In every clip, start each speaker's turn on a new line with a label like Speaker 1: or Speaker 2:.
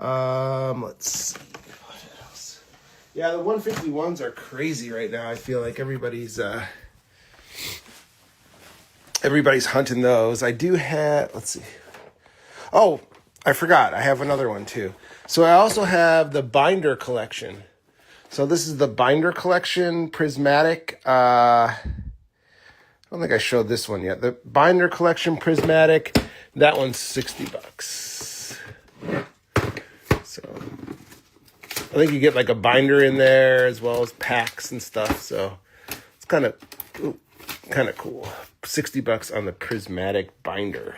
Speaker 1: Let's see. What else? Yeah, the 151s are crazy right now. I feel like everybody's hunting those. I do have, let's see. Oh, I forgot. I have another one too. So I also have the binder collection. So this is the binder collection prismatic. I don't think I showed this one yet. The binder collection prismatic. That one's $60. So I think you get like a binder in there as well as packs and stuff. So it's kind of cool. $60 on the prismatic binder.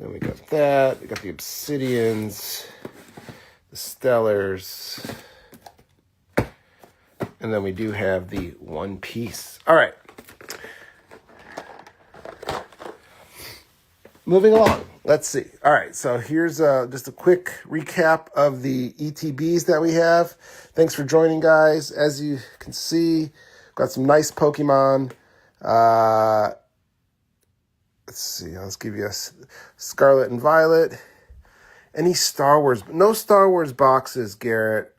Speaker 1: Then we got that. We got the obsidians, the stellars, and then we do have the One Piece. All right. Moving along. Let's see. All right. So here's just a quick recap of the ETBs that we have. Thanks for joining, guys. As you can see, got some nice Pokemon. Let's see. Let's give you a Scarlet and Violet. Any Star Wars? No Star Wars boxes, Garrett.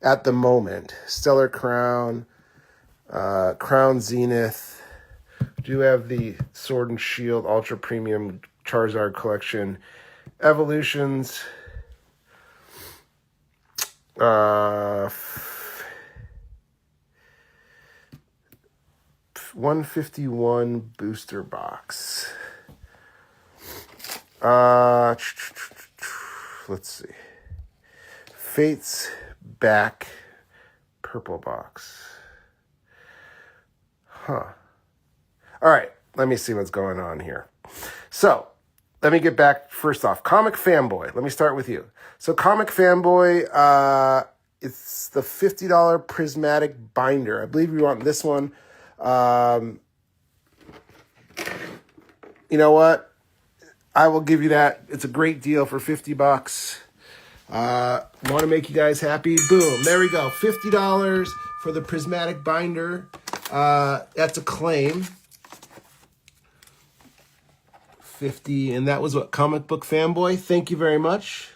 Speaker 1: At the moment, Stellar Crown, Crown Zenith. We do have the Sword and Shield Ultra Premium Charizard Collection, Evolutions. 151 booster box. Let's see. Fates back purple box. Huh. All right, let me see what's going on here. So, let me get back first off. Comic Fanboy. Let me start with you. So, Comic Fanboy, it's the $50 prismatic binder. I believe you want this one. You know what? I will give you that. It's a great deal for $50. Want to make you guys happy? Boom. There we go. $50 for the prismatic binder. That's a claim. 50, and that was what? Comic Book Fanboy. Thank you very much.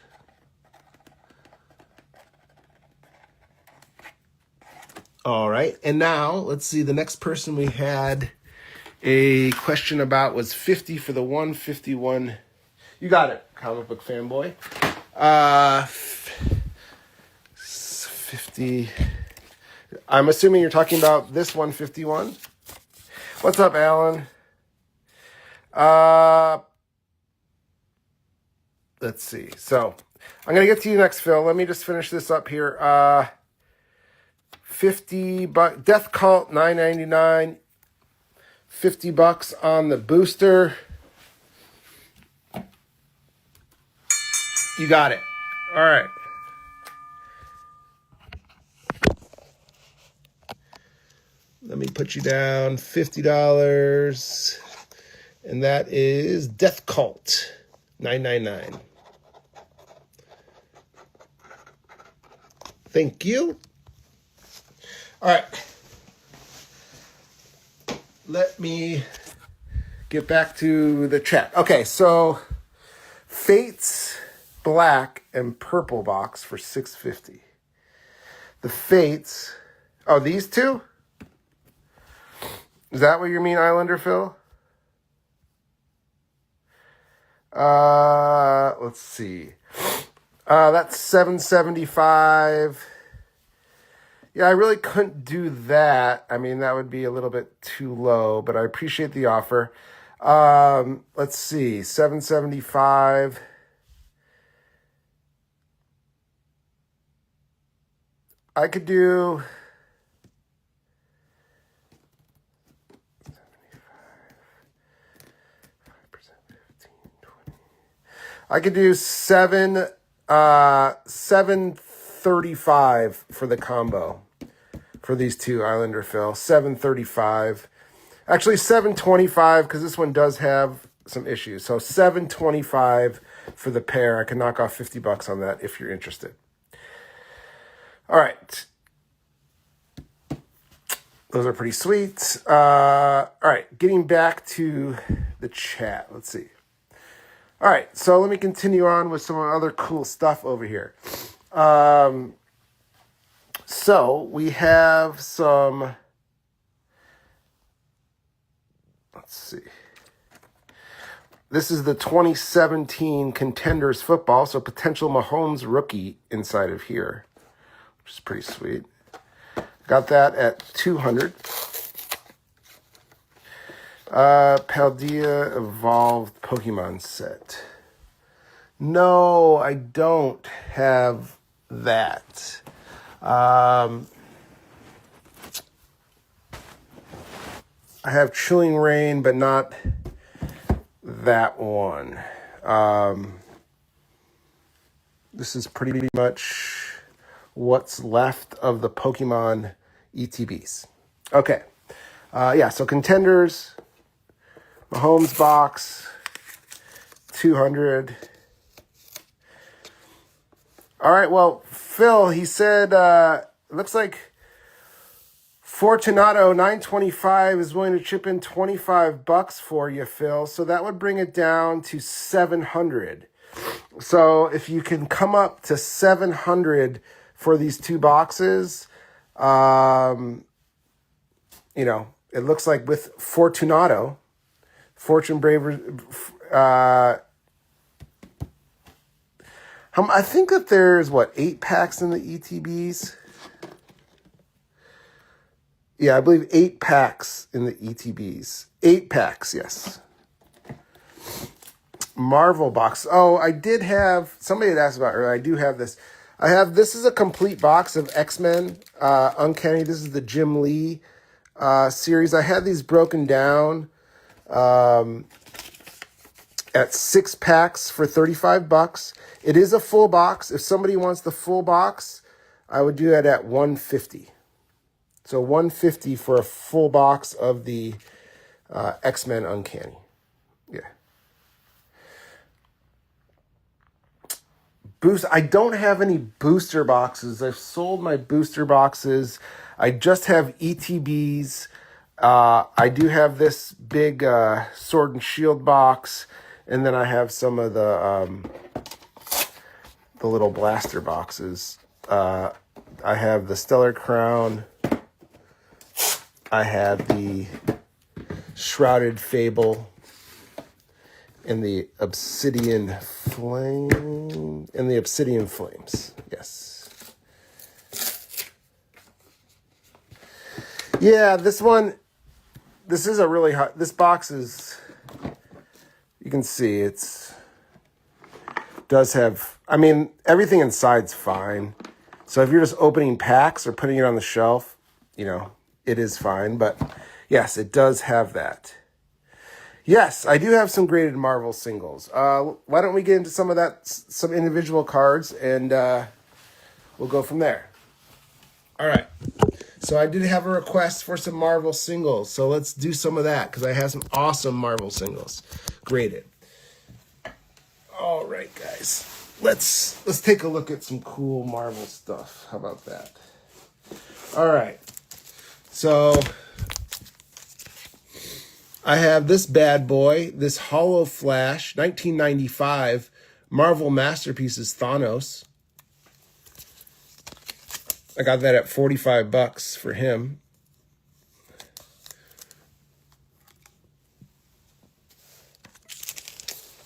Speaker 1: All right, and now let's see. The next person we had a question about was 50 for the 151. You got it, Comic Book Fanboy. 50. I'm assuming you're talking about this 151. What's up, Alan? Let's see. So I'm going to get to you next, Phil. Let me just finish this up here. $50 Death Cult $9.99. $50 on the booster. You got it. All right. Let me put you down $50. And that is Death Cult, $9.99. Thank you. All right. Let me get back to the chat. Okay, so Fates black and purple box for $6.50. The Fates. Oh, these two? Is that what you mean, Islander Phil? Let's see. That's $7.75. Yeah, I really couldn't do that. I mean, that would be a little bit too low, but I appreciate the offer. Let's see. $7.75. I could do $7.35 for the combo for these two, Islander Phil. $7.35. Actually, $7.25 because this one does have some issues. So $7.25 for the pair. I can knock off $50 on that if you're interested. All right. Those are pretty sweet. All right, getting back to the chat. Let's see. All right, so let me continue on with some other cool stuff over here. Um, so we have some, let's see. This is the 2017 Contenders football, so potential Mahomes rookie inside of here, which is pretty sweet. Got that at 200. Paldea Evolved Pokemon set. No, I don't have that. I have Chilling Rain, but not that one. This is pretty much what's left of the Pokemon ETBs. Okay. Yeah, so Contenders, Mahomes box, 200. All right, well, Phil, he said, it looks like Fortunato 925 is willing to chip in $25 for you, Phil. So that would bring it down to 700. So if you can come up to 700 for these two boxes, it looks like with Fortunato, Fortune Braver, I think that there's, 8 packs in the ETBs? Yeah, I believe 8 packs in the ETBs. 8 packs, yes. Marvel box. Oh, I did have, somebody had asked about it earlier. I do have this. This is a complete box of X-Men Uncanny. This is the Jim Lee series. I had these broken down at 6 packs for $35. It is a full box. If somebody wants the full box, I would do that at $150. So $150 for a full box of the X-Men Uncanny. Yeah. I don't have any booster boxes. I've sold my booster boxes. I just have ETBs. I do have this big Sword and Shield box, and then I have some of the little blaster boxes. I have the Stellar Crown. I have the Shrouded Fable and the Obsidian Flame and the Obsidian Flames. Yes. Yeah, this is a really hot, this box is, you can see does have, everything inside's fine. So if you're just opening packs or putting it on the shelf, it is fine. But yes, it does have that. Yes, I do have some graded Marvel singles. Why don't we get into some individual cards, and we'll go from there. All right. So I did have a request for some Marvel singles. So let's do some of that, because I have some awesome Marvel singles graded. All right, guys. Let's take a look at some cool Marvel stuff. How about that? All right. So I have this bad boy, this Hollow Flash, 1995 Marvel Masterpieces Thanos. I got that at $45 for him.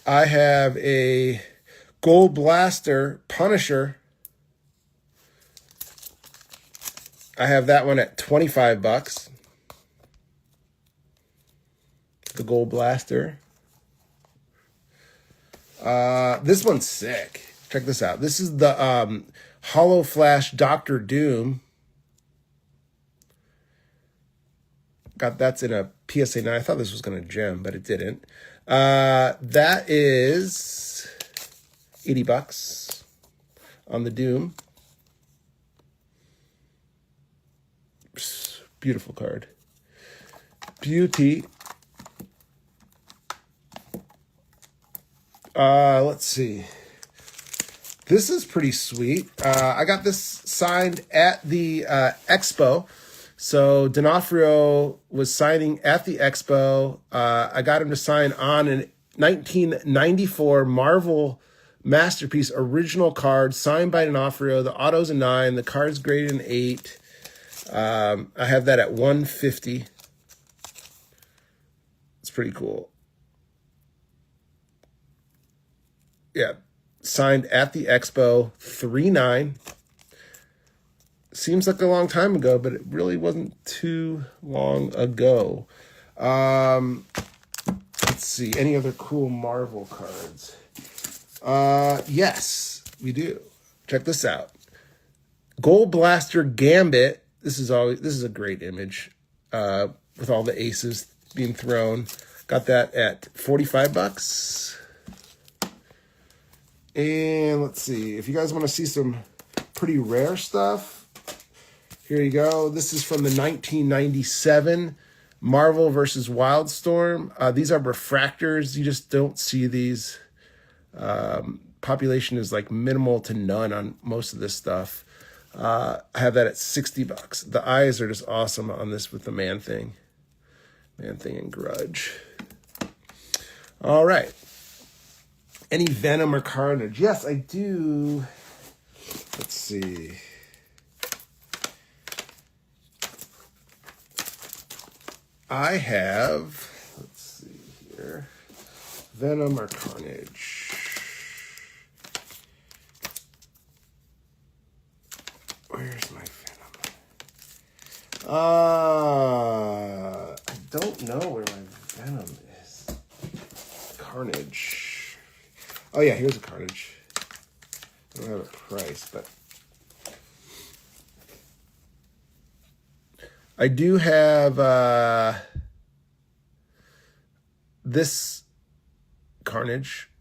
Speaker 1: I have a Gold Blaster Punisher. I have that one at $25. The Gold Blaster. This one's sick. Check this out. This is the Hollow Flash Doctor Doom. That's in a PSA 9. I thought this was going to gem, but it didn't. That is $80 on the Doom. Beautiful card. Beauty. Let's see. This is pretty sweet. I got this signed at the expo. So D'Onofrio was signing at the expo. I got him to sign on 1994 Marvel Masterpiece original card, signed by D'Onofrio. The auto's a 9. The card's graded an 8. I have that at 150. It's pretty cool. Yeah, signed at the Expo, 3.9. Seems like a long time ago, but it really wasn't too long ago. Let's see, any other cool Marvel cards? Yes, we do. Check this out. Gold Blaster Gambit. This is a great image with all the aces being thrown. Got that at $45. And let's see, if you guys want to see some pretty rare stuff, here you go. This is from the 1997 Marvel versus Wildstorm. These are refractors. You just don't see these. Population is like minimal to none on most of this stuff. I have that at $60. The eyes are just awesome on this with the Man-Thing. Man-Thing and Grudge. All right. Any Venom or Carnage? Yes, I do. Let's see. I have, let's see here, Venom or Carnage. Where's my Venom? I don't know where my Venom is. Carnage. Oh yeah, here's a Carnage. I don't have a price, but I do have this Carnage.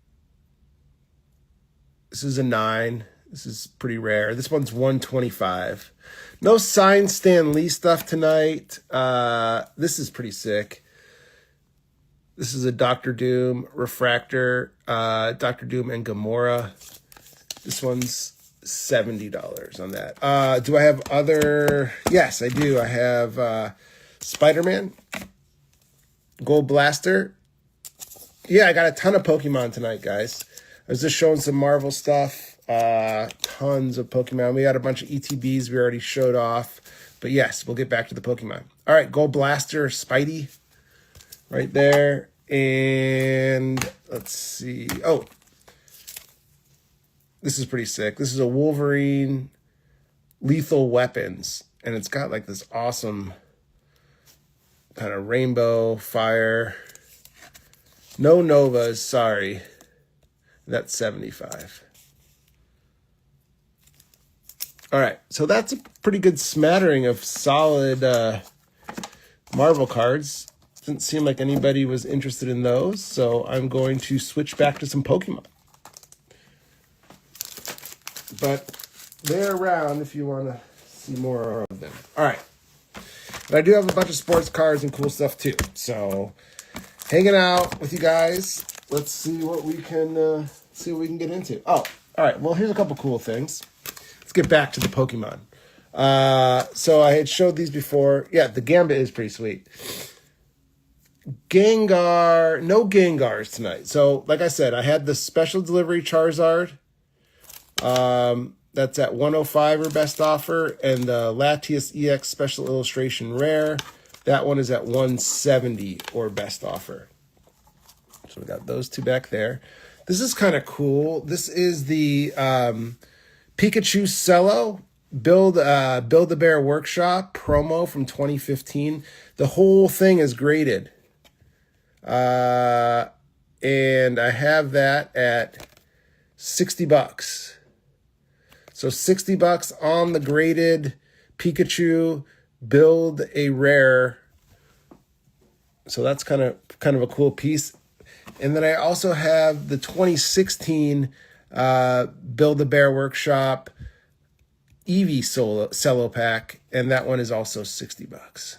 Speaker 1: This is a 9. This is pretty rare. This one's 125. No signed Stan Lee stuff tonight. This is pretty sick. This is a Doctor Doom Refractor. Doctor Doom and Gamora. This one's $70 on that. Do I have other? Yes, I do. I have Spider-Man, Gold Blaster. Yeah, I got a ton of Pokemon tonight, guys. I was just showing some Marvel stuff. Tons of Pokemon. We got a bunch of ETBs we already showed off. But yes, we'll get back to the Pokemon. All right, Gold Blaster, Spidey. Right there. And let's see. Oh, this is pretty sick. This is a Wolverine Lethal Weapons. And it's got like this awesome kind of rainbow fire. No Novas, sorry. That's 75. All right, so that's a pretty good smattering of solid Marvel cards. Didn't seem like anybody was interested in those, so I'm going to switch back to some Pokemon. But they're around if you want to see more of them. All right. But I do have a bunch of sports cards and cool stuff too. So hanging out with you guys. Let's see what we can get into. Oh, all right. Well, here's a couple cool things. Let's get back to the Pokemon. So I had showed these before. Yeah, the Gambit is pretty sweet. Gengar, no Gengars tonight. So, like I said, I had the special delivery Charizard. That's at 105 or best offer. And the Latias EX special illustration rare. That one is at 170 or best offer. So we got those two back there. This is kind of cool. This is the Pikachu Cello Build a Bear Workshop promo from 2015. The whole thing is graded. And I have that at $60. So $60 on the graded Pikachu Build a Rare. So that's kind of a cool piece. And then I also have the 2016 Build a Bear Workshop Eevee Cello Pack, and that one is also $60.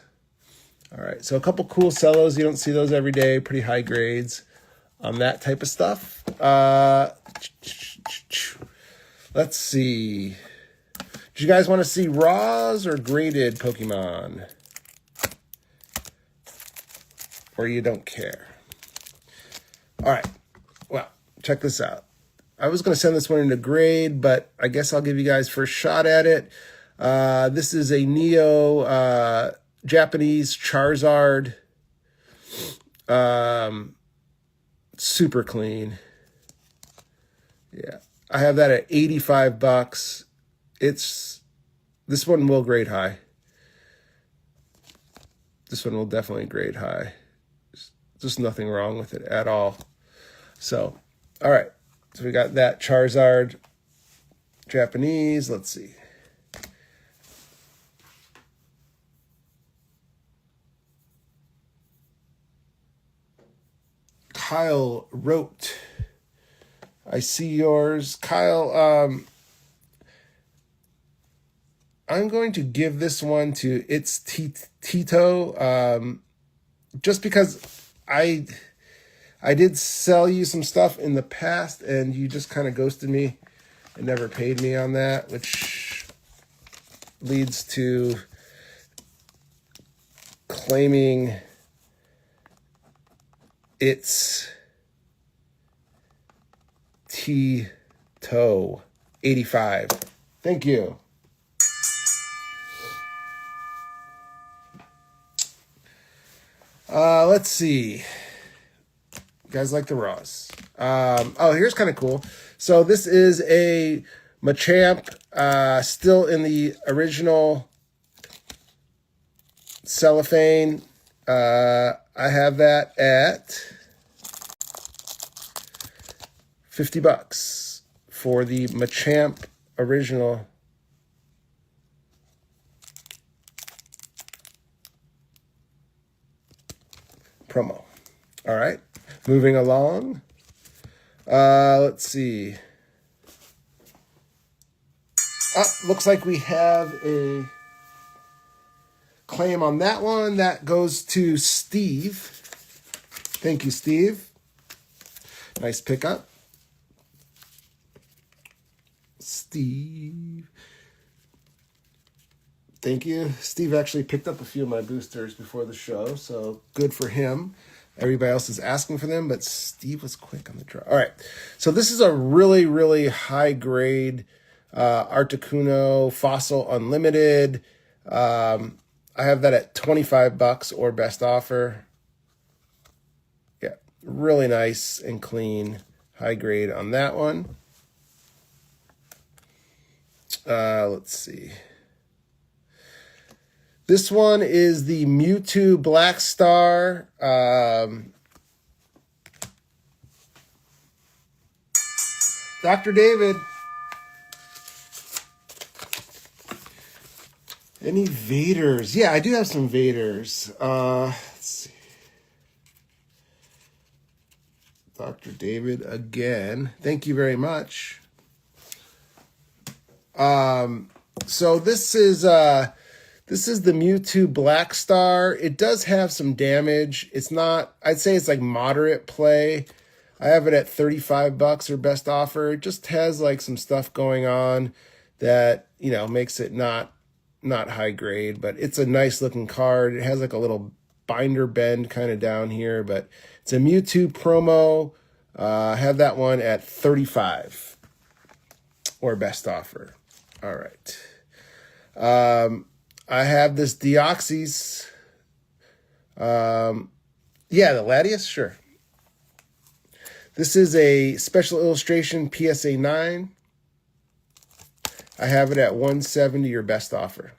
Speaker 1: All right, so a couple cool cellos. You don't see those every day. Pretty high grades on that type of stuff. Let's see. Do you guys want to see raws or graded Pokemon? Or you don't care? All right. Well, check this out. I was going to send this one into grade, but I guess I'll give you guys first shot at it. This is a Neo Japanese Charizard. Super clean. Yeah. I have that at 85 bucks. This one will grade high. This one will definitely grade high. Just nothing wrong with it at all. So, all right. So we got that Charizard Japanese. Let's see. Kyle wrote, I see yours. Kyle, I'm going to give this one to It's Tito, just because I did sell you some stuff in the past, and you just kind of ghosted me and never paid me on that, which leads to claiming It's Tito 85. Thank you. Let's see. You guys like the Ross. Oh, here's kind of cool. So this is a Machamp, still in the original cellophane. I have that at 50 bucks for the Machamp original. Promo. All right. Moving along. Let's see. Looks like we have a claim on that one. That goes to Steve. Thank you, Steve. Nice pickup. Steve. Thank you. Steve actually picked up a few of my boosters before the show, so good for him. Everybody else is asking for them, but Steve was quick on the draw. All right. So this is a really, really high grade Articuno Fossil Unlimited. I have that at 25 bucks or best offer. Yeah, really nice and clean, high grade on that one. Let's see. This one is the Mewtwo Black Star. Dr. David. Any Vaders? Yeah, I do have some Vaders. Let's see. Dr. David again. Thank you very much. So this is the Mewtwo Black Star. It does have some damage. It's not, I'd say it's like moderate play. I have it at 35 bucks or best offer. It just has like some stuff going on that, you know, makes it not high grade, but it's a nice looking card. It has like a little binder bend kind of down here, but it's a Mewtwo promo. I have that one at 35 or best offer. All right. I have this Deoxys. Yeah, the Latias, sure. This is a special illustration PSA 9. I have it at 170 or best offer.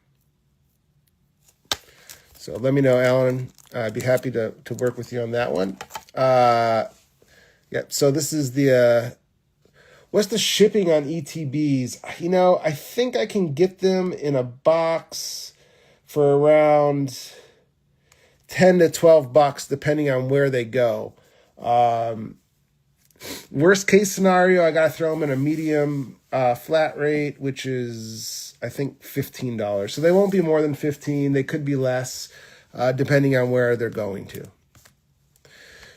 Speaker 1: So let me know, Alan. I'd be happy to work with you on that one. Yep. So this is the what's the shipping on ETBs? You know, I think I can get them in a box for around 10 to 12 bucks, depending on where they go. Worst case scenario, I got to throw them in a medium flat rate, which is, I think, $15. So they won't be more than 15. They could be less, depending on where they're going to.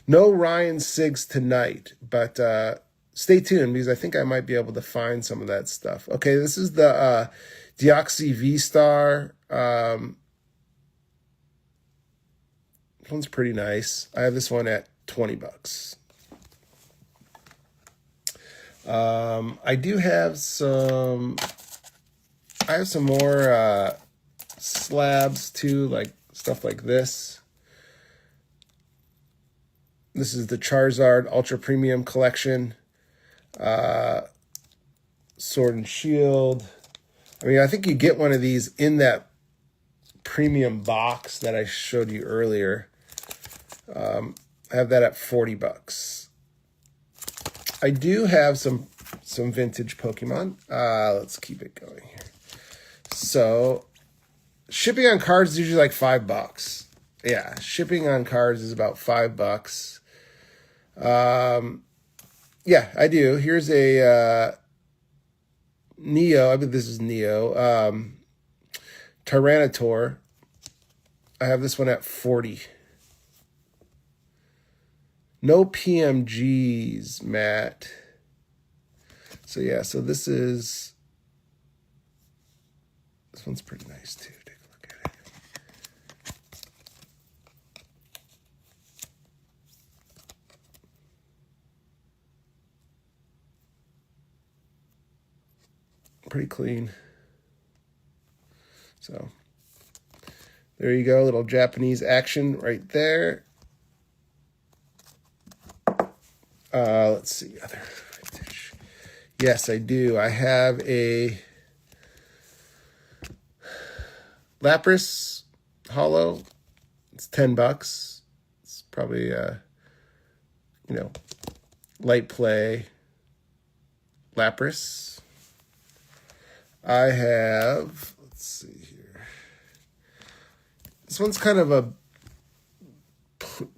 Speaker 1: No Ryan Siggs tonight, but stay tuned because I think I might be able to find some of that stuff. Okay, this is the Deoxys V-Star. This one's pretty nice. I have this one at 20 bucks. I do have some. I have some more slabs too, like stuff like this. This is the Charizard Ultra Premium Collection. Sword and Shield. I mean, I think you get one of these in that premium box that I showed you earlier. I have that at $40. I do have some vintage Pokemon. Let's keep it going here. So, shipping on cards is usually like $5. Yeah, shipping on cards is about $5. Yeah, I do. Here's a Neo. I mean, this is Neo. Tyranitar. I have this one at 40. No PMGs, Matt. So yeah, so this one's pretty nice too. Take a look at it. Pretty clean. So there you go, little Japanese action right there. Let's see, other vintage. Yes, I do. I have a Lapras Hollow. It's $10. It's probably light play Lapras. I have, let's see here. This one's kind of a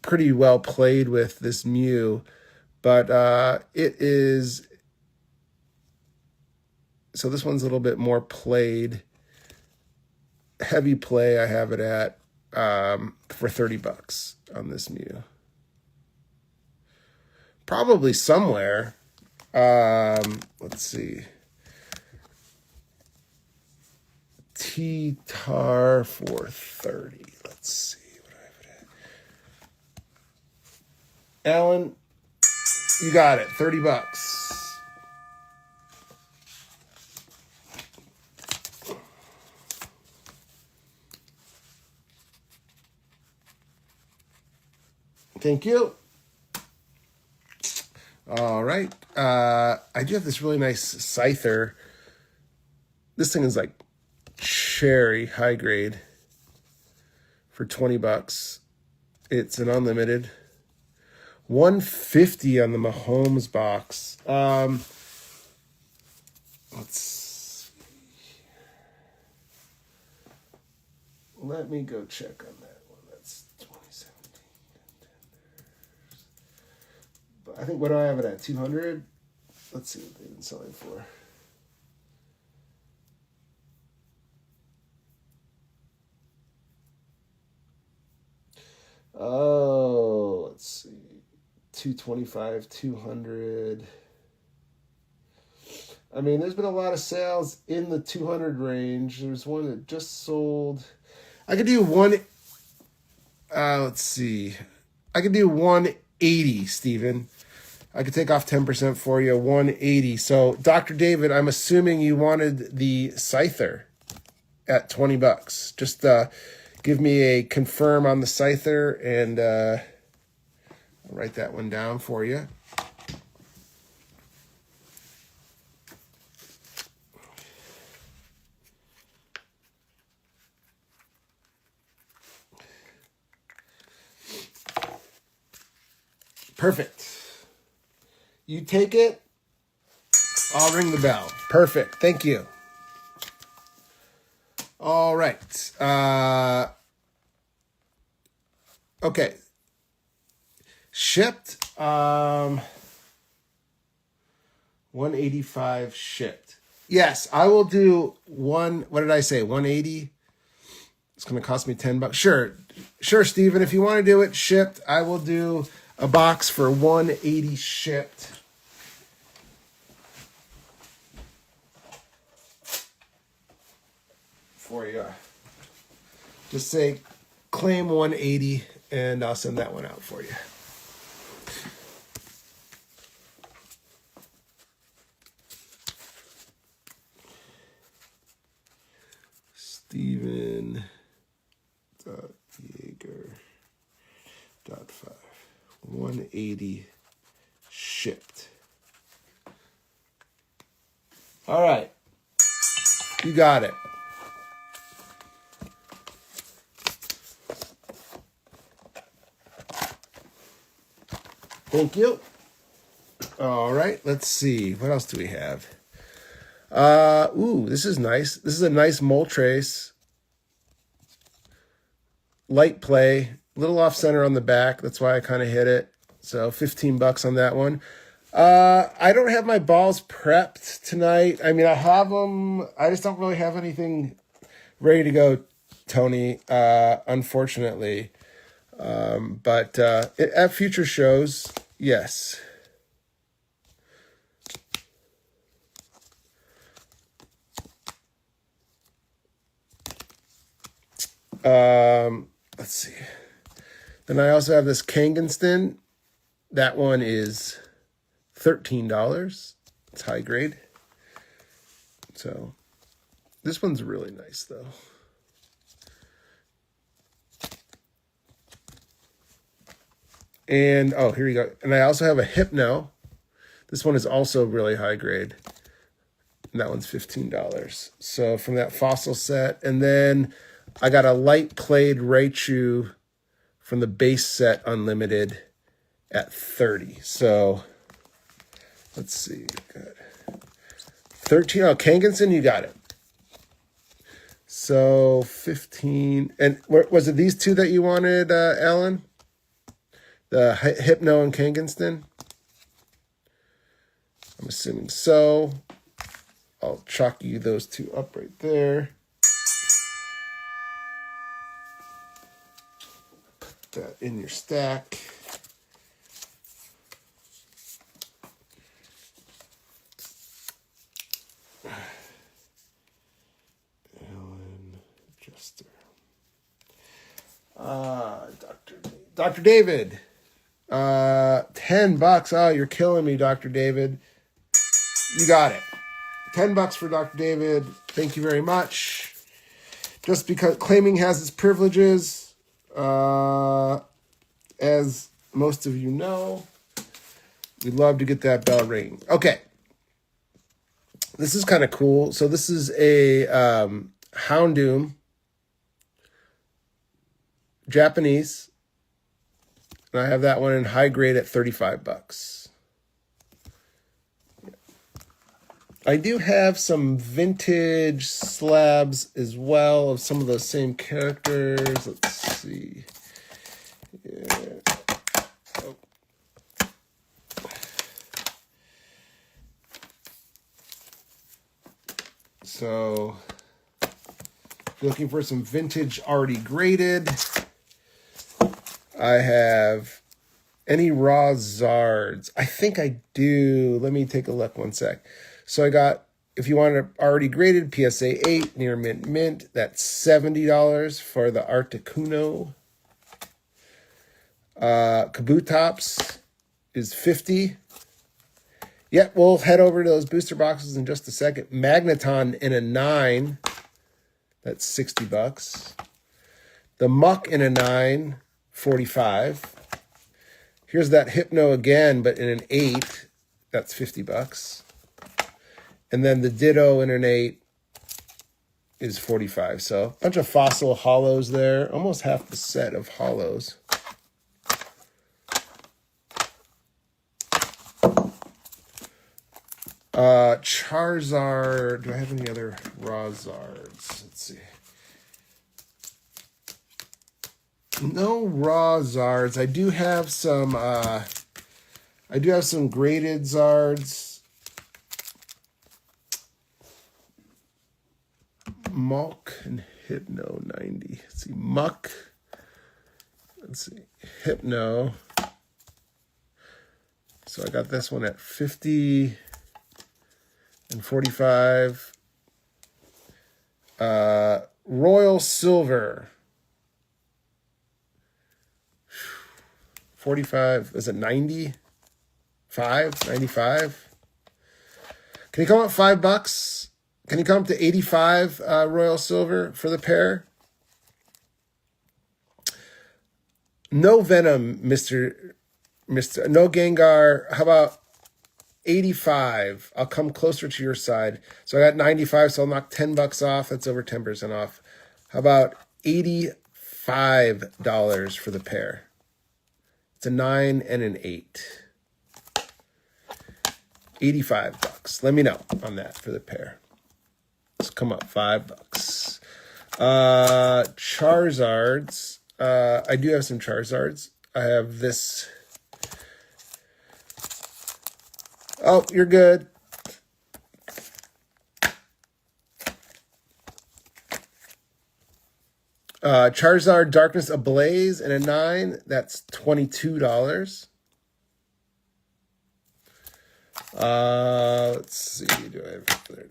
Speaker 1: pretty well played with, this Mew, but it is, so this one's a little bit more played. Heavy play, I have it at for $30 on this Mew. Probably somewhere. Let's see. T-Tar for $30. Let's see what I have it at. Alan, you got it. $30. Thank you. All right. I do have this really nice Scyther. This thing is like cherry high grade for $20. It's an unlimited. $150 on the Mahomes box. Let's see. Let me go check on that one. That's 2017 contenders. But I think, what do I have it at? 200? Let's see what they've been selling for. Oh, let's see. 225, 200. I mean, there's been a lot of sales in the 200 range. There's one that just sold. I could do one. Let's see. I could do 180, Steven. I could take off 10% for you, 180. So, Dr. David, I'm assuming you wanted the Scyther at $20. Just give me a confirm on the Scyther, and I'll write that one down for you. Perfect. You take it, I'll ring the bell. Perfect. Thank you. All right. Okay. Shipped. 185 shipped. Yes, I will do one. What did I say? 180. It's going to cost me $10. Sure, Steven. If you want to do it shipped, I will do a box for 180 shipped. For you. Just say claim 180 and I'll send that one out for you. Steven dot Jaeger dot 5. 180 shipped. All right. You got it. Thank you. All right, let's see. What else do we have? Ooh, this is nice. This is a nice Moltres. Light play. Little off center on the back. That's why I kind of hit it. So $15 on that one. I don't have my balls prepped tonight. I mean, I have them. I just don't really have anything ready to go, Tony, unfortunately. But at future shows, yes. Let's see. Then I also have this Kanganston. That one is $13. It's high grade. So this one's really nice though. And oh, here you go. And I also have a Hypno. This one is also really high grade. And that one's $15. So from that fossil set. And then I got a light played Raichu from the base set unlimited at 30. So let's see. Good. 13. Oh, Kanganston, you got it. So 15. And was it these two that you wanted, Alan? The Hypno and Kanganston? I'm assuming so. I'll chalk you those two up right there. Put that in your stack. Alan Jester. Dr. David. $10. Oh, you're killing me, Dr. David. You got it. $10 for Dr. David. Thank you very much. Just because claiming has its privileges, as most of you know, we'd love to get that bell ringing. Okay. This is kind of cool. So this is a Houndoom, Japanese. And I have that one in high grade at $35. I do have some vintage slabs as well of some of those same characters. Let's see. Yeah. Oh. So, if you're looking for some vintage already graded, I have any raw Zards. I think I do. Let me take a look one sec. So I got, if you want it already graded, PSA 8, near mint, that's $70 for the Articuno. Kabutops is $50. Yeah, we'll head over to those booster boxes in just a second. Magneton in a 9, that's $60. The Muck in a 9, $45. Here's that Hypno again, but in an 8, that's $50. And then the Ditto in an 8 is $45. So a bunch of fossil hollows there. Almost half the set of hollows. Charizard. Do I have any other raw Zards? Let's see. No raw Zards. I do have some graded Zards. Muck and Hypno 90. Let's see, Muck. Let's see, Hypno. So I got this one at 50 and 45. Royal Silver. 45. Is it 95? 95? Can you come up $5? Can you come up to 85 Royal Silver for the pair? No Venom, Mr. No Gengar. How about 85? I'll come closer to your side. So I got 95, so I'll knock $10 off. That's over 10% off. How about $85 for the pair? It's a 9 and an 8. $85. Let me know on that for the pair. Let's come up $5. Charizards. I do have some Charizards. I have this. Oh, you're good. Charizard Darkness Ablaze and a 9. That's $22. Let's see. Do I have there?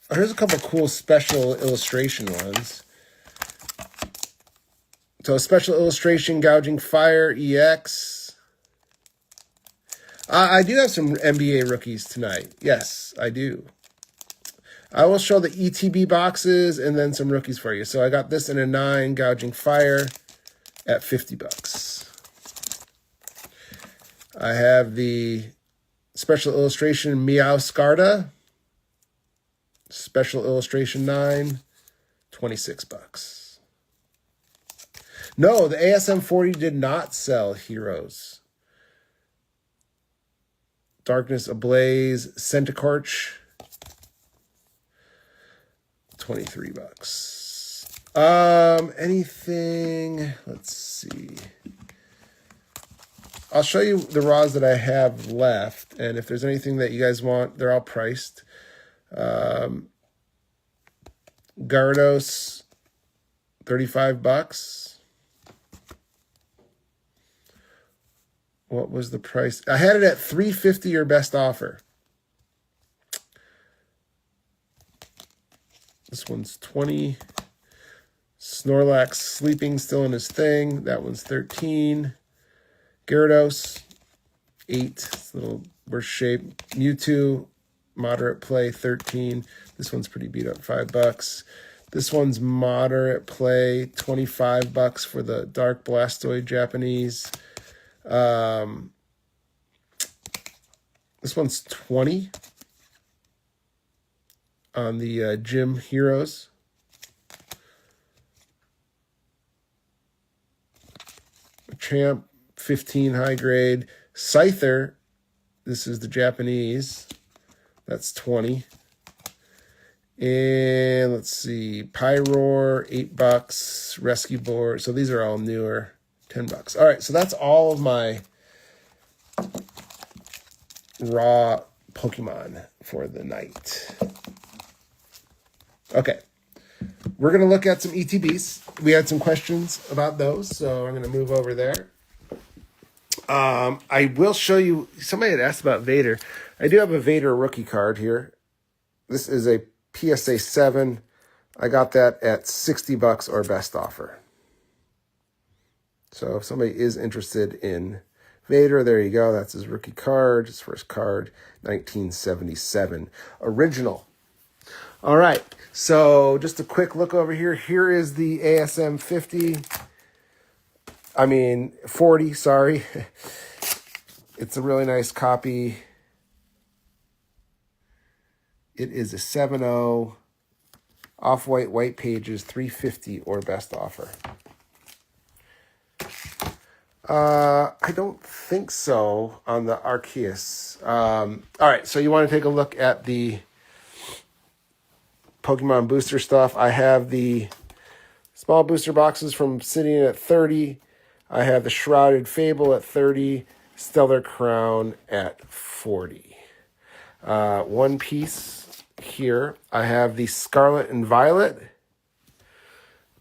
Speaker 1: Oh, here's a couple cool special illustration ones. So special illustration Gouging Fire EX. I do have some NBA rookies tonight. Yes, I do. I will show the ETB boxes and then some rookies for you. So I got this in a 9 Gouging Fire at $50. I have the special illustration Meowscarda. Special illustration 9, $26. No, the ASM 40 did not sell heroes. Darkness Ablaze, Centicorch, $23. Anything, let's see. I'll show you the raws that I have left, and if there's anything that you guys want, they're all priced. Gyarados, $35. What was the price? I had it at $350 your best offer. This one's $20. Snorlax sleeping still in his thing. That one's $13. Gyarados, $8. It's a little worse shape. Mewtwo, moderate play, $13. This one's pretty beat up, $5. This one's moderate play, $25 for the Dark Blastoise Japanese. This one's $20 on the Gym Heroes. Champ, $15 high grade. Scyther, this is the Japanese. That's $20. And let's see, Pyroar, $8. Rescue Board. So these are all newer, $10. All right, so that's all of my raw Pokemon for the night. Okay, we're going to look at some ETBs. We had some questions about those, so I'm going to move over there. I will show you, somebody had asked about Vader. I do have a Vader rookie card here. This is a PSA 7. I got that at $60 or best offer. So if somebody is interested in Vader, there you go. That's his rookie card, his first card, 1977. Original. All right, so just a quick look over here. Here is the ASM 40, sorry. It's a really nice copy. It is a 7.0, off-white, white pages, $350 or best offer. I don't think so on the Arceus. All right, so you want to take a look at the Pokemon booster stuff. I have the small booster boxes from Obsidian at $30. I have the Shrouded Fable at $30. Stellar Crown at $40. One piece here. I have the Scarlet and Violet.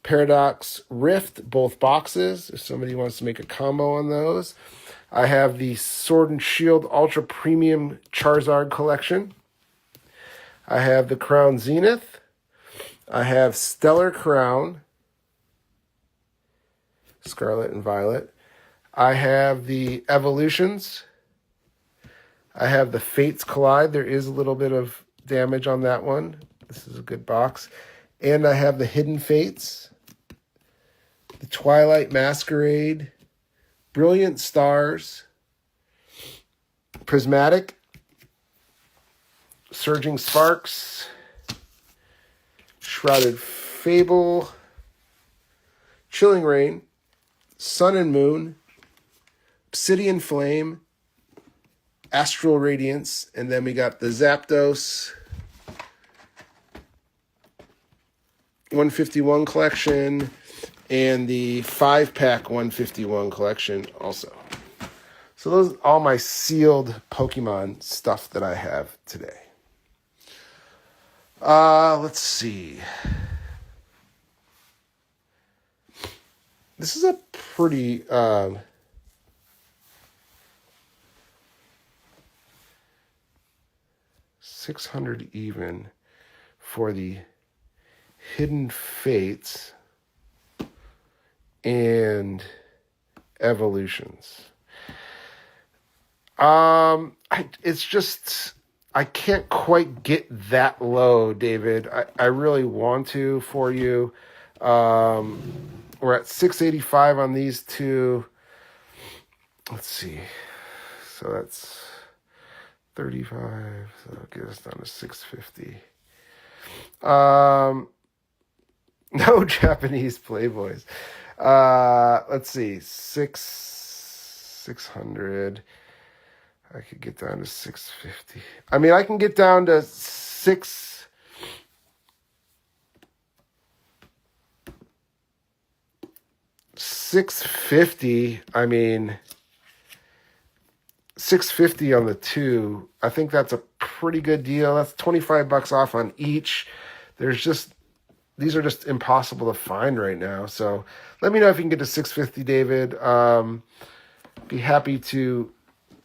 Speaker 1: Paradox Rift, both boxes, if somebody wants to make a combo on those. I have the Sword and Shield Ultra Premium Charizard collection. I have the Crown Zenith. I have Stellar Crown, Scarlet and Violet. I have the Evolutions. I have the Fates Collide. There is a little bit of damage on that one. This is a good box. And I have the Hidden Fates, the Twilight Masquerade, Brilliant Stars, Prismatic, Surging Sparks, Shrouded Fable, Chilling Rain, Sun and Moon, Obsidian Flame, Astral Radiance, and then we got the Zapdos 151 collection and the 5-pack 151 collection also. So those are all my sealed Pokemon stuff that I have today. Let's see. This is a pretty 600 even for the Hidden Fates and Evolutions. It's just, I can't quite get that low, David. I really want to for you. We're at 685 on these two. Let's see. So that's 35. So that'll get us down to 650. No Japanese Playboys. Let's see. 600. I could get down to 650. I mean, I can get down to 650. I mean, 650 on the two. I think that's a pretty good deal. That's $25 off on each. These are just impossible to find right now. So let me know if you can get to 650, David. Be happy to,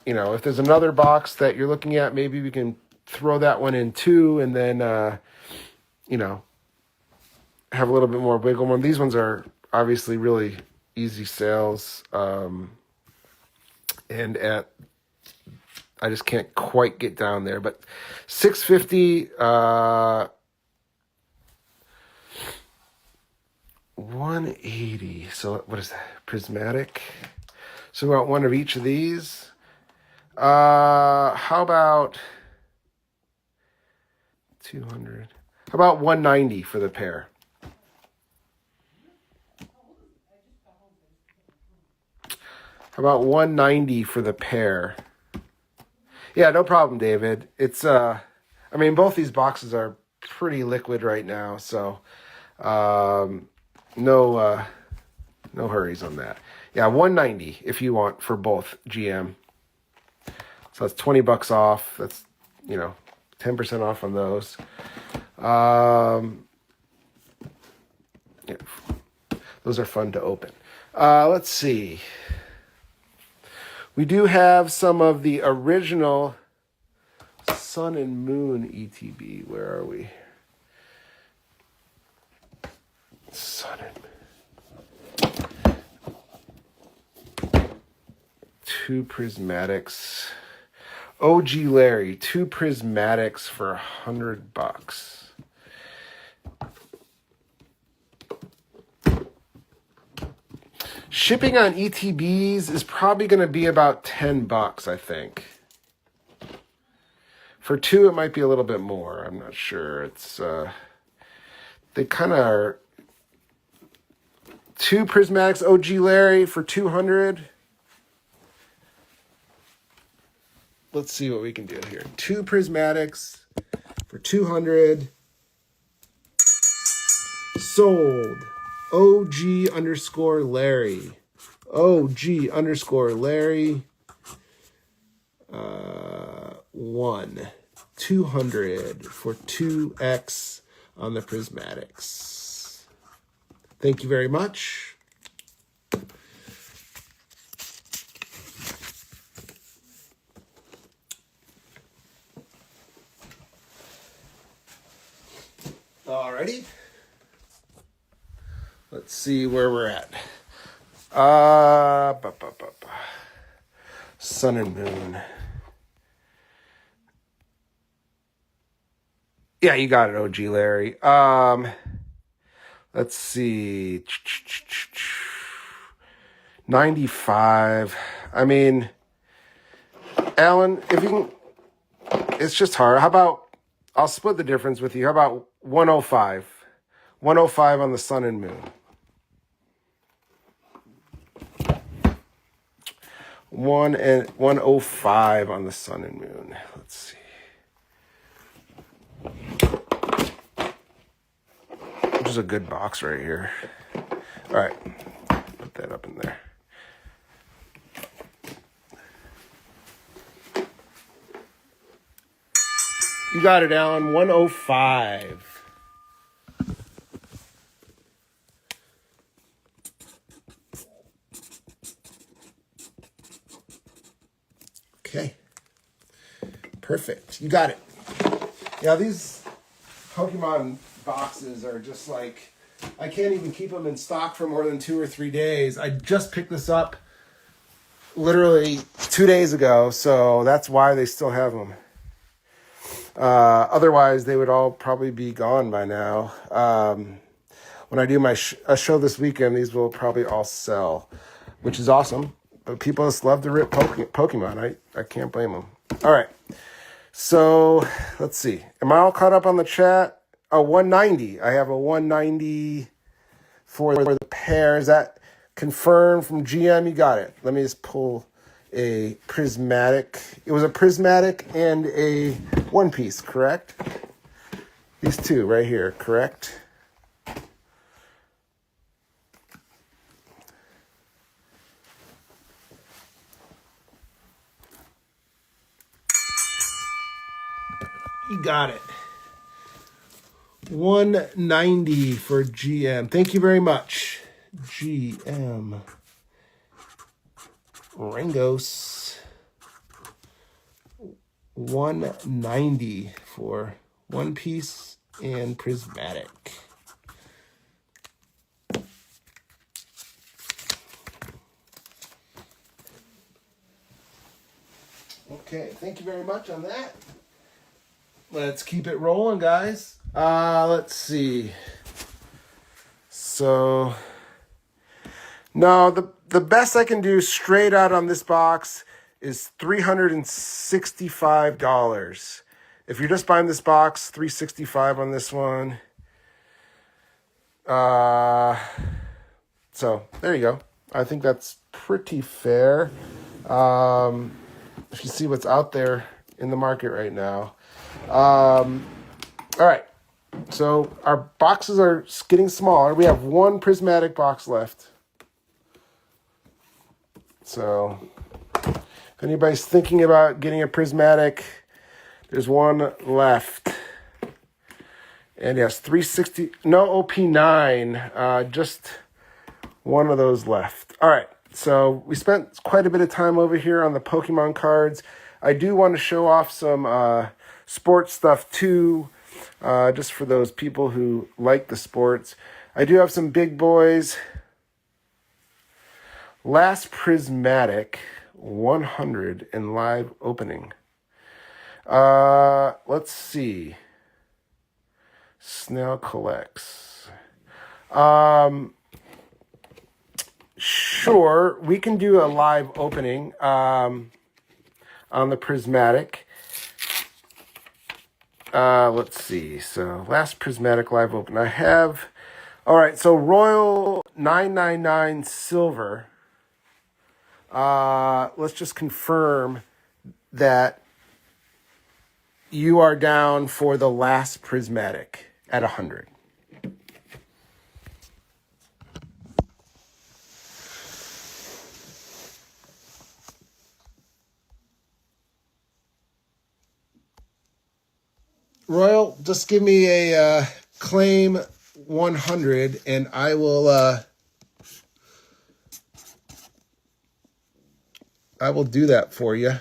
Speaker 1: if there's another box that you're looking at, maybe we can throw that one in too, and then, have a little bit more wiggle room. These ones are obviously really easy sales. And I just can't quite get down there, but 650, 180. So what is that? Prismatic. So we want one of each of these. How about 200? How about 190 for the pair? How about 190 for the pair? Yeah, no problem, David. It's both these boxes are pretty liquid right now, so no hurries on that. Yeah, 190 if you want for both GM. So that's $20 off. That's 10% off on those. Yeah, those are fun to open. Let's see. We do have some of the original Sun and Moon ETB. Where are we? Sun and Moon. 2 prismatics. OG Larry, 2 prismatics for $100. Shipping on ETBs is probably going to be about $10, I think. For 2, it might be a little bit more. I'm not sure. It's they kind of are. 2 prismatics OG Larry for $200. Let's see what we can do here. 2 prismatics for $200. Sold. OG_Larry. OG_Larry. 1. 200 for 2X on the prismatics. Thank you very much. Alrighty. Let's see where we're at. Sun and Moon. Yeah, you got it, OG Larry. Let's see. 95. I mean, Alan, if you can, it's just hard. How about, I'll split the difference with you. How about 105? 105 on the sun and moon. 105 on the sun and moon. Let's see. Which is a good box right here. All right, put that up in there. You got it, Alan. 105. Okay. Perfect. You got it. Yeah, these Pokemon boxes are just like, I can't even keep them in stock for more than 2 or 3 days. I just picked this up literally 2 days ago, so that's why they still have them. Otherwise, they would all probably be gone by now. When I do my a show this weekend, these will probably all sell, which is awesome. But people just love to rip Pokemon. I can't blame them. All right. So, let's see. Am I all caught up on the chat? Oh, 190. I have a 190 for the pair. Is that confirmed from GM? You got it. Let me just pull a prismatic. It was a prismatic and a One Piece, correct? These two right here, correct? You got it. 190 for GM. Thank you very much, GM. Rangos. 190 for One Piece and Prismatic. Okay, thank you very much on that. Let's keep it rolling, guys. Let's see. So, no, the best I can do straight out on this box is $365. If you're just buying this box, $365 on this one. So there you go. I think that's pretty fair. If you see what's out there in the market right now. All right. So our boxes are getting smaller. We have one prismatic box left. So if anybody's thinking about getting a prismatic, there's one left. And yes, 360, no OP9, just one of those left. All right, so we spent quite a bit of time over here on the Pokemon cards. I do want to show off some sports stuff too, just for those people who like the sports. I do have some big boys. Last Prismatic 100 in live opening. Let's see. Snail collects. Sure, we can do a live opening on the Prismatic. Let's see. So, last Prismatic live open. I have, all right, so Royal 999 Silver. Let's just confirm that you are down for the last Prismatic at 100. Royal, just give me a claim 100 and I will do that for you.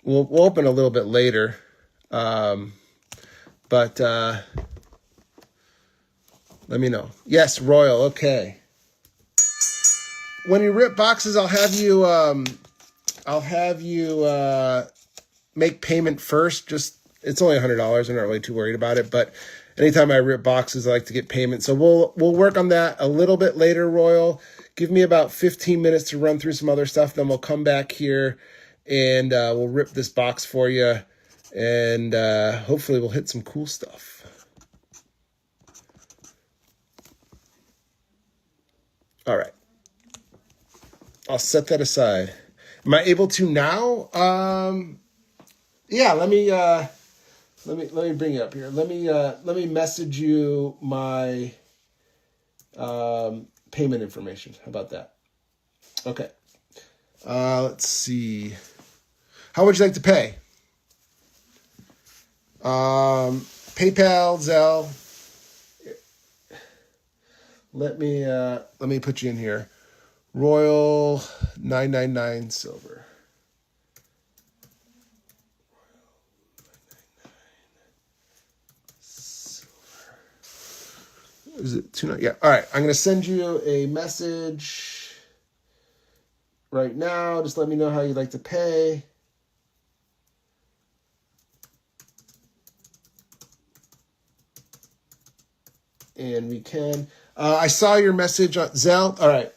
Speaker 1: We'll open a little bit later. But let me know. Yes, Royal, okay. When you rip boxes, I'll have you I'll have you make payment first. Just it's only $100. I'm not really too worried about it, but anytime I rip boxes, I like to get payment. So we'll work on that a little bit later, Royal. Give me about 15 minutes to run through some other stuff. Then we'll come back here and we'll rip this box for you. And hopefully we'll hit some cool stuff. All right. I'll set that aside. Am I able to now? Yeah, let me bring you up here. Let me message you my payment information. How about that? Okay. Let's see. How would you like to pay? PayPal, Zelle. Let me put you in here. Royal 999 silver. Is it 29? Yeah. All right. I'm going to send you a message right now. Just let me know how you'd like to pay. And we can. I saw your message on Zelle. All right.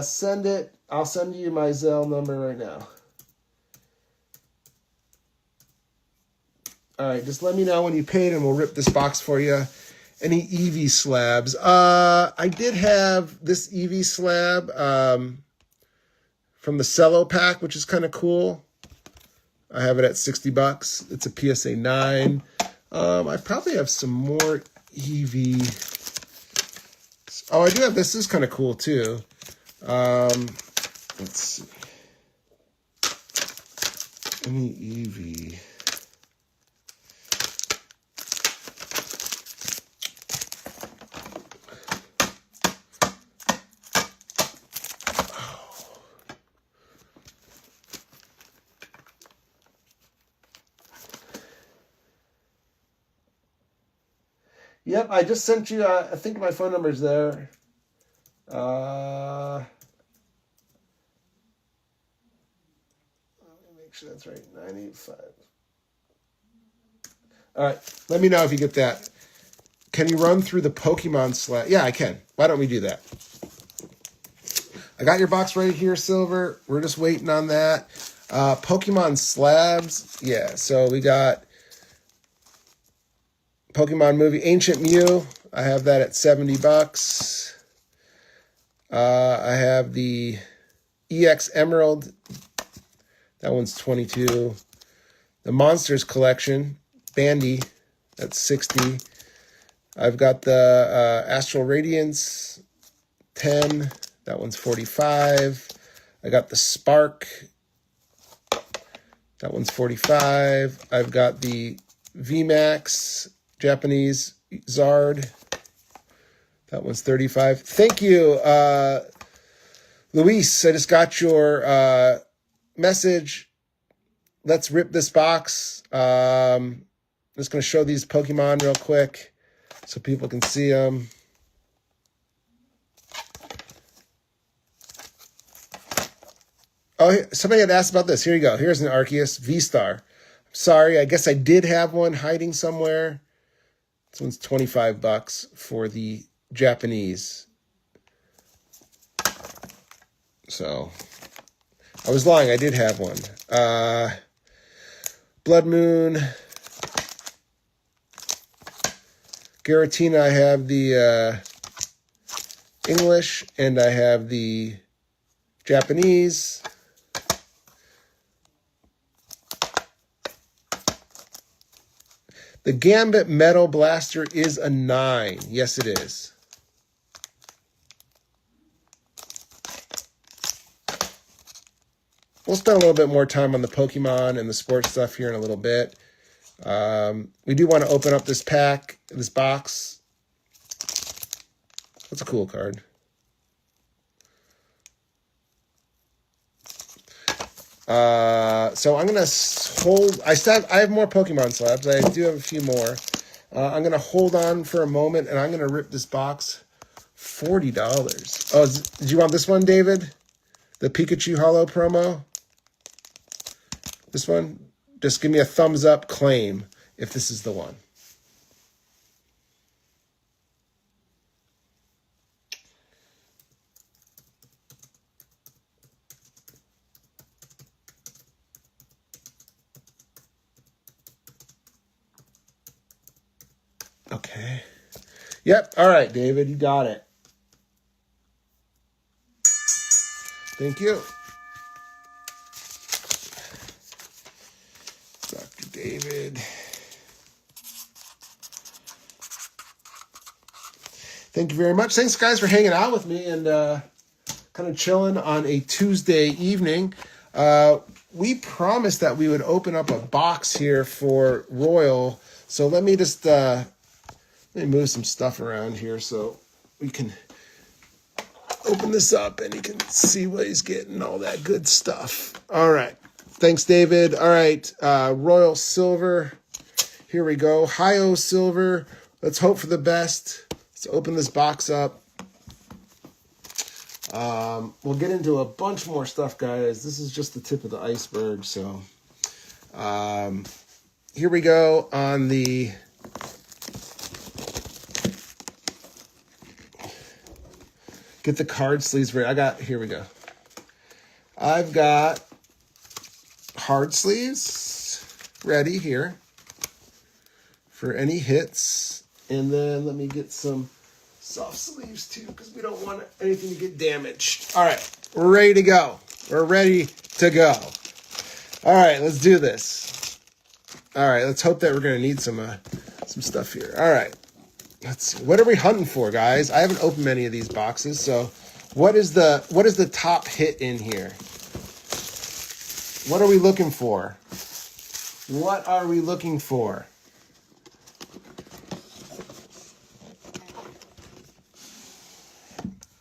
Speaker 1: Send it. I'll send you my Zelle number right now. All right. Just let me know when you paid and we'll rip this box for you. Any EV slabs? I did have this EV slab from the Cello pack, which is kind of cool. I have it at $60. It's a PSA 9. I probably have some more EV. Oh, I do have this. This is kind of cool too. Let's see. Any EV. Yep, I just sent you, I think my phone number's there. Let me make sure that's right, 985. All right, let me know if you get that. Can you run through the Pokemon slab? Yeah, I can. Why don't we do that? I got your box right here, Silver. We're just waiting on that. Pokemon slabs. Yeah, so we got Pokemon movie, Ancient Mew. I have that at $70. I have the EX Emerald. That one's $22. The Monsters Collection, Bandy. That's $60. I've got the Astral Radiance, 10. That one's $45. I got the Spark. That one's $45. I've got the VMAX Japanese Zard. That one's $35. Thank you, Luis. I just got your message. Let's rip this box. I'm just going to show these Pokemon real quick so people can see them. Oh, somebody had asked about this. Here you go. Here's an Arceus V-Star. Sorry, I guess I did have one hiding somewhere. This one's $25 for the Japanese. So, I was lying. I did have one. Blood Moon. Giratina, I have the English, and I have the Japanese. The Gambit Metal Blaster is a 9. Yes, it is. We'll spend a little bit more time on the Pokemon and the sports stuff here in a little bit. We do want to open up this pack, this box. That's a cool card. So I'm going to hold. I have more Pokemon slabs. I do have a few more. I'm going to hold on for a moment, and I'm going to rip this box. $40. Oh, do you want this one, David? The Pikachu Holo promo? This one? Just give me a thumbs up claim if this is the one. Okay. Yep. All right, David, you got it. Thank you. Dr. David. Thank you very much. Thanks, guys, for hanging out with me and kind of chilling on a Tuesday evening. We promised that we would open up a box here for Royal. So let me just let me move some stuff around here so we can open this up and you can see what he's getting, all that good stuff. All right. Thanks, David. All right. Royal Silver. Here we go. Hi-O Silver. Let's hope for the best. Let's open this box up. We'll get into a bunch more stuff, guys. This is just the tip of the iceberg. So here we go on the get the card sleeves ready. Here we go. I've got hard sleeves ready here for any hits. And then let me get some soft sleeves too, because we don't want anything to get damaged. All right, we're ready to go. We're ready to go. All right, let's do this. All right, let's hope that we're going to need some stuff here. All right, let's see. What are we hunting for, guys? I haven't opened many of these boxes, so what is the top hit in here? What are we looking for? What are we looking for?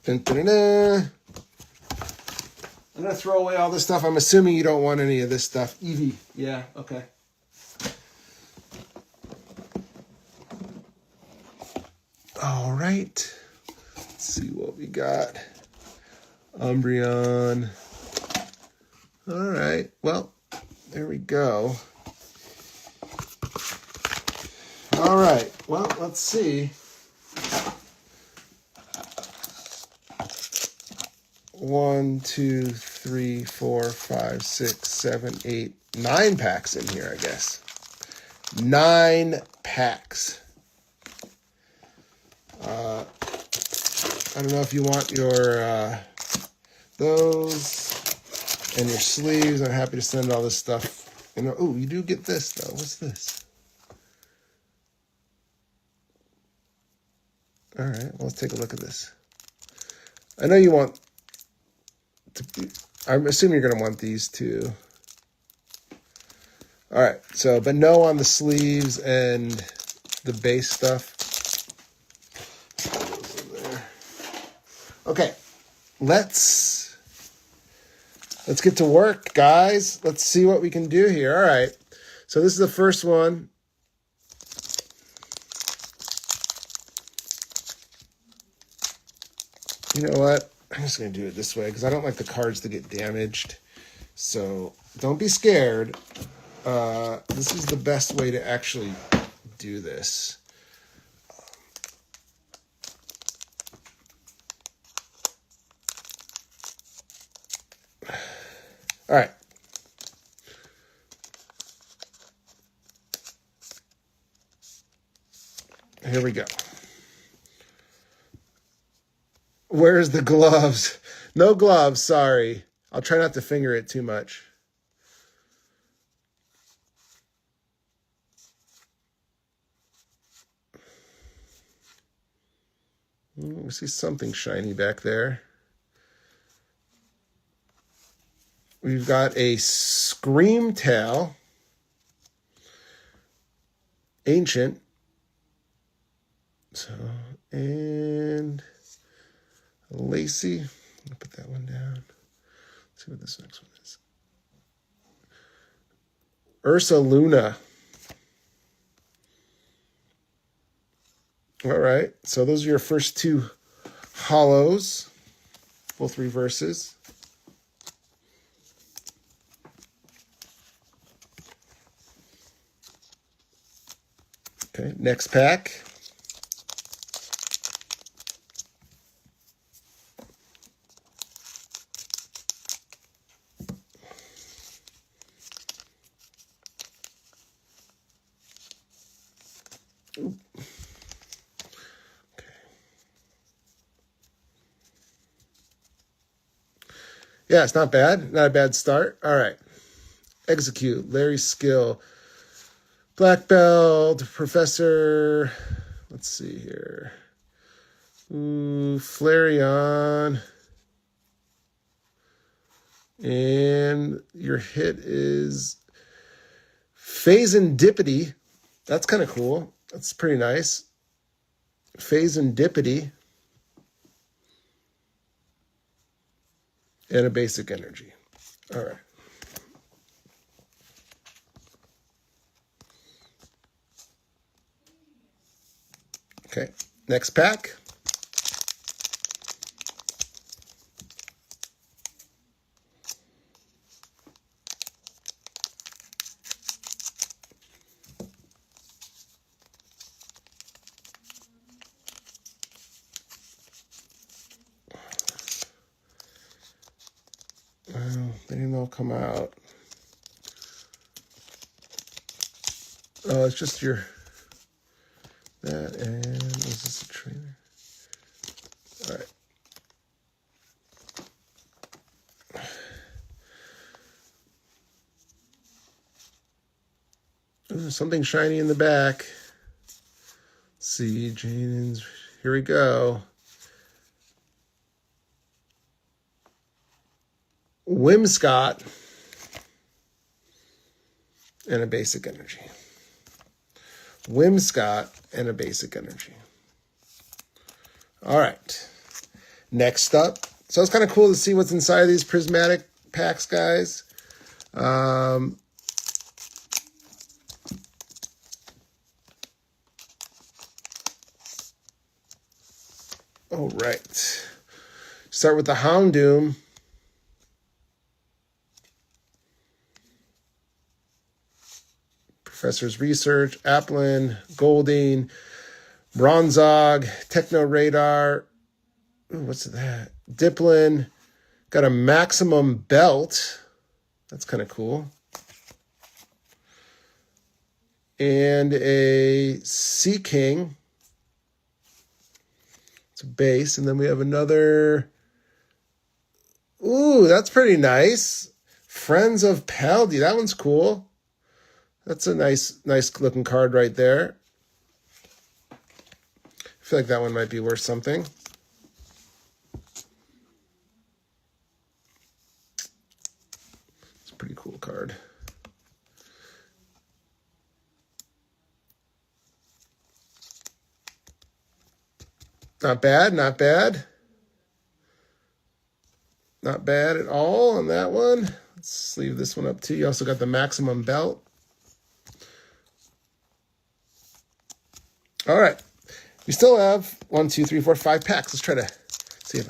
Speaker 1: Dun, dun, dun, dun. I'm going to throw away all this stuff. I'm assuming you don't want any of this stuff. Evie. Yeah, okay. All right. Let's see what we got. Umbreon. All right. Well, there we go. All right. Well, let's see. 1, 2, 3, 4, 5, 6, 7, 8, 9 packs in here, I guess. 9 packs. I don't know if you want your those and your sleeves. I'm happy to send all this stuff. Oh, you do get this though. What's this? All right, well, let's take a look at this. I know you want. I'm assuming you're going to want these too. All right, so, but no on the sleeves and the base stuff. Okay, let's get to work, guys. Let's see what we can do here. All right, so this is the first one. You know what? I'm just going to do it this way because I don't like the cards to get damaged. So don't be scared. This is the best way to actually do this. All right. Here we go. Where's the gloves? No gloves, sorry. I'll try not to finger it too much. We see something shiny back there. We've got a Screamtail, Ancient. So, and Lacey. I'll put that one down. Let's see what this next one is. Ursaluna. All right. So those are your first 2 hollows, both reverses. Okay, next pack. Yeah, it's not bad. Not a bad start. All right. Execute. Larry Skill. Black Belt. Professor. Let's see here. Ooh, Flareon. And your hit is Phasendipity. That's kind of cool. That's pretty nice. Phasendipity. And a basic energy. All right. Okay. Next pack. Well, they didn't all come out. Oh, it's just your that and was this a trainer? All right. Ooh, something shiny in the back. Let's see, Janins. Here we go. Whimsicott and a basic energy. Whimsicott and a basic energy. All right. Next up. So it's kind of cool to see what's inside of these prismatic packs, guys. All right. Start with the Houndoom. Professor's Research, Applin, Golding, Bronzog, Techno Radar. Ooh, what's that? Diplin. Got a Maximum Belt. That's kind of cool. And a Sea King. It's a base. And then we have another. Ooh, that's pretty nice. Friends of Paldi. That one's cool. That's a nice looking card right there. I feel like that one might be worth something. It's a pretty cool card. Not bad, not bad. Not bad at all on that one. Let's leave this one up too. You also got the Maximum Belt. All right. We still have 1, 2, 3, 4, 5 packs. Let's try to see if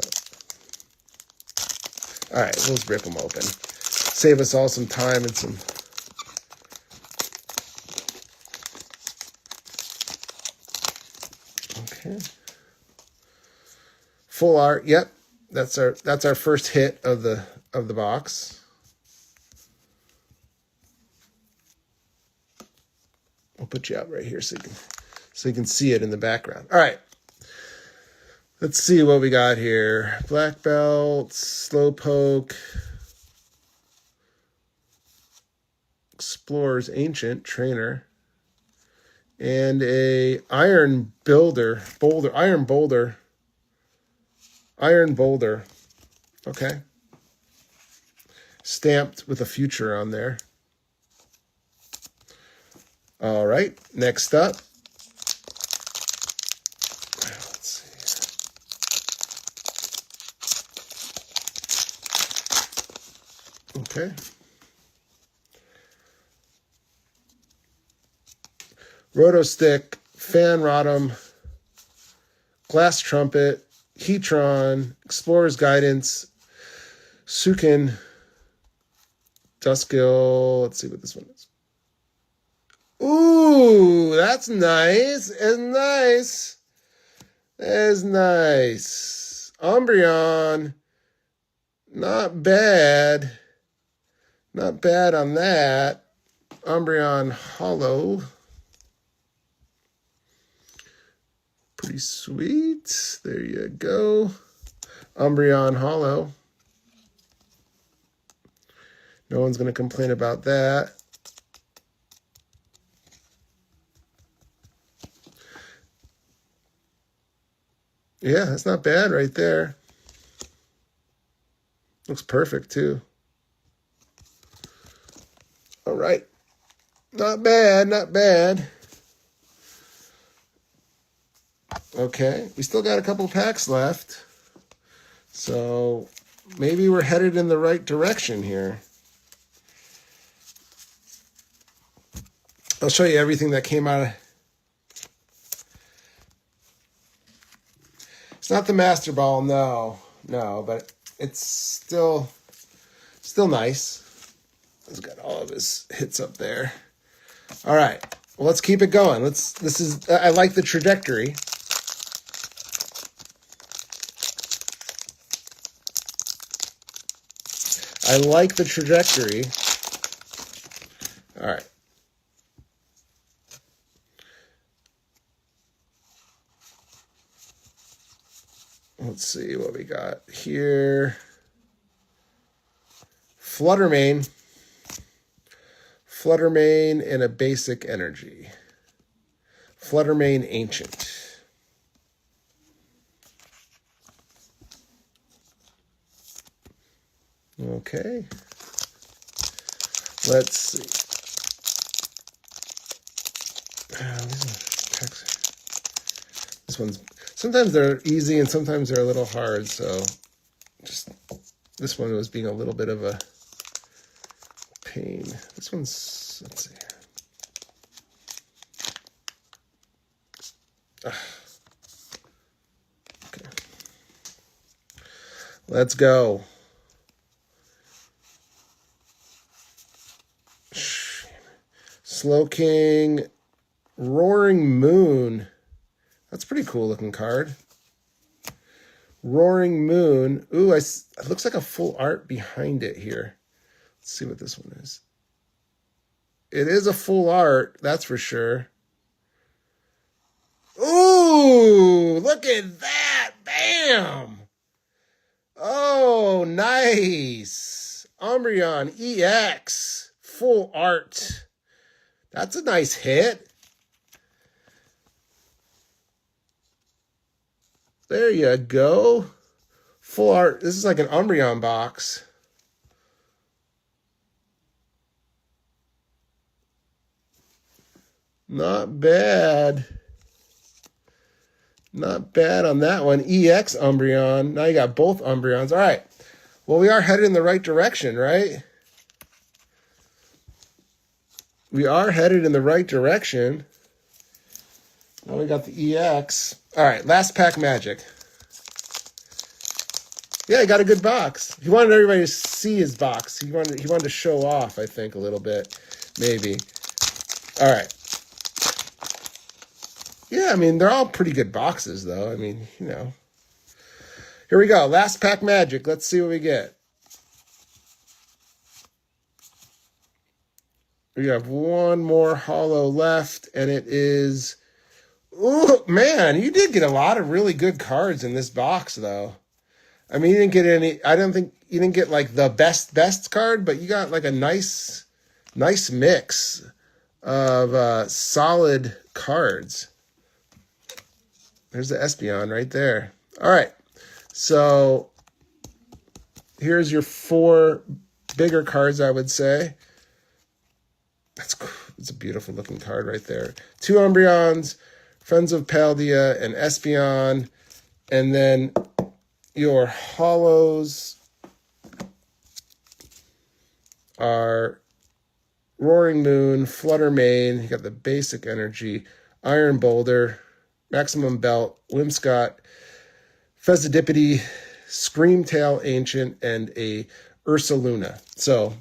Speaker 1: all right, let's rip them open. Save us all some time and some. Okay. Full art. Yep. That's our first hit of the box. I'll put you out right here so you can see it in the background. All right. Let's see what we got here. Black Belt, Slowpoke, Explorer's Ancient, Trainer, and a Iron Boulder. Okay. Stamped with a future on there. All right. Next up. Okay. Rotostick, Fan Rotom, Glass Trumpet, Heatron, Explorer's Guidance, Sukin, Duskull. Let's see what this one is. Ooh, Ooh, that's nice. It's nice. It's nice. Umbreon. Not bad. Not bad on that. Umbreon Hollow. Pretty sweet. There you go. Umbreon Hollow. No one's going to complain about that. Yeah, that's not bad right there. Looks perfect, too. All right. Not bad, not bad. Okay, we still got a couple packs left. So maybe we're headed in the right direction here. I'll show you everything that came out of... It's not the Master Ball, no, but it's still nice. He's got all of his hits up there. All right, well, let's keep it going. I like the trajectory. I like the trajectory. All right. Let's see what we got here. Fluttermane. Fluttermane and a basic energy. Fluttermane Ancient. Okay. Let's see. This one's... Sometimes they're easy and sometimes they're a little hard, so just this one was being a little bit of a pain. This one's, let's see. Okay. Let's go. Slowking, Roaring Moon. That's a pretty cool looking card. Roaring Moon. Ooh, it looks like a full art behind it here. Let's see what this one is. It is a full art, that's for sure. Ooh, look at that. Bam. Oh, nice. Umbreon EX. Full art. That's a nice hit. There you go. Full art. This is like an Umbreon box. Not bad. Not bad on that one. EX Umbreon. Now you got both Umbreons. All right. Well, we are headed in the right direction, right? We are headed in the right direction. Now we got the EX. All right, last pack magic. Yeah, he got a good box. He wanted everybody to see his box. He wanted to show off, I think, a little bit, maybe. All right. Yeah, I mean, they're all pretty good boxes, though. I mean, you know. Here we go. Last pack magic. Let's see what we get. We have one more holo left, and it is... Ooh, man, you did get a lot of really good cards in this box, though. I mean, you didn't get any... I don't think... You didn't get, like, the best card, but you got, like, a nice mix of solid cards. There's the Espeon right there. All right. So, here's your 4 bigger cards, I would say. It's a beautiful looking card right there. 2 Umbreons, Friends of Paldea, and Espeon. And then your holos are Roaring Moon, Fluttermane. You got the basic energy, Iron Boulder, Maximum Belt, Whimsicott, Fezzidipity, Screamtail Ancient, and a Ursaluna. So,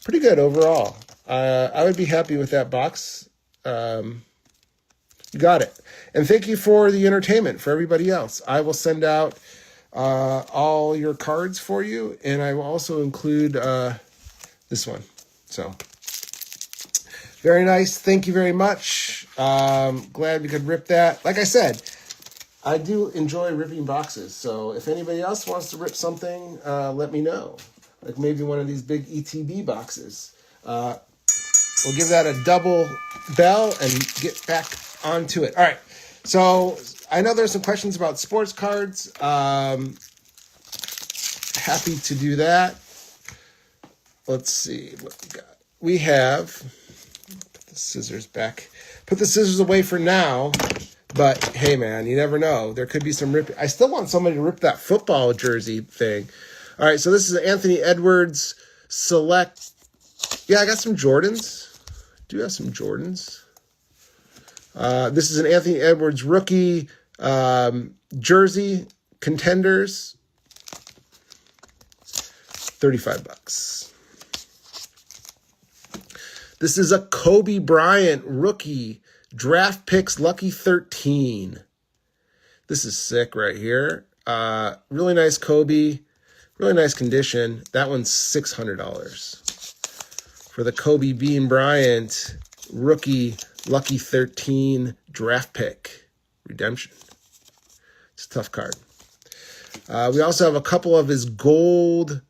Speaker 1: pretty good overall. I would be happy with that box. You got it. And thank you for the entertainment for everybody else. I will send out all your cards for you, and I will also include this one. So very nice. Thank you very much. Glad we could rip that. Like I said, I do enjoy ripping boxes. So if anybody else wants to rip something, let me know. Like maybe one of these big ETB boxes. We'll give that a double bell and get back onto it. All right. So I know there's some questions about sports cards. Happy to do that. Let's see what we got. We have, put the scissors back. Put the scissors away for now. But hey, man, you never know. There could be some rip. I still want somebody to rip that football jersey thing. All right. So this is Anthony Edwards Select. Yeah, I got some Jordans. Do have some Jordans. This is an Anthony Edwards rookie jersey, Contenders, $35. This is a Kobe Bryant rookie draft picks lucky 13. This is sick right here. Really nice Kobe, really nice condition. That one's $600 for the Kobe Bean Bryant rookie lucky 13 draft pick redemption. It's a tough card. We also have a couple of his gold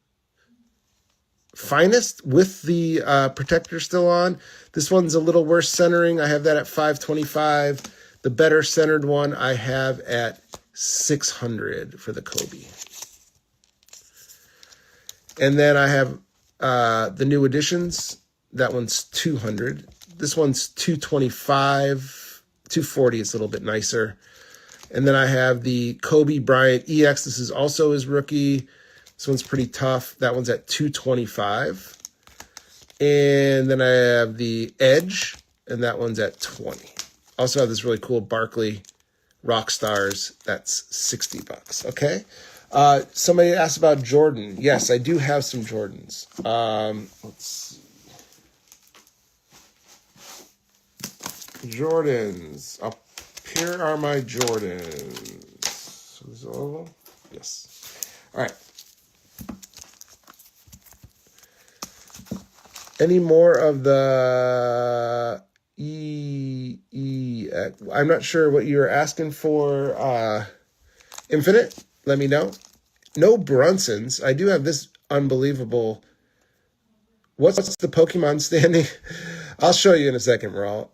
Speaker 1: finest with the protector still on. This one's a little worse centering. I have that at $525. The better centered one I have at $600 for the Kobe. And then I have the new editions. That one's $200. This one's $225, $240. It's a little bit nicer. And then I have the Kobe Bryant EX. This is also his rookie. This one's pretty tough. That one's at $225. And then I have the Edge, and that one's at $20. Also have this really cool Barkley Rock Stars. That's $60. Okay. Somebody asked about Jordan. Yes, I do have some Jordans. Let's see. Jordans. Here are my Jordans. So this is all of them? Yes. All right. Any more of the I'm not sure what you're asking for. Infinite, let me know. No Brunsons. I do have this unbelievable. What's the Pokemon standing? I'll show you in a second, Raul.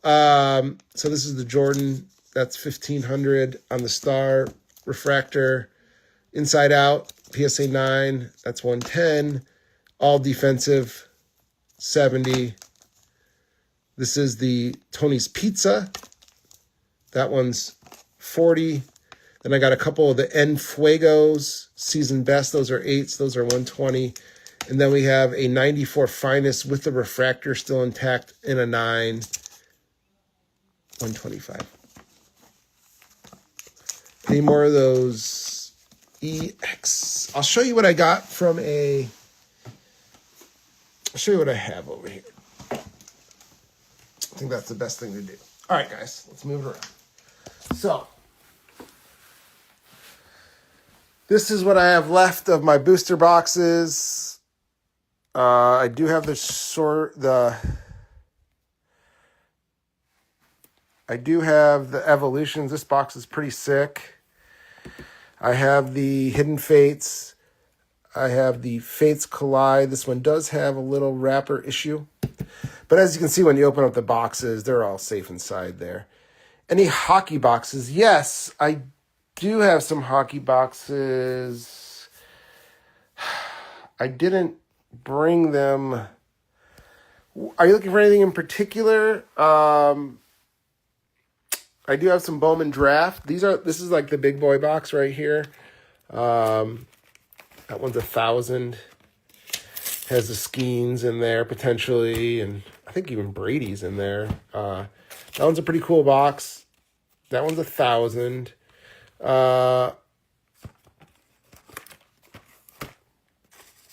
Speaker 1: So this is the Jordan. That's $1,500 on the Star Refractor. Inside Out, PSA 9. That's $110. All defensive, $70. This is the Tony's Pizza. That one's $40. Then I got a couple of the En Fuegos, season best. Those are 8s. Those are $120. And then we have a 94 Finest with the refractor still intact in a 9, $125. Any more of those EX? I'll show you what I got from I'll show you what I have over here. I think that's the best thing to do. All right, guys, let's move it around. So, this is what I have left of my booster boxes. I do have I do have the Evolutions. This box is pretty sick. I have the Hidden Fates. I have the Fates Collide. This one does have a little wrapper issue. But as you can see when you open up the boxes, they're all safe inside there. Any hockey boxes? Yes, I do have some hockey boxes. I didn't bring them. Are you looking for anything in particular? I do have some Bowman Draft. This is like the big boy box right here. That one's $1,000. Has the Skeens in there potentially, and I think even Brady's in there. That one's a pretty cool box. That one's $1,000.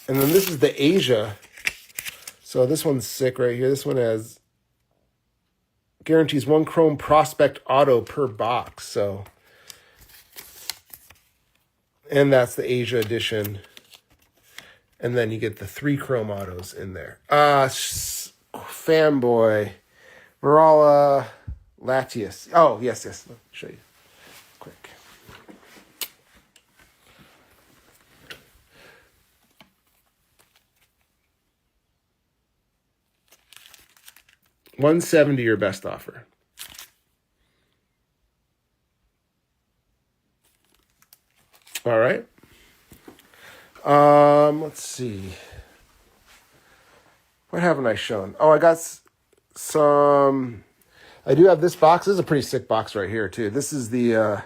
Speaker 1: And then this is the Asia. So this one's sick right here. This one has guarantees 1 Chrome Prospect Auto per box. So, and that's the Asia edition. And then you get the 3 Chrome Autos in there. Fanboy. We're all Latius. Oh, yes. Let me show you quick. $170 your best offer. All right. Let's see. What haven't I shown? Oh, I got some. I do have this box. This is a pretty sick box right here, too. This is the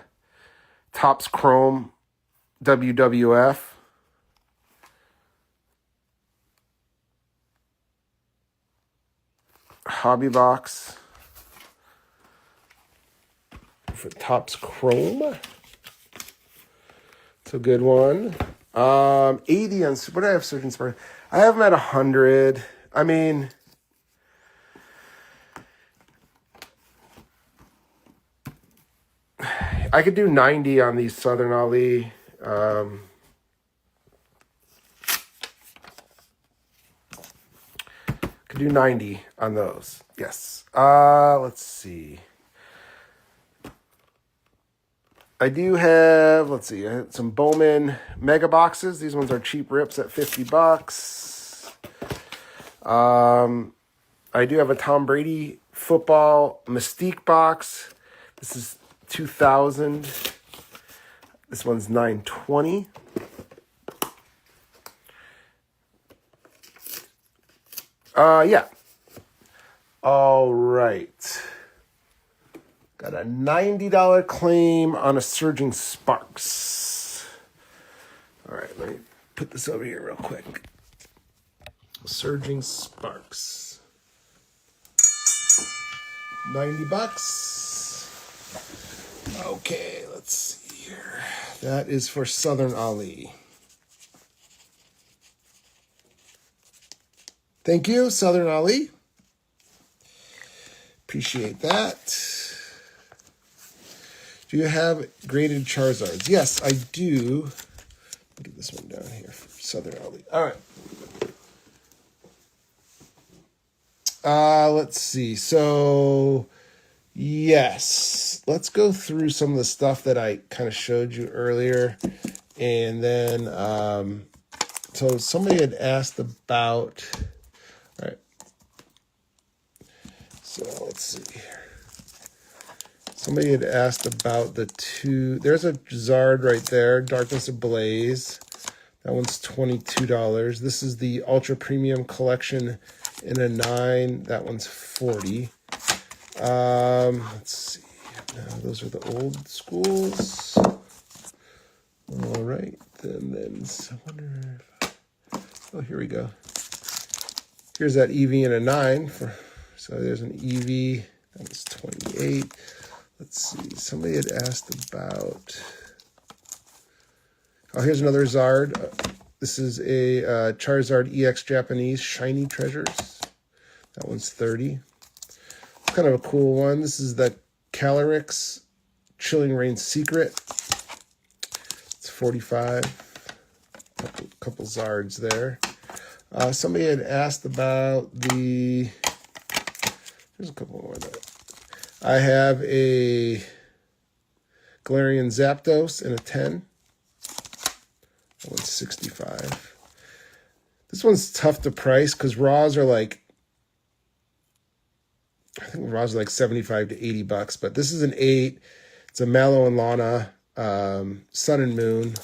Speaker 1: Topps Chrome WWF. Hobby box for Topps Chrome. It's a good one. 80 on, what do I have Surgeon Spark? I have them at 100. I mean, I could do 90 on these Southern Ali. Could do 90 on those. Yes. Let's see. I do have, let's see, I had some Bowman mega boxes. These ones are cheap rips at $50. I do have a Tom Brady football Mystique box. This is 2000. This one's $920. Yeah. All right. Got a $90 claim on a Surging Sparks. All right, let me put this over here real quick. Surging Sparks. $90. Okay, let's see here. That is for Southern Ali. Thank you, Southern Ali. Appreciate that. Do you have graded Charizards? Yes, I do. Get this one down here for Southern Ali. All right. Let's see. So, yes. Let's go through some of the stuff that I kind of showed you earlier. And then, so somebody had asked about, all right. So, let's see here. Somebody had asked about the two. There's a Zard right there, Darkness Ablaze. That one's $22. This is the Ultra Premium Collection in a 9. That one's $40. Let's see. Now, those are the old schools. All right. Then I wonder if, oh, here we go. Here's that EV in a 9. So there's an EV. That was 28. Let's see. Somebody had asked about. Oh, here's another Zard. This is a Charizard EX Japanese Shiny Treasures. That one's 30. It's kind of a cool one. This is the Calyrex Chilling Reign Secret. It's 45. Couple Zards there. Somebody had asked about the. There's a couple more there. I have a Galarian Zapdos in a 10. That one's 65. This one's tough to price because raws are like, I think raws are like 75 to $80, but this is an 8. It's a Mallow and Lana, Sun and Moon.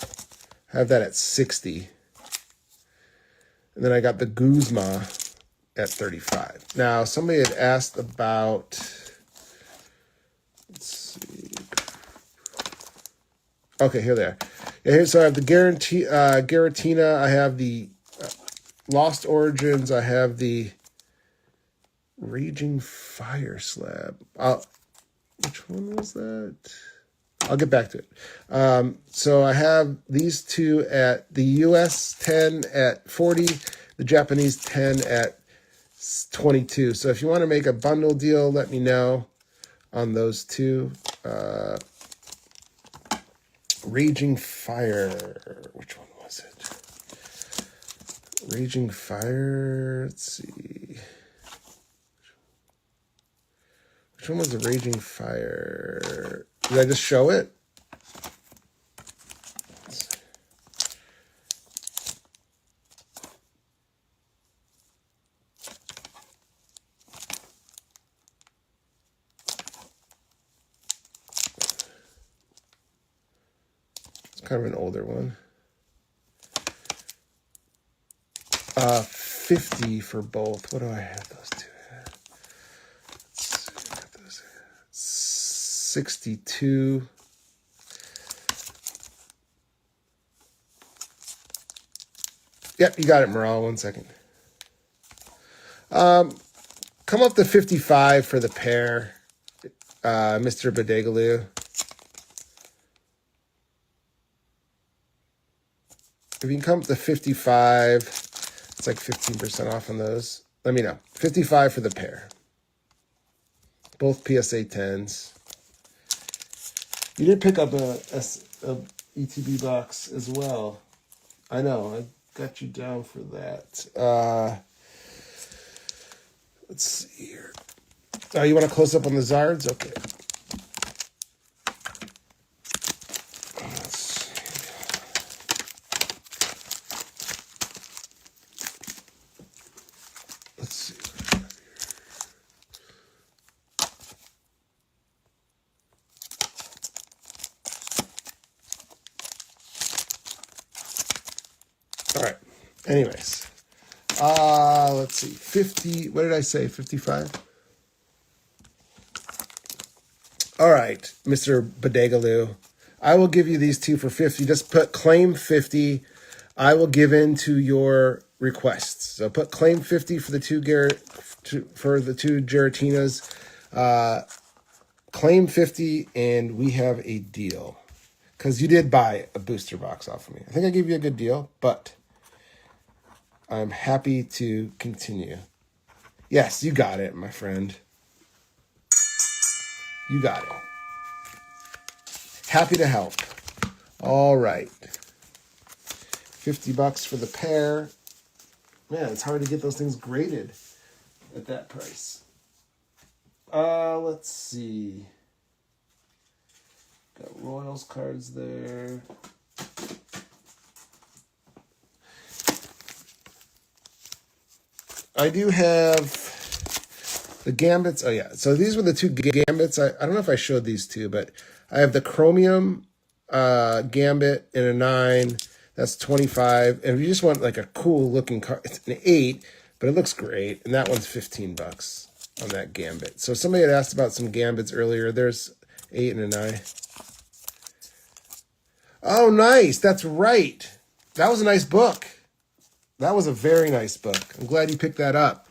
Speaker 1: I have that at 60. And then I got the Guzma at 35. Now, somebody had asked about, let's see. Okay, here they are. Yeah, so I have the Giratina. I have the Lost Origins. I have the Raging Fire Slab. Which one was that? I'll get back to it. So I have these two at the US 10 at 40, the Japanese 10 at 22. So if you want to make a bundle deal, let me know on those two. Raging Fire. Which one was it? Raging Fire. Let's see. Which one was the Raging Fire? Did I just show it? It's kind of an older one. 50 for both. What do I have those two at? Let's see, I got those at 62. Yep, you got it, Morale. 1 second. Come up to 55 for the pair, Mr. Badegaloo. If you can come up to 55, it's like 15% off on those. Let me know. 55 for the pair. Both PSA 10s. You did pick up a ETB box as well. I know. I got you down for that. Let's see here. Oh, you want to close up on the Zards? Okay. Let's see. Let's see what I have here. All right. Anyways. Let's see. 50. What did I say? 55? All right, Mr. Badegaloo. I will give you these two for 50. Just put claim 50. I will give in to your requests. So put claim 50 for the two Giratinas. Claim 50, and we have a deal. Because you did buy a booster box off of me. I think I gave you a good deal, but I'm happy to continue. Yes, you got it, my friend. You got it. Happy to help. All right. $50 for the pair. Man, it's hard to get those things graded at that price. Let's see. Got Royals cards there. I do have the Gambits. Oh, yeah. So these were the two Gambits. I don't know if I showed these two, but I have the Chromium Gambit in a 9. That's 25. And if you just want like a cool looking card, it's an 8, but it looks great. And that one's $15 on that Gambit. So somebody had asked about some Gambits earlier. There's 8 and a 9. Oh, nice. That's right. That was a nice book. That was a very nice book. I'm glad you picked that up.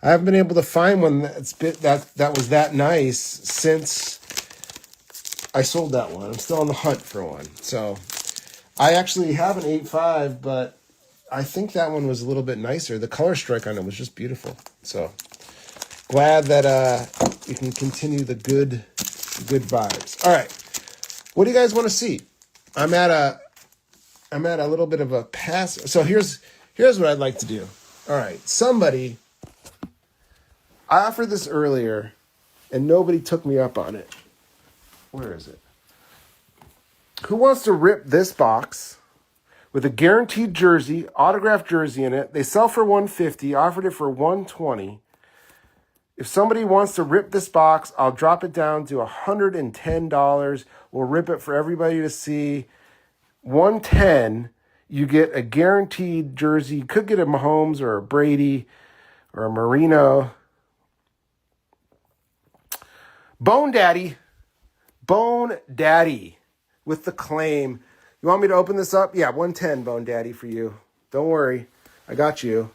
Speaker 1: I haven't been able to find one that was that nice since I sold that one. I'm still on the hunt for one. So I actually have an 8.5, but I think that one was a little bit nicer. The color strike on it was just beautiful. So glad that you can continue the good vibes. All right. What do you guys want to see? I'm at a little bit of a pass. So here's what I'd like to do. All right. Somebody, I offered this earlier and nobody took me up on it. Where is it? Who wants to rip this box with a guaranteed jersey, autographed jersey in it? They sell for $150, offered it for $120. If somebody wants to rip this box, I'll drop it down to $110. We'll rip it for everybody to see. $110, you get a guaranteed jersey. You could get a Mahomes or a Brady or a Marino. Bone Daddy with the claim. You want me to open this up? Yeah, 110, Bone Daddy, for you. Don't worry. I got you.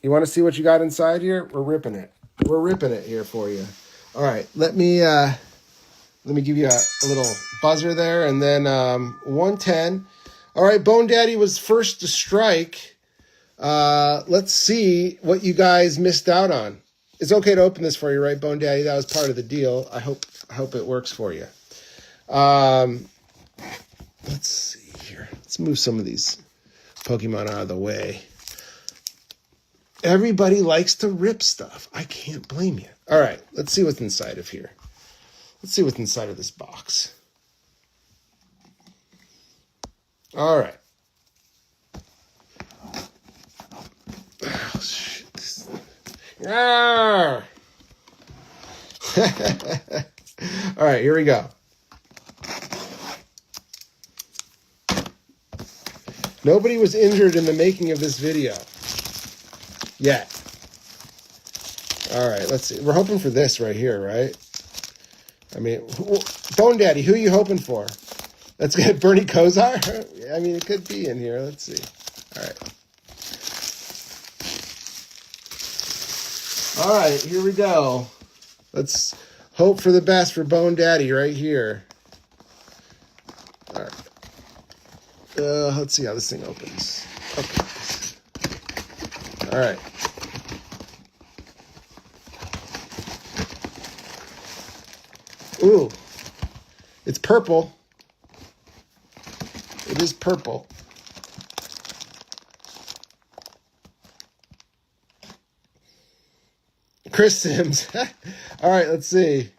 Speaker 1: You want to see what you got inside here? We're ripping it. We're ripping it here for you. All right, let me give you a little buzzer there, and then 110. All right, Bone Daddy was first to strike. Let's see what you guys missed out on. It's okay to open this for you, right, Bone Daddy? That was part of the deal. I hope it works for you. Let's see here. Let's move some of these Pokemon out of the way. Everybody likes to rip stuff. I can't blame you. All right, let's see what's inside of here. Let's see what's inside of this box. All right. Oh, shit. Ah! All right, here we go. Nobody was injured in the making of this video yet. All right, let's see. We're hoping for this right here, right? I mean, Bone Daddy, who are you hoping for? Let's get Bernie Kosar. I mean, it could be in here. Let's see. All right. All right, here we go. Let's hope for the best for Bone Daddy right here. All right. Let's see how this thing opens. Okay. All right. Ooh. It's purple. It is purple. Chris Sims. All right, let's see.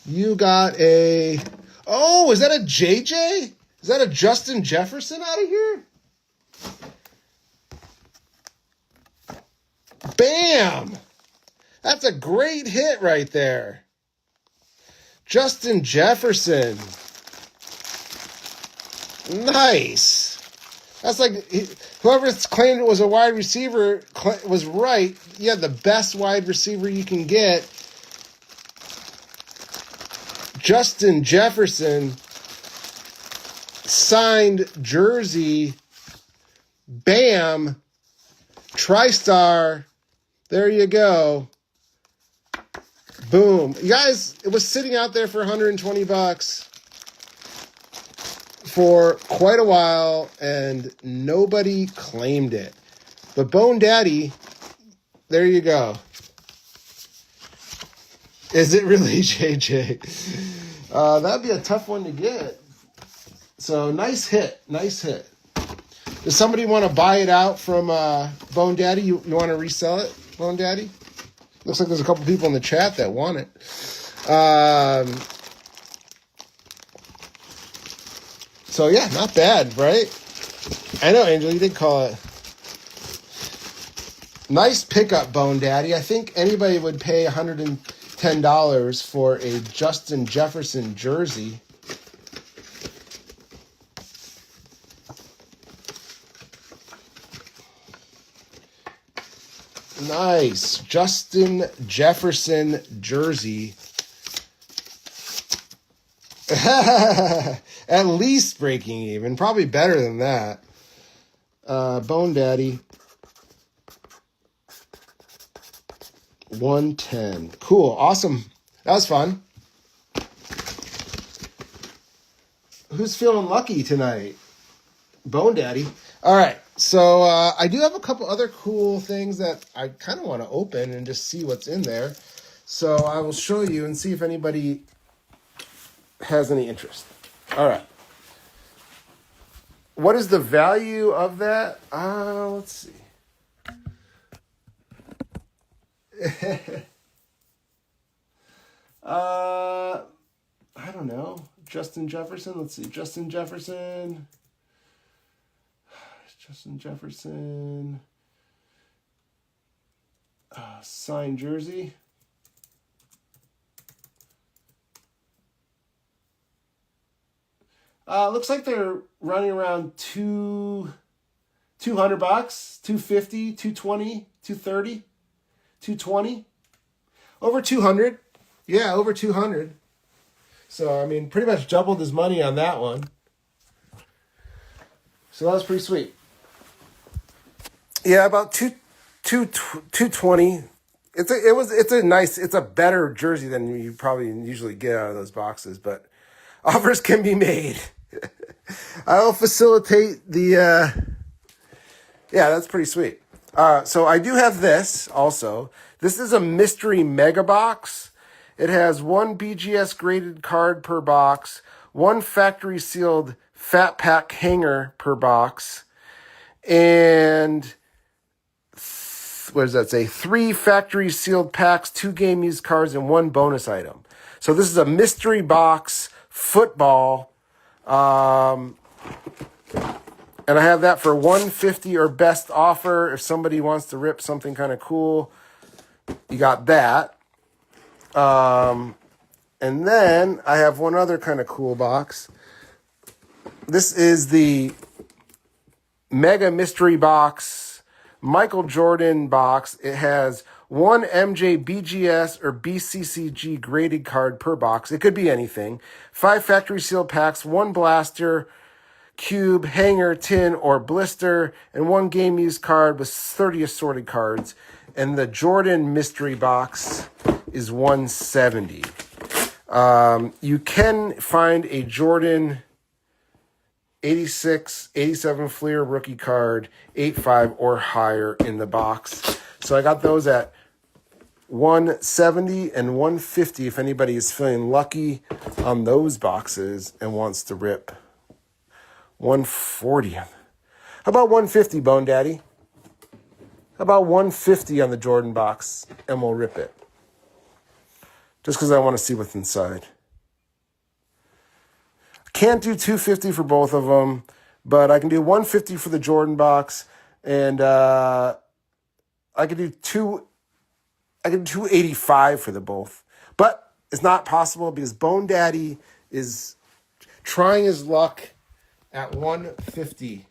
Speaker 1: You got a... Oh, is that a JJ? Is that a Justin Jefferson out of here? Bam! That's a great hit right there. Justin Jefferson. Nice. That's like, whoever claimed it was a wide receiver was right. Yeah, the best wide receiver you can get. Justin Jefferson, signed jersey. Bam. TriStar. There you go. Boom. You guys, it was sitting out there for $120 for quite a while, and nobody claimed it. But Bone Daddy, there you go. Is it really JJ? That'd be a tough one to get. So nice hit. Nice hit. Does somebody want to buy it out from Bone Daddy? You want to resell it, Bone Daddy? Looks like there's a couple people in the chat that want it. So yeah, not bad, right? I know, Angel, you did call it. Nice pickup, Bone Daddy. I think anybody would pay $110 for a Justin Jefferson jersey. Nice. Justin Jefferson jersey. At least breaking even. Probably better than that. Bone Daddy. 110. Cool. Awesome. That was fun. Who's feeling lucky tonight? Bone Daddy. All right. So I do have a couple other cool things that I kind of want to open and just see what's in there. So I will show you and see if anybody has any interest. All right. What is the value of that? Let's see. I don't know. Justin Jefferson. Let's see. Justin Jefferson. Signed jersey. Looks like they're running around $200, $250, $220, $230, $220. Over 200. Yeah, over 200. So, I mean, pretty much doubled his money on that one. So that was pretty sweet. Yeah, about 220. It's a better jersey than you probably usually get out of those boxes, but offers can be made. I'll facilitate the, yeah, that's pretty sweet. So I do have this also. This is a mystery mega box. It has one BGS graded card per box, one factory sealed fat pack hanger per box, and what does that say? 3 factory sealed packs, 2 game used cards, and 1 bonus item. So this is a mystery box football. And I have that for $150 or best offer. If somebody wants to rip something kind of cool, you got that. And then I have one other kind of cool box. This is the Mega Mystery Box, Michael Jordan box. It has 1 MJ BGS or BCCG graded card per box. It could be anything. 5 factory sealed packs, 1 blaster, cube, hanger, tin, or blister, and 1 game used card with 30 assorted cards. And the Jordan mystery box is $170. You can find a Jordan 86, 87 Fleer rookie card, 8.5 or higher in the box. So I got those at $170 and $150 if anybody is feeling lucky on those boxes and wants to rip. $140. How about $150, Bone Daddy? How about $150 on the Jordan box and we'll rip it? Just because I want to see what's inside. Can't do $250 for both of them, but I can do $150 for the Jordan box, and I can do $285 for the both. But it's not possible because Bone Daddy is trying his luck at $150.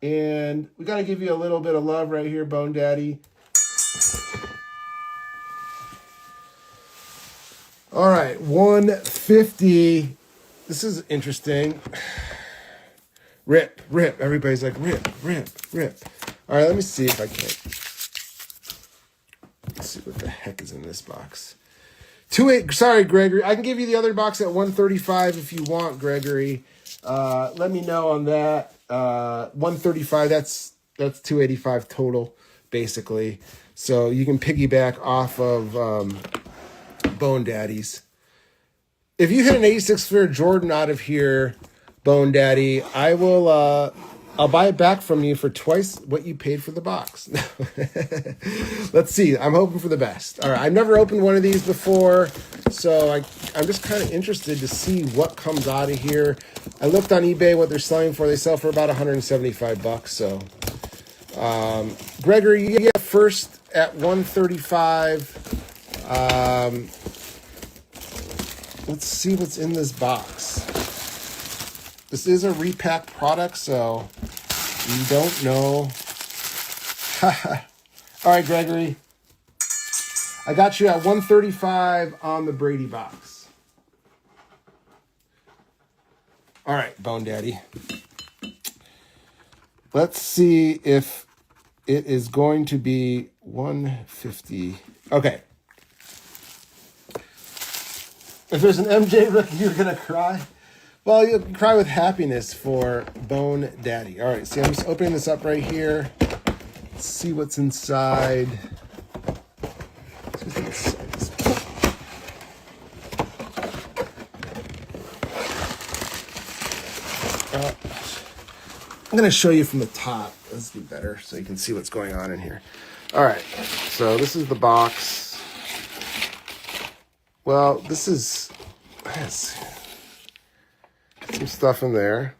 Speaker 1: And we got to give you a little bit of love right here, Bone Daddy. All right, $150. This is interesting. Rip. Everybody's like, rip. All right, let me see if I can. Let's see what the heck is in this box. Sorry, Gregory. I can give you the other box at $135 if you want, Gregory. Let me know on that. $135, that's $285 total, basically. So you can piggyback off of Bone Daddies. If you hit an 86 Fleer Jordan out of here, Bone Daddy, I will I'll buy it back from you for twice what you paid for the box. Let's see. I'm hoping for the best. All right, I've never opened one of these before, so I'm just kind of interested to see what comes out of here. I looked on eBay what they're selling for. They sell for about $175. So, Gregory, you get first at $135. Let's see what's in this box. This is a repack product, so you don't know. All right, Gregory. I got you at $135 on the Brady box. All right, Bone Daddy. Let's see if it is going to be $150. Okay. If there's an MJ rookie, you're going to cry. Well, you'll cry with happiness for Bone Daddy. All right, see, I'm just opening this up right here. Let's see what's inside. I'm going to show you from the top. This will be better so you can see what's going on in here. All right, so this is the box. Well, this is... Let's see. Some stuff in there.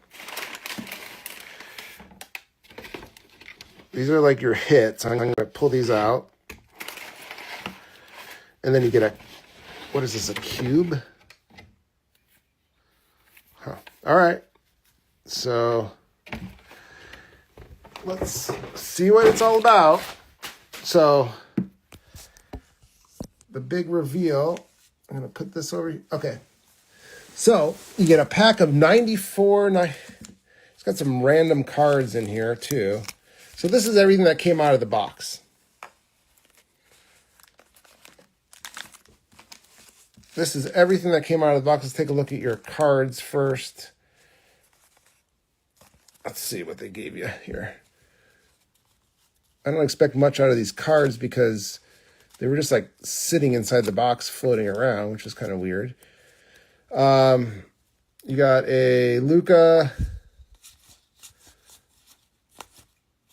Speaker 1: These are like your hits. I'm going to pull these out. And then you get a, what is this, a cube? Huh. All right. So let's see what it's all about. So the big reveal, I'm going to put this over here. Okay. So you get a pack of 94. It's got some random cards in here too. So this is everything that came out of the box. this is everything that came out of the box. Let's take a look at your cards first. Let's see what they gave you here. I don't expect much out of these cards because they were just like sitting inside the box floating around, which is kind of weird. You got a Luka,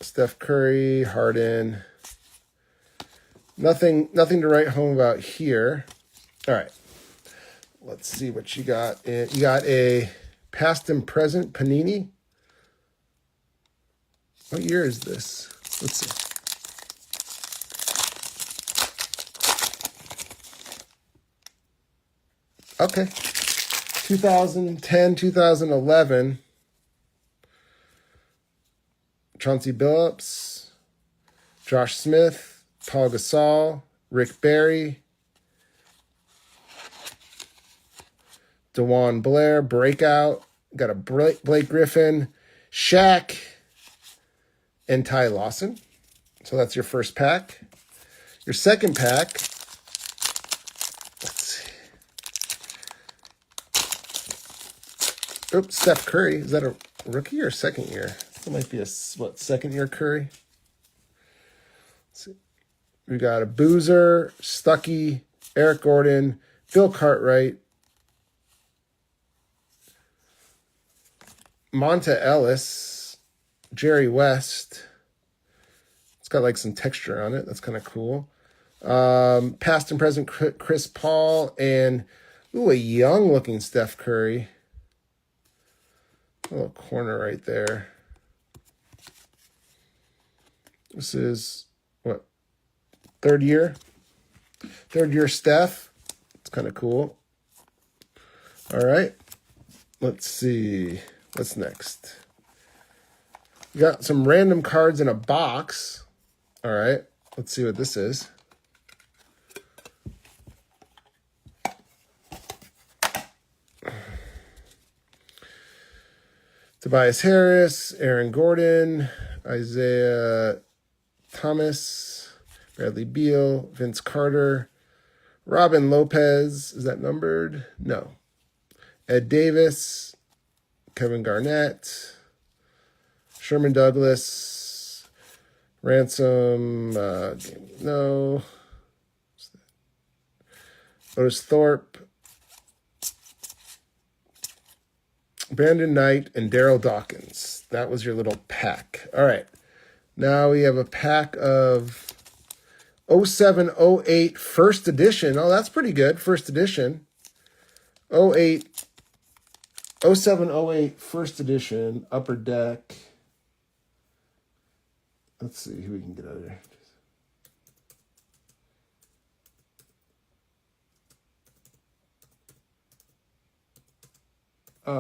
Speaker 1: Steph Curry, Harden. Nothing to write home about here. All right. Let's see what you got. You got a past and present Panini. What year is this? Let's see. Okay. 2010, 2011. Chauncey Billups, Josh Smith, Paul Gasol, Rick Barry, DeJuan Blair, Breakout. Got a Blake Griffin, Shaq, and Ty Lawson. So that's your first pack. Your second pack, let's see. Oops, Steph Curry. Is that a rookie or second year? It might be a, second year Curry? Let's see. We got a Boozer, Stuckey, Eric Gordon, Bill Cartwright, Monta Ellis, Jerry West. It's got like some texture on it. That's kind of cool. Past and present Chris Paul and a young looking Steph Curry. A little corner right there. This is what? Third year Steph. It's kind of cool. All right. Let's see. What's next? We got some random cards in a box. All right. Let's see what this is. Tobias Harris, Aaron Gordon, Isaiah Thomas, Bradley Beal, Vince Carter, Robin Lopez. Is that numbered? No. Ed Davis, Kevin Garnett, Sherman Douglas, Ransom, no. Otis Thorpe, Brandon Knight, and Daryl Dawkins. That was your little pack. All right. Now we have a pack of 07-08 first edition. Oh, that's pretty good. First edition. 07-08 first edition. Upper Deck. Let's see who we can get out of there.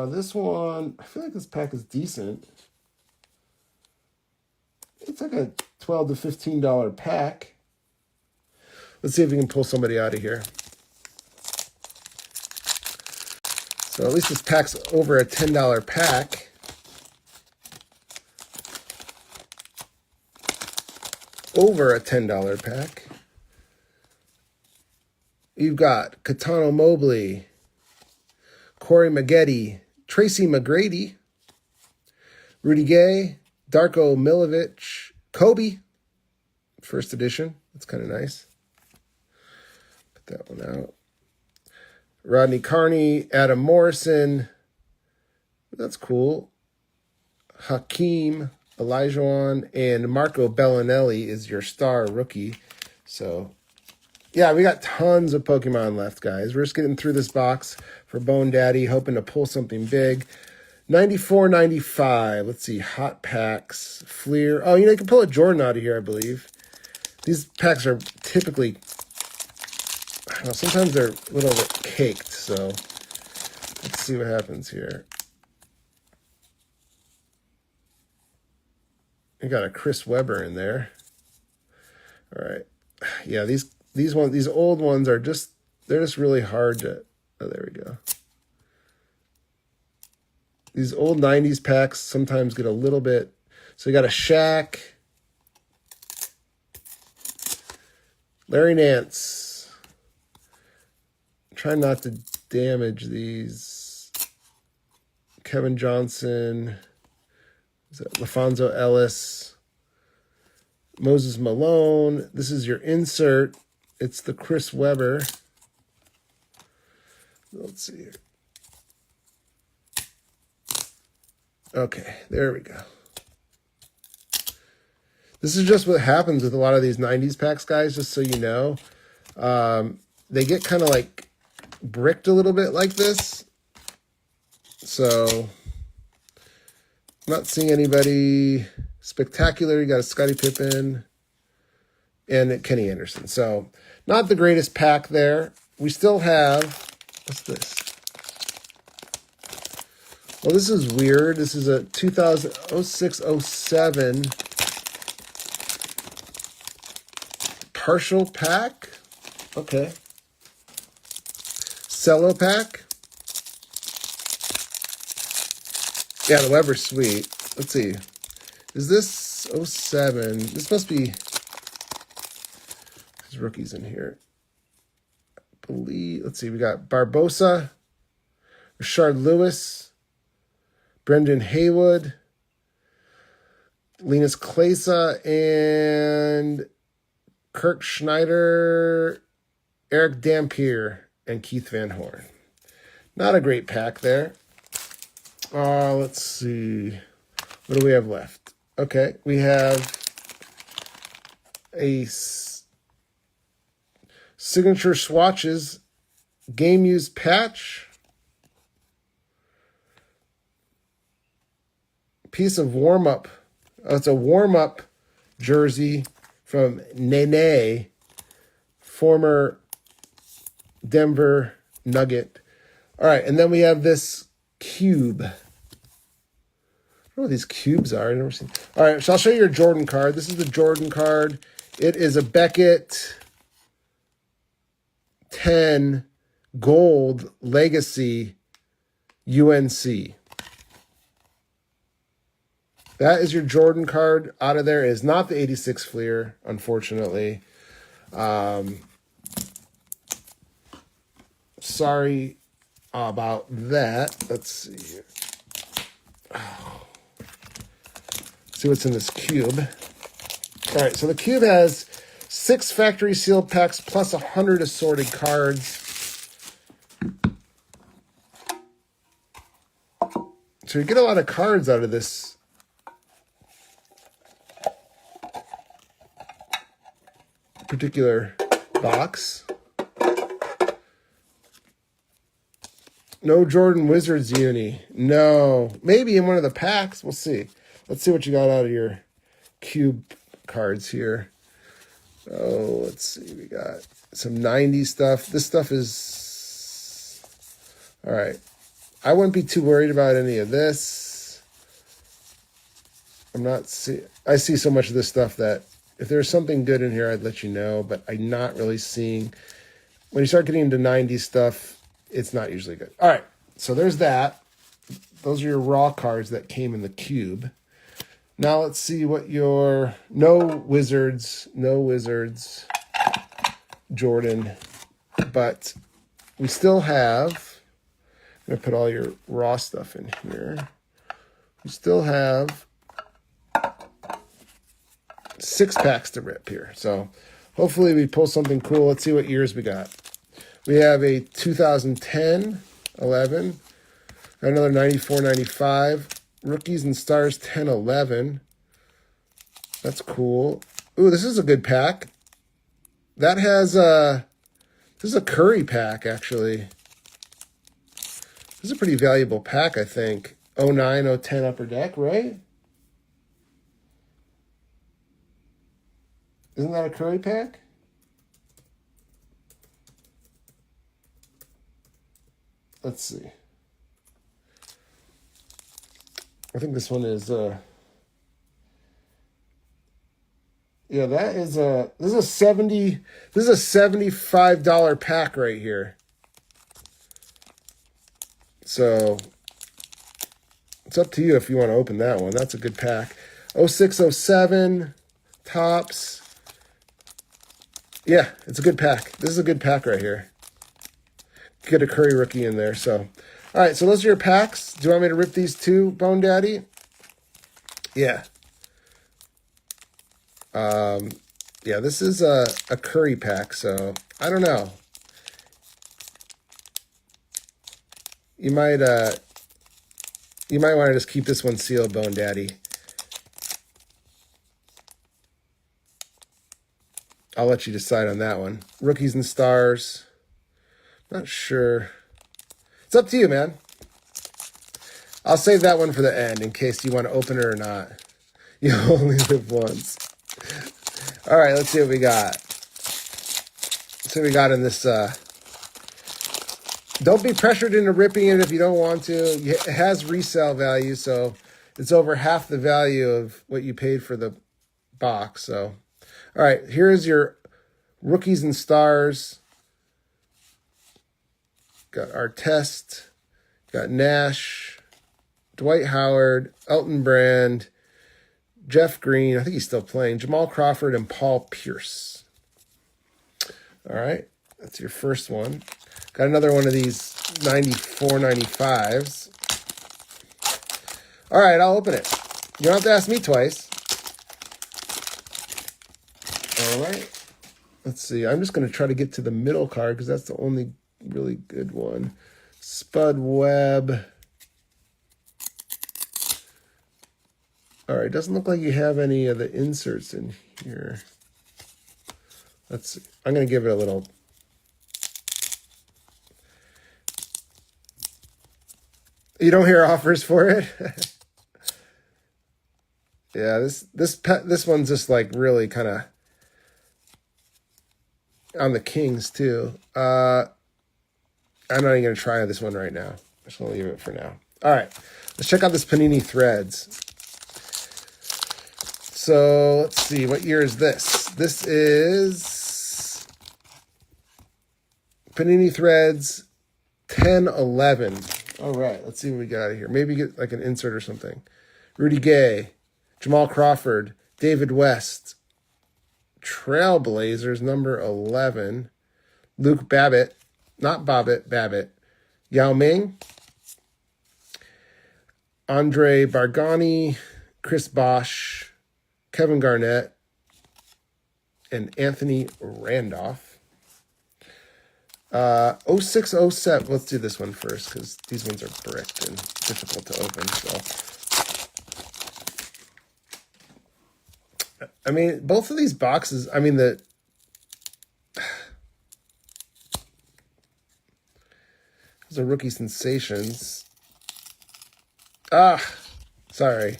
Speaker 1: This one, I feel like this pack is decent. It's like a $12 to $15 pack. Let's see if we can pull somebody out of here. So at least this pack's over a $10 pack. Over a $10 pack. You've got Katano Mobley, Corey Maggette, Tracy McGrady, Rudy Gay, Darko Milicic, Kobe, first edition. That's kind of nice. Put that one out. Rodney Carney, Adam Morrison. That's cool. Hakeem Olajuwon, and Marco Bellinelli is your star rookie. So, yeah, we got tons of Pokemon left, guys. We're just getting through this box for Bone Daddy, hoping to pull something big. 94.95. Let's see. Hot packs. Fleer. Oh, you can pull a Jordan out of here, I believe. These packs are typically, I don't know, sometimes they're a little bit caked. So let's see what happens here. You got a Chris Webber in there. All right. Yeah, these old ones are they're just really hard to, oh, there we go. These old 90s packs sometimes get a little bit. So you got a Shaq, Larry Nance, Try not to damage these. Kevin Johnson. Is that LaFonso Ellis? Moses Malone. This is your insert. It's the Chris Webber. Let's see here. Okay, there we go. This is just what happens with a lot of these 90s packs, guys, just so you know. They get kind of like bricked a little bit like this. So, I'm not seeing anybody spectacular. You got a Scottie Pippen and Kenny Anderson. So, not the greatest pack there. We still have, what's this? Well, this is weird. This is a 2006-07 partial pack. Okay. Cello pack. Yeah, the Weber's sweet. Let's see. Is this 07? This must be... There's rookies in here. I believe... Let's see. We got Barbosa, Rashard Lewis, Brendan Haywood, Linus Klesa, and Kirk Schneider, Eric Dampier, and Keith Van Horn. Not a great pack there. Let's see. What do we have left? Okay, we have a signature swatches game used patch. Piece of warm-up. Oh, it's a warm-up jersey from Nene, former Denver Nugget. All right, and then we have this cube. I don't know what these cubes are. I've never seen. All right, so I'll show you your Jordan card. This is the Jordan card. It is a Beckett 10 Gold Legacy UNC. That is your Jordan card out of there. It is not the 86 Fleer, unfortunately. Sorry about that. Let's see here. See what's in this cube. All right, so the cube has 6 factory sealed packs plus 100 assorted cards. So you get a lot of cards out of this particular box. No Jordan Wizards uni. No. Maybe in one of the packs. We'll see. Let's see what you got out of your cube cards here. Oh, let's see. We got some 90s stuff. This stuff is... All right. I wouldn't be too worried about any of this. I see so much of this stuff that if there's something good in here, I'd let you know, but I'm not really seeing... When you start getting into 90s stuff, it's not usually good. All right, so there's that. Those are your raw cards that came in the cube. Now let's see what your... No Wizards, Jordan, but we still have... I'm going to put all your raw stuff in here. We still have 6 packs to rip here. So hopefully we pull something cool. Let's see what years we got. We have a 2010, 11, another 94, 95, Rookies and Stars 10, 11. That's cool. Ooh, this is a good pack. That has this is a Curry pack, actually. This is a pretty valuable pack, I think. 09, 010 Upper Deck, right? Isn't that a Curry pack? Let's see. I think this one is yeah, that is this is a $75 pack right here. So it's up to you if you want to open that one. That's a good pack. 06, 07 Topps. Yeah, it's a good pack. This is a good pack right here. get a Curry rookie in there. So, all right. So those are your packs. Do you want me to rip these too, Bone Daddy? Yeah. Yeah, this is a Curry pack, so I don't know. You might want to just keep this one sealed, Bone Daddy. I'll let you decide on that one. Rookies and Stars. Not sure. It's up to you, man. I'll save that one for the end in case you want to open it or not. You only live once. All right, let's see what we got. Let's see what we got in this. Don't be pressured into ripping it if you don't want to. It has resale value, so it's over half the value of what you paid for the box. So, all right, here's your Rookies and Stars. Got Artest, got Nash, Dwight Howard, Elton Brand, Jeff Green, I think he's still playing, Jamal Crawford, and Paul Pierce. All right, that's your first one. Got another one of these 94, 95s. All right, I'll open it. You don't have to ask me twice. All right. Let's see. I'm just going to try to get to the middle card because that's the only really good one. Spud Webb. All right, doesn't look like you have any of the inserts in here. Let's see. I'm going to give it a little. You don't hear offers for it? Yeah, this one's just like really kind of on the Kings too. I'm not even going to try this one right now. I'm just going to leave it for now. All right, let's check out this Panini Threads. So let's see, what year is this? This is Panini Threads 1011. All right, let's see what we got out of here. Maybe get like an insert or something. Rudy Gay, Jamal Crawford, David West, Trailblazers number 11, Luke Babbitt, not Bobbitt, Babbitt, Yao Ming, Andre Bargani, Chris Bosh, Kevin Garnett, and Anthony Randolph. 0607. Let's do this one first because these ones are bricked and difficult to open. So, I mean, both of these boxes. I mean, those are rookie sensations. Sorry.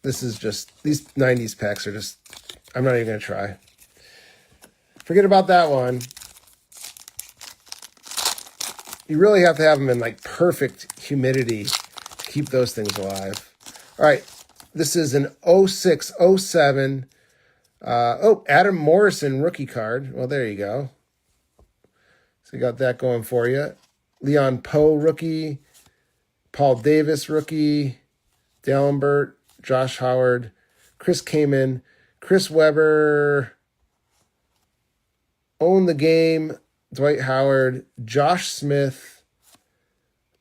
Speaker 1: This is just, these 90s packs are just, I'm not even going to try. Forget about that one. You really have to have them in like perfect humidity to keep those things alive. All right. This is an 0607. Adam Morrison rookie card. Well, there you go. So you got that going for you. Leon Poe rookie. Paul Davis rookie. D'Alembert. Josh Howard. Chris Kaman. Chris Webber. Own the Game, Dwight Howard, Josh Smith,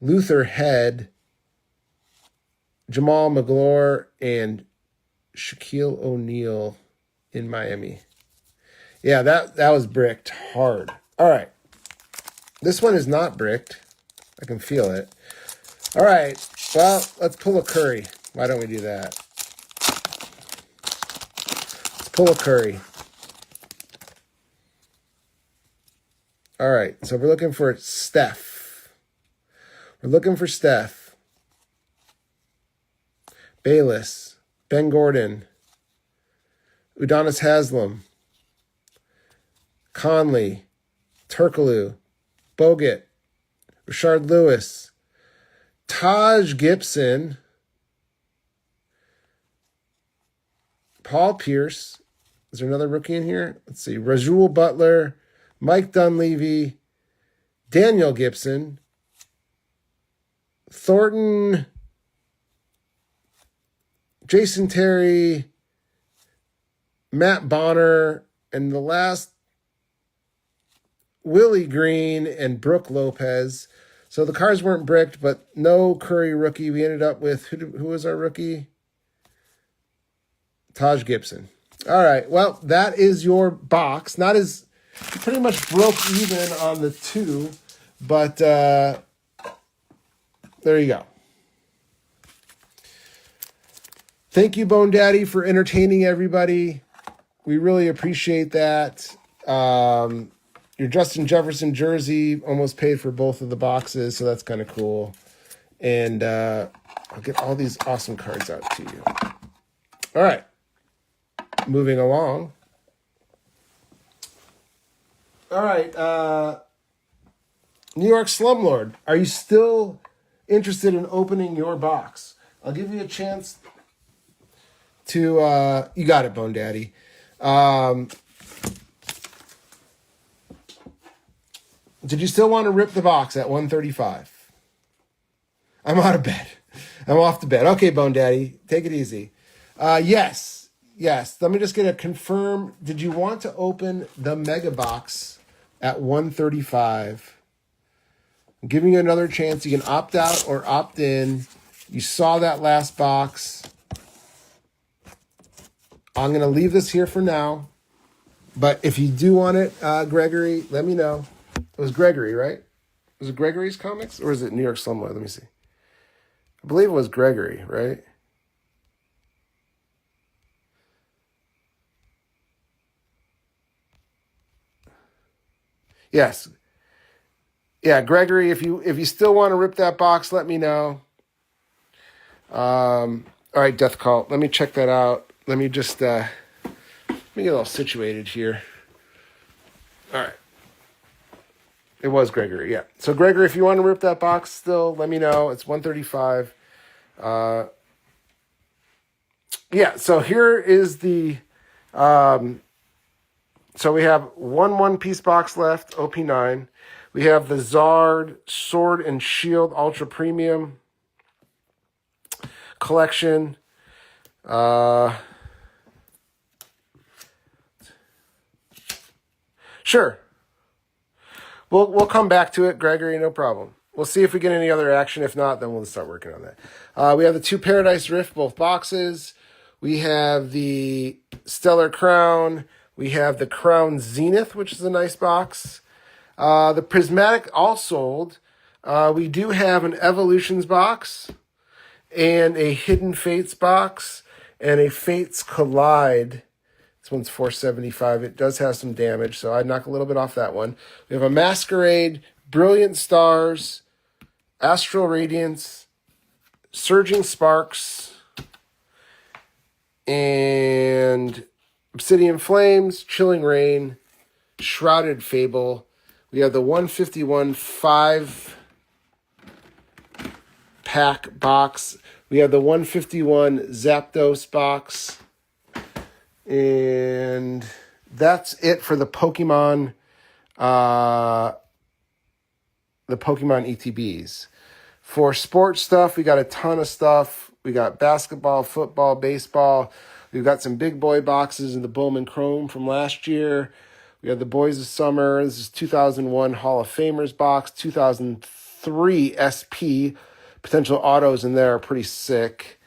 Speaker 1: Luther Head, Jamal McGlure, and Shaquille O'Neal in Miami. Yeah, that was bricked hard. All right. This one is not bricked. I can feel it. All right. Well, let's pull a Curry. Why don't we do that? Let's pull a Curry. All right, so we're looking for Steph. We're looking for Steph. Bayless, Ben Gordon, Udonis Haslem, Conley, Turkoglu, Bogut, Rashard Lewis, Taj Gibson, Paul Pierce. Is there another rookie in here? Let's see. Rajul Butler, Mike Dunleavy, Daniel Gibson, Thornton, Jason Terry, Matt Bonner, and the last Willie Green, and Brooke Lopez. So the cards weren't bricked, but no Curry rookie. We ended up with, who was our rookie? Taj Gibson. All right, well, that is your box. Not as, you pretty much broke even on the two, but there you go. Thank you, Bone Daddy, for entertaining everybody. We really appreciate that. Your Justin Jefferson jersey almost paid for both of the boxes, so that's kind of cool. And I'll get all these awesome cards out to you. All right. Moving along. All right. New York Slumlord, are you still interested in opening your box? I'll give you a chance to, you got it, Bone Daddy. Did you still want to rip the box at 135? I'm out of bed. I'm off to bed. Okay, Bone Daddy, take it easy. Yes. Let me just get a confirm. Did you want to open the mega box at 135? I'm giving you another chance. You can opt out or opt in. You saw that last box. I'm going to leave this here for now. But if you do want it, Gregory, let me know. It was Gregory, right? Was it Gregory's Comics? Or is it New York Slumlord? Let me see. I believe it was Gregory, right? Yes. Yeah, Gregory, if you still want to rip that box, let me know. All right, Death Cult. Let me check that out. Let me just let me get all situated here. All right. It was Gregory, yeah. So Gregory, if you want to rip that box still, let me know. It's 135. Yeah, so here is the so we have one piece box left, OP9. We have the Zard Sword and Shield Ultra Premium collection. Sure. We'll come back to it, Gregory, no problem. We'll see if we get any other action. If not, then we'll start working on that. We have the 2 Paradise Rift, both boxes. We have the Stellar Crown. We have the Crown Zenith, which is a nice box. The Prismatic all sold. We do have an Evolutions box and a Hidden Fates box and a Fates Collide. This one's $475. It does have some damage, so I'd knock a little bit off that one. We have a Masquerade, Brilliant Stars, Astral Radiance, Surging Sparks, and Obsidian Flames, Chilling Rain, Shrouded Fable. We have the 151 5-pack box. We have the 151 Zapdos box. And that's it for the Pokemon ETBs. For sports stuff, we got a ton of stuff. We got basketball, football, baseball. We've got some big boy boxes in the Bowman Chrome from last year. We have the Boys of Summer. This is 2001 Hall of Famers box. 2003 SP. Potential autos in there are pretty sick.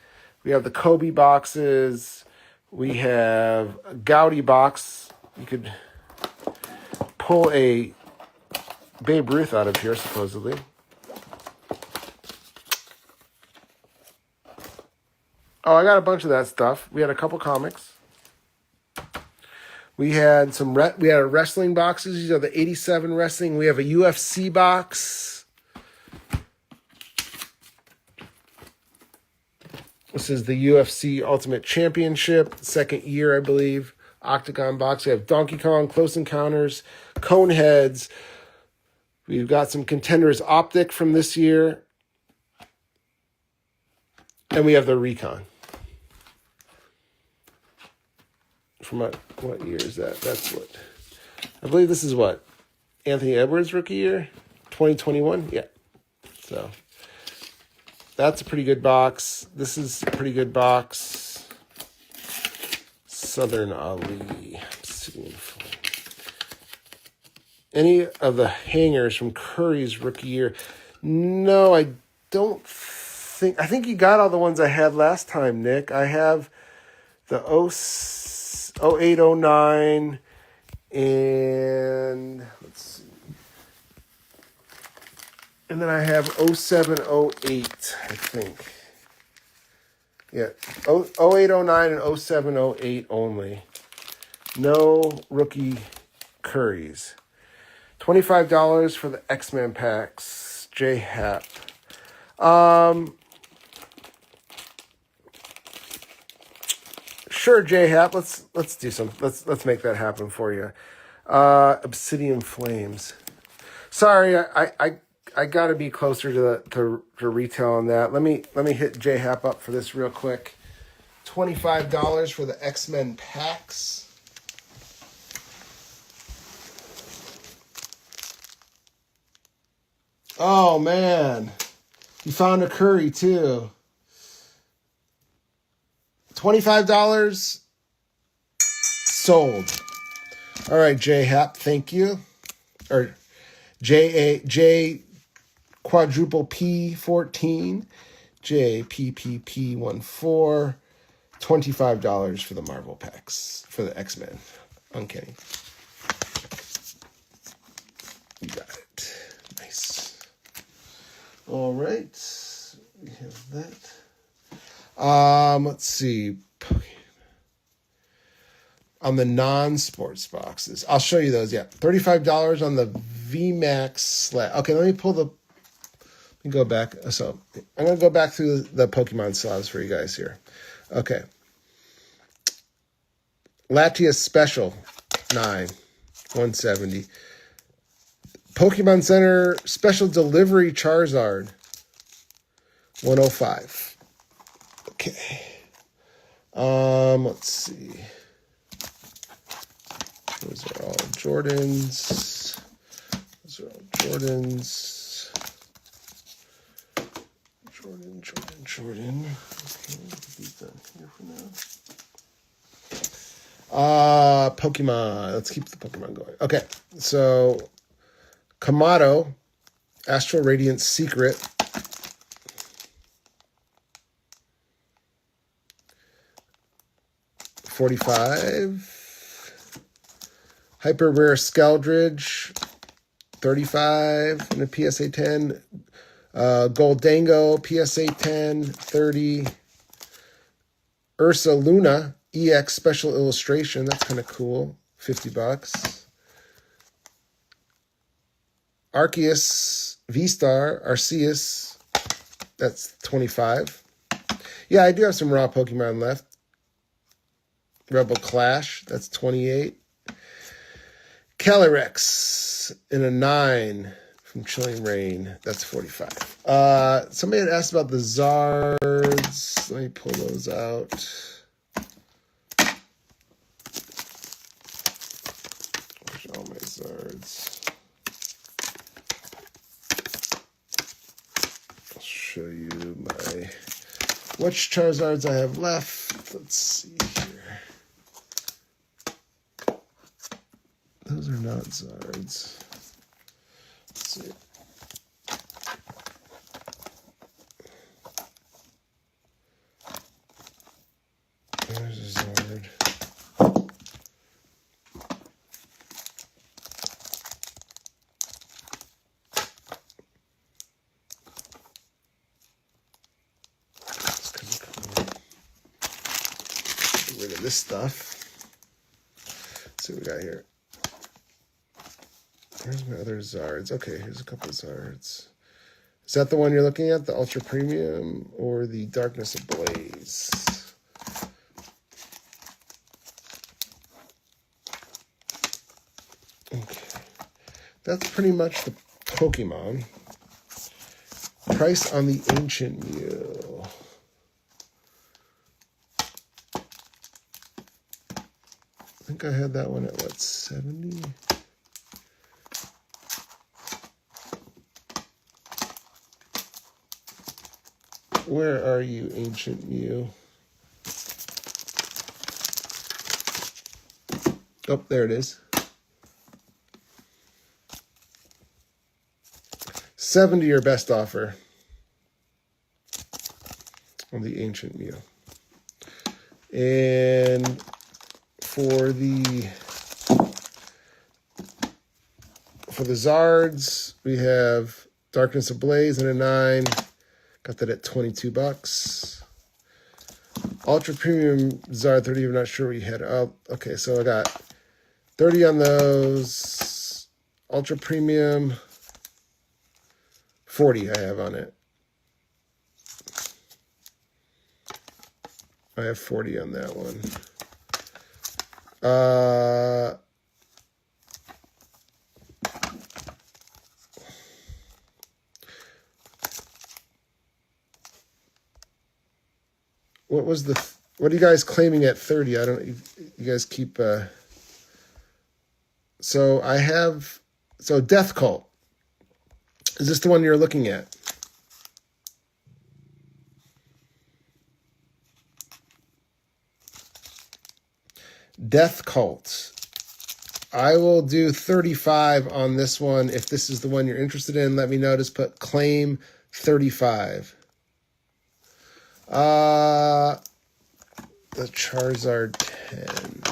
Speaker 1: We have the Kobe boxes. We have a Gaudy box. You could pull a Babe Ruth out of here, supposedly. Oh, I got a bunch of that stuff. We had a couple comics. We had we had wrestling boxes. These are the 87 wrestling. We have a UFC box. This is the UFC Ultimate Championship, second year, I believe. Octagon box. We have Donkey Kong, Close Encounters, Coneheads. We've got some Contenders Optic from this year. And we have the Recon. From what year is that? That's what, I believe this is what? Anthony Edwards rookie year? 2021? Yeah. So that's a pretty good box. This is a pretty good box. Southern Ali. Obsidian Flame. Any of the hangers from Curry's rookie year? No, I don't think. I think you got all the ones I had last time, Nick. I have the 08, 09, and let's see. And then I have 07, 08, I think. Yeah, 08, 09, and 07, 08 only. No rookie Currys. $25 for the X-Men packs. J Hap. Sure, J Hap. Let's do some. Let's make that happen for you. Obsidian Flames. Sorry, I got to be closer to retail on that. Let me hit J Hap up for this real quick. $25 for the X-Men packs. Oh man, you found a Curry too. $25 sold. All right, J Hap, thank you. Or J quadruple P14, JPPP14, $25 for the Marvel packs for the X-Men. Uncanny. You got it. Nice. All right. We have that. Let's see. On the non-sports boxes. I'll show you those. Yeah. $35 on the VMAX slab. Okay, let me go back. So I'm going to go back through the Pokemon slabs for you guys here. Okay. Latias Special 9, 170. Pokemon Center Special Delivery Charizard 105. Okay. Let's see. Those are all Jordans. Jordan. Okay, put these down here for now. Pokemon. Let's keep the Pokemon going. Okay, so Kamado, Astral Radiance Secret. $45. Hyper Rare Skeldridge, $35 in a PSA 10. Goldango, PSA 10, $30. Ursa Luna, EX Special Illustration. That's kind of cool. $50. Arceus, V-Star, Arceus. That's $25. Yeah, I do have some raw Pokemon left. Rebel Clash, that's $28. Calyrex in a 9 from Chilling Rain, that's $45. Somebody had asked about the Zards. Let me pull those out. Where's all my Zards? I'll show you which Charizards I have left. Let's see here. Those are not Zards. Let's see. There's a Zard. That's kind of cool. Get rid of this stuff. Let's see what we got here. Where's my other Zards? Okay, here's a couple of Zards. Is that the one you're looking at? The Ultra Premium or the Darkness Ablaze? Okay. That's pretty much the Pokemon. Price on the Ancient Mew. I think I had that one at what, 70? Where are you, Ancient Mew? Oh, there it is. 70 your best offer on the Ancient Mew. And for the Zards, we have Darkness Ablaze and a 9. Got that at $22. Ultra Premium Zard 30, I'm not sure what you had. Oh, okay, so I got 30 on those. Ultra Premium, 40 I have on it. I have 40 on that one. What are you guys claiming at 30? I don't, you guys keep, so I have, so Death Cult. Is this the one you're looking at? Death Cult. I will do 35 on this one. If this is the one you're interested in, let me know. Just put claim 35. The Charizard 10.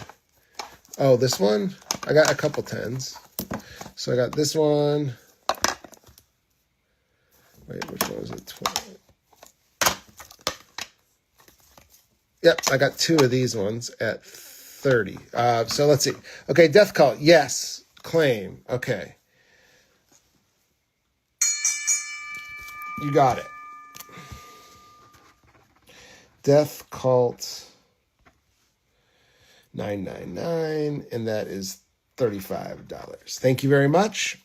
Speaker 1: Oh, this one? I got a couple 10s. So I got this one. Wait, which one was it? 20. Yep, I got 2 of these ones at 30. So let's see. Okay, Death Cult. Yes. Claim. Okay. You got it. Death Cult 999, and that is $35. Thank you very much.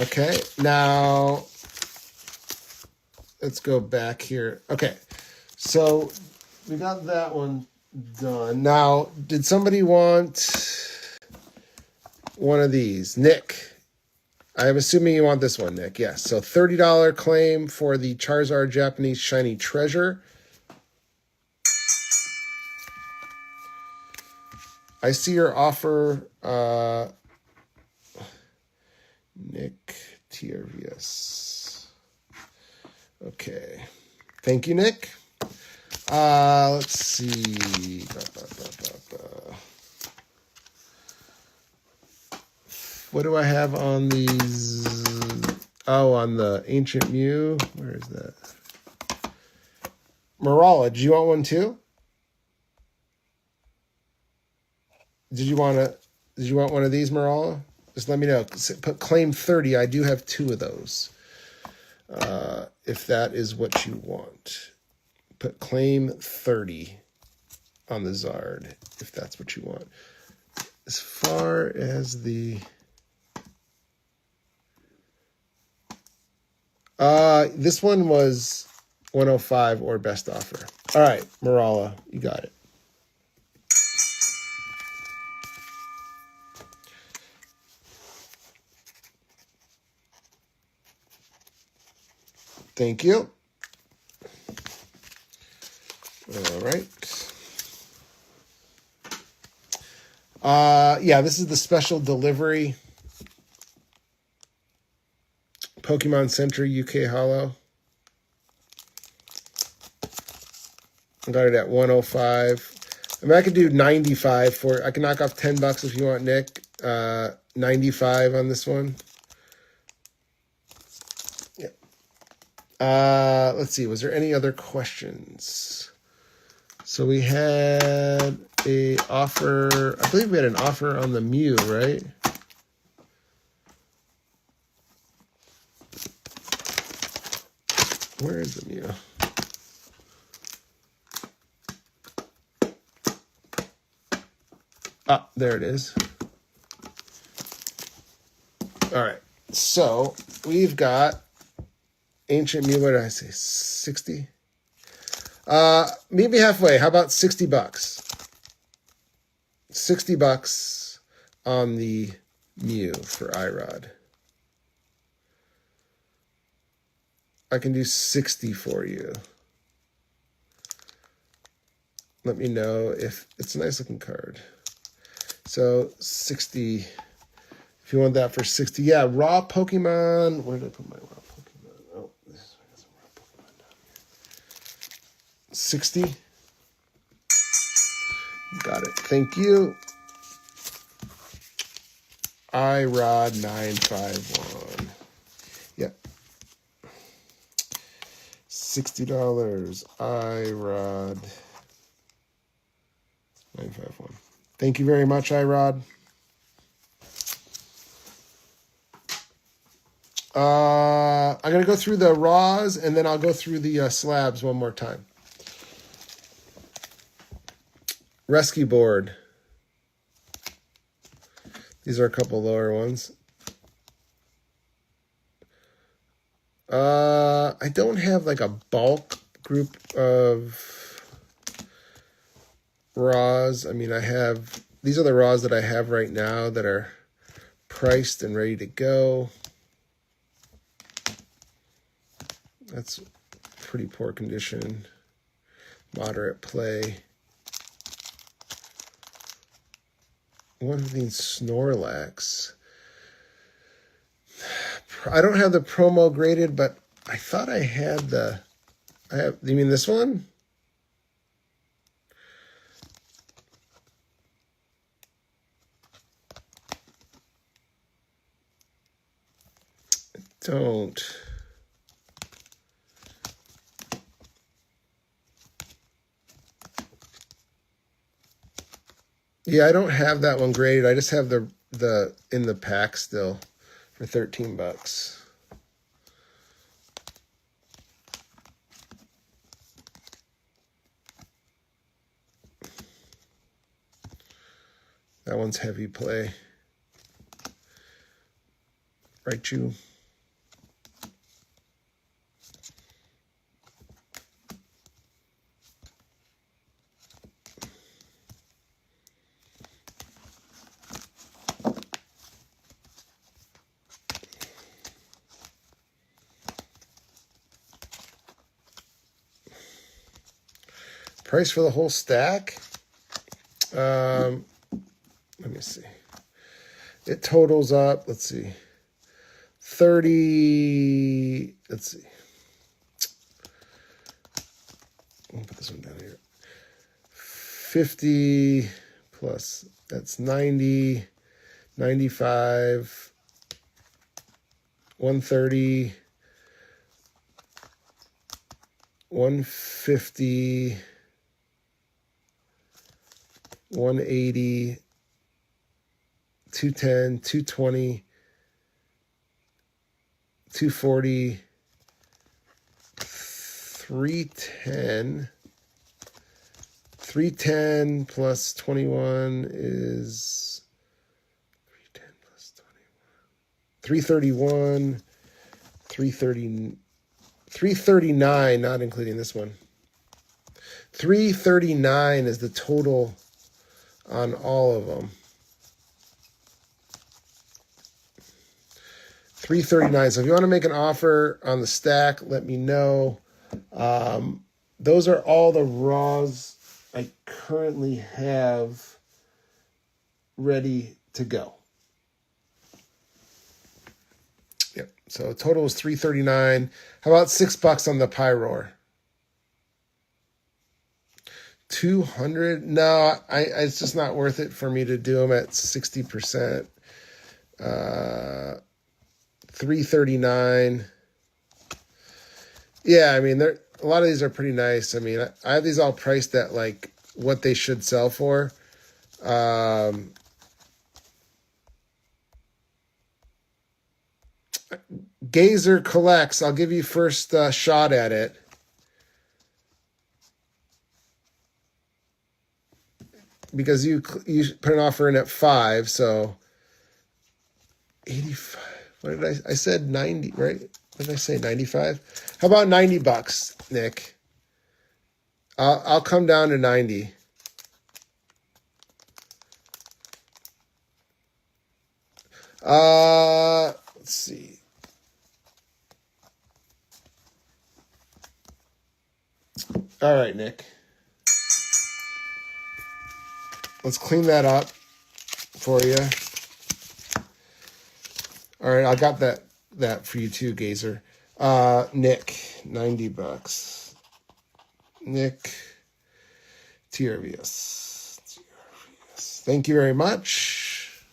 Speaker 1: Okay, now let's go back here. Okay, so we got that one done. Now, did somebody want one of these? Nick, I'm assuming you want this one, Nick. Yes, so $30 claim for the Charizard Japanese Shiny Treasure. I see your offer, Nick TRVS. Okay. Thank you, Nick. Let's see. What do I have on these? Oh, on the Ancient Mew. Where is that? Marala, do you want one too? Did you want one of these, Marala? Just let me know. Put claim 30. I do have 2 of those. If that is what you want. Put claim 30 on the Zard, if that's what you want. As far as the... this one was 105 or best offer. All right, Marala, you got it. Thank you. All right. Yeah, this is the special delivery. Pokemon Center UK Hollow. I got it at 105. I mean, I could do 95 for it. I can knock off $10 if you want, Nick. 95 on this one. Let's see. Was there any other questions? So we had a offer. I believe we had an offer on the Mew, right? Where is the Mew? Ah, there it is. All right. So we've got Ancient Mew. What did I say? 60? Meet me halfway. How about $60? $60 on the Mew for iRod. I can do 60 for you. Let me know if it's a nice looking card. So 60 If you want that for 60. Yeah, raw Pokemon. Where did I put my raw Pokemon? Oh, I got some raw Pokemon down here. 60. Got it. Thank you. iRod 951. Yep. $60. iRod 951. Thank you very much, iRod. I'm going to go through the raws, and then I'll go through the slabs one more time. Rescue board. These are a couple lower ones. I don't have like a bulk group of raws. I mean, these are the raws that I have right now that are priced and ready to go. That's pretty poor condition. Moderate play. One of these Snorlax. I don't have the promo graded, but I thought I had you mean this one? Don't. Yeah, I don't have that one graded. I just have the in the pack still for $13. That one's heavy play. Raichu. Price for the whole stack? Let me see. It totals up, let's see, 30, let's see. I'll put this one down here. 50 plus, that's 90, 95, 130, 150, 180, 210, 220, 240, 310. 310 plus 21 is 310 plus 21. 331, 330, 339, not including this one. 339 is the total on all of them. 339. So if you want to make an offer on the stack, let me know. Those are all the raws I currently have ready to go. Yep. So total is 339. How about $6 on the Pyroar? 200? No, it's just not worth it for me to do them at 60%. 339. Yeah, I mean, a lot of these are pretty nice. I mean, I have these all priced at like what they should sell for. Gazer Collects. I'll give you first shot at it. Because you put an offer in at 5, so 85. What did I said 90, right? What did I say, 95? How about $90, Nick? I'll come down to 90. Let's see. All right, Nick. Let's clean that up for you. All right, I got that for you too, Gazer. Nick, $90. Nick TRVS. Thank you very much.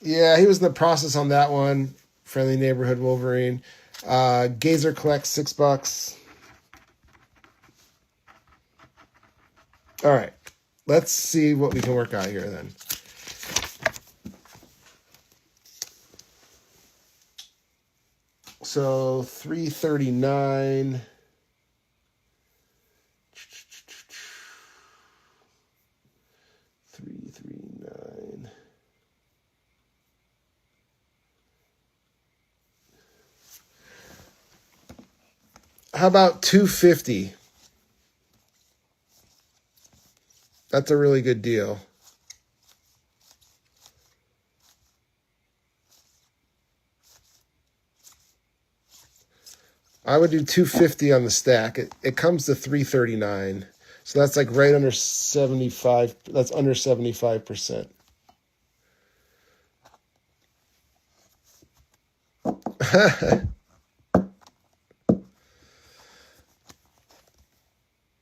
Speaker 1: Yeah, he was in the process on that one. Friendly Neighborhood Wolverine. Gazer collects $6. All right, let's see what we can work out here then. So 339. How about 250? That's a really good deal. I would do 250 on the stack. It comes to 339. So that's like right under 75. That's under 75%.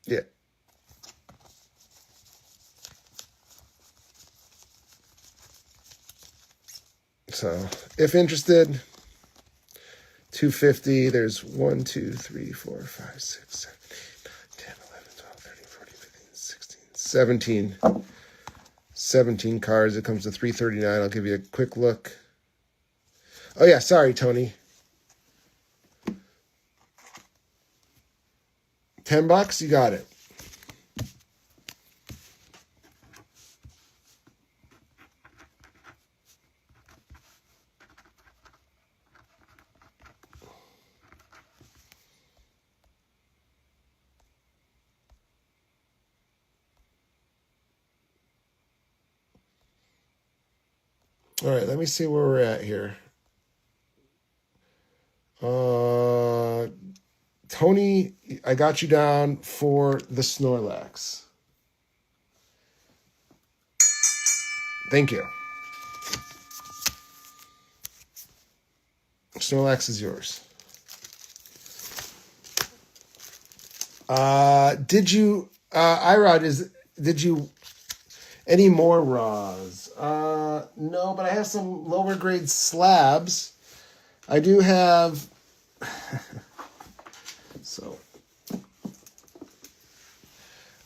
Speaker 1: Yeah. So if interested, 250. There's 1, 2, 3, 4, 5, 6, 7, 8, 9, 10, 11, 12, 13, 14, 15, 16, 17. 17 cards. It comes to 339. I'll give you a quick look. Oh yeah, sorry, Tony. $10, you got it. All right, let me see where we're at here. Tony, I got you down for the Snorlax. Thank you. Snorlax is yours. Did you, Irod, did you, any more raws? No, but I have some lower grade slabs. I do have, so,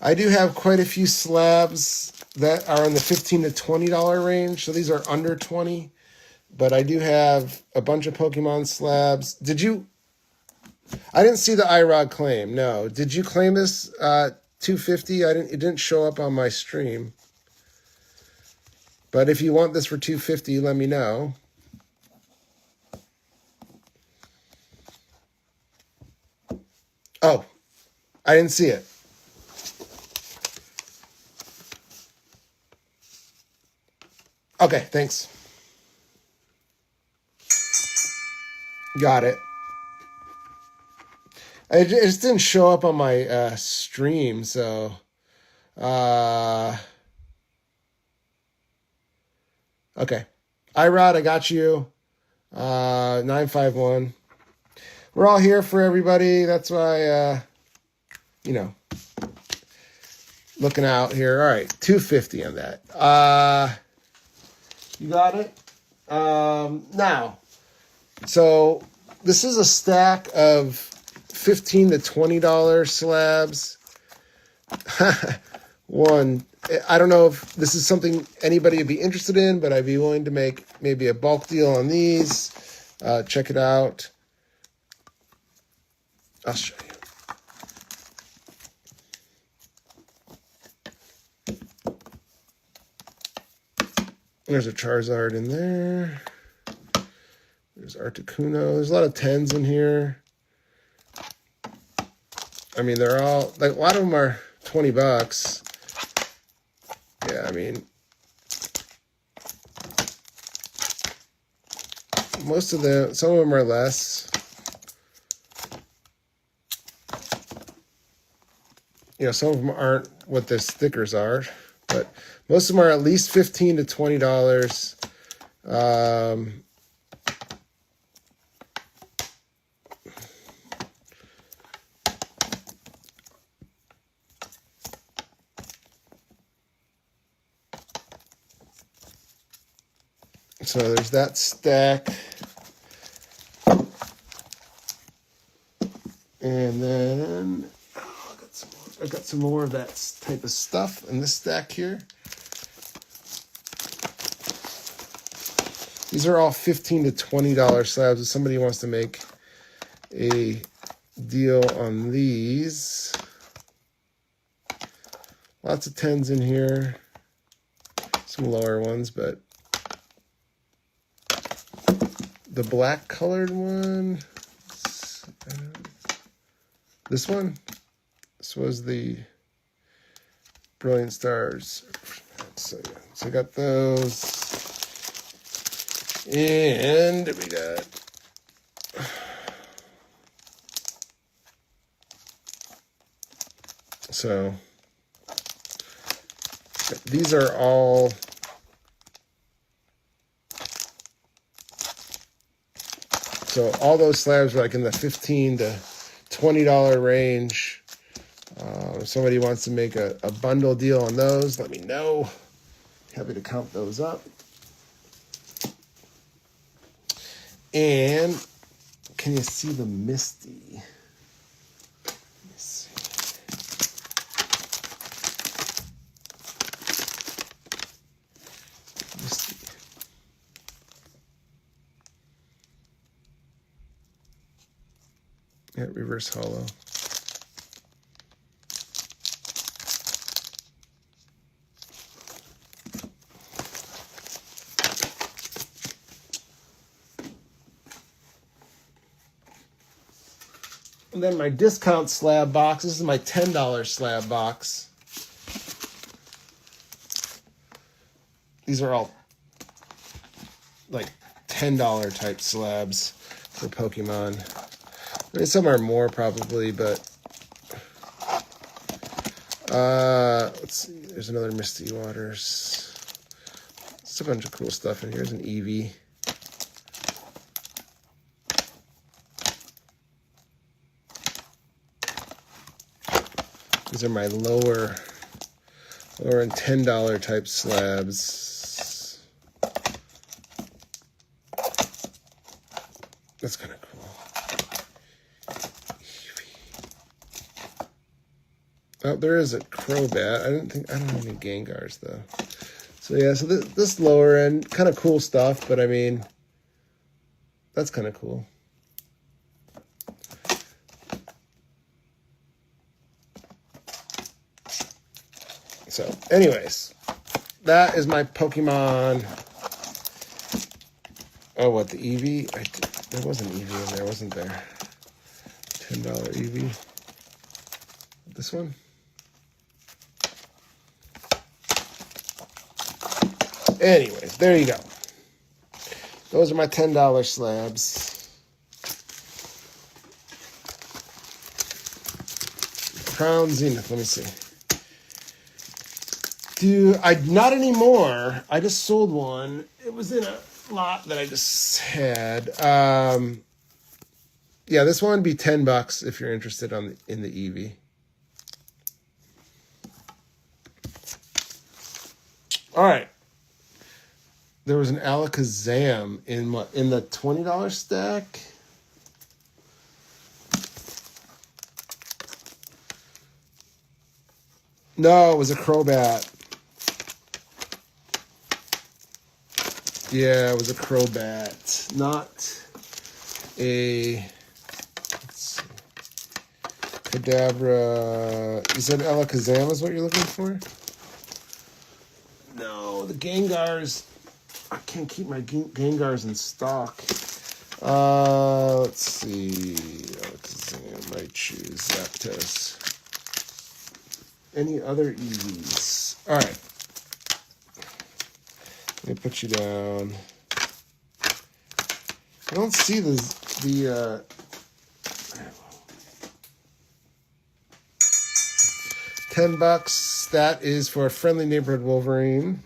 Speaker 1: I do have quite a few slabs that are in the $15 to $20 range. So these are under 20, but I do have a bunch of Pokemon slabs. Did you, I didn't see the iRod claim. No. Did you claim this 250? It didn't show up on my stream. But if you want this for 250, let me know. Oh, I didn't see it. Okay, thanks. Got it. It just didn't show up on my stream, so okay. iRod, I got you. 951. We're all here for everybody. That's why looking out here. All right, 250 on that. You got it? Now, so this is a stack of $15 to $20 slabs. One, I don't know if this is something anybody would be interested in, but I'd be willing to make maybe a bulk deal on these. Check it out. I'll show you. There's a Charizard in there. There's Articuno. There's a lot of 10s in here. I mean, they're all, like, a lot of them are $20. Yeah, I mean, most of them, some of them are less. Some of them aren't what the stickers are, but most of them are at least $15 to $20. Um, so there's that stack. And then I got some more of that type of stuff in this stack here. These are all $15 to $20 slabs. If somebody wants to make a deal on these, lots of 10s in here, some lower ones, but the black colored one, this was the Brilliant Stars. So I got those. And we got so these are all those slabs are like in the $15 to $20 range. If somebody wants to make a bundle deal on those, let me know. Happy to count those up. And can you see the Misty? Let me see. Misty. Yeah, reverse hollow. And then my discount slab box. This is my $10 slab box. These are all like $10 type slabs for Pokemon. I mean, some are more probably, but let's see. There's another Misty Waters. It's a bunch of cool stuff in here. There's an Eevee. These are my lower and $10 type slabs. That's kind of cool. Oh, there is a Crobat. I don't have any Gengars though. So yeah, so this lower end, kind of cool stuff, but I mean, that's kind of cool. So, anyways, that is my Pokemon. Oh, what, the Eevee? There was an Eevee in there, wasn't there? $10 Eevee. This one? Anyways, there you go. Those are my $10 slabs. Crown Zenith, let me see. Not anymore. I just sold one. It was in a lot that I just had. Yeah, this one would be $10 if you're interested in the Eevee. All right. There was an Alakazam in the $20 stack. No, it was a Crobat. Yeah, it was a Crobat, not a, let's see, Kadabra. You said Alakazam is what you're looking for? No, the Gengars, I can't keep my Gengars in stock. Let's see, Alakazam, Raichu, Zapdos. Any other EVs? All right. Let me put you down. I don't see the $10. That is for a Friendly Neighborhood Wolverine.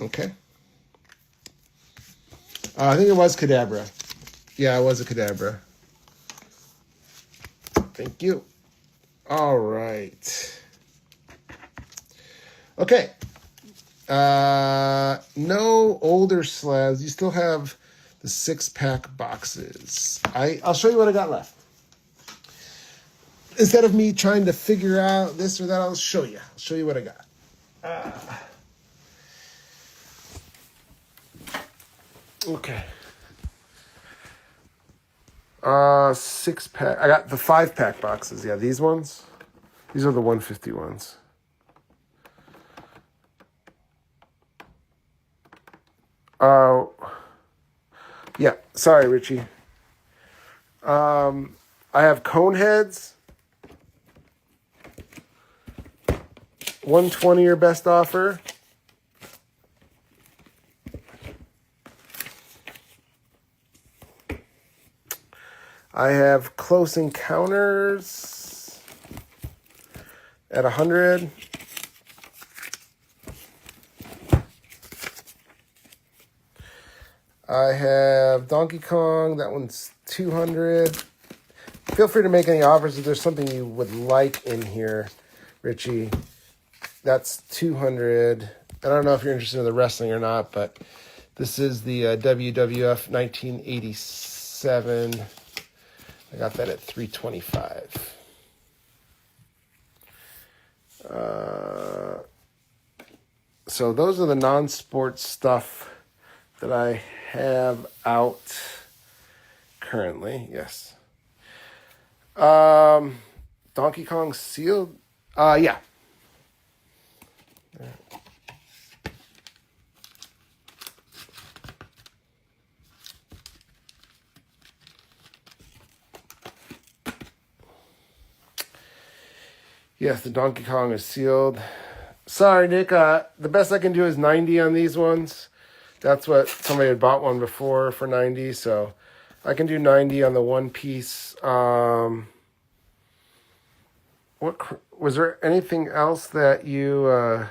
Speaker 1: Okay. I think it was Kadabra. Yeah, it was a Kadabra. Thank you. All right. Okay. No older slabs. You still have the 6-pack boxes. I'll show you what I got left. Instead of me trying to figure out this or that, I'll show you. I'll show you what I got. Okay. 6-pack. I got the 5-pack boxes. Yeah, these ones. These are the 150 ones. Yeah. Sorry, Richie. I have cone heads. 120 or best offer. I have Close Encounters at 100. I have Donkey Kong. That one's 200. Feel free to make any offers if there's something you would like in here, Richie. That's 200. I don't know if you're interested in the wrestling or not, but this is the WWF 1987. I got that at 325. So those are the non-sports stuff that I have out currently. Yes. Donkey Kong sealed. Yeah. Yes, the Donkey Kong is sealed. Sorry, Nick. The best I can do is 90 on these ones. That's what somebody had bought one before for 90, so I can do 90 on the one piece. What was there anything else that you?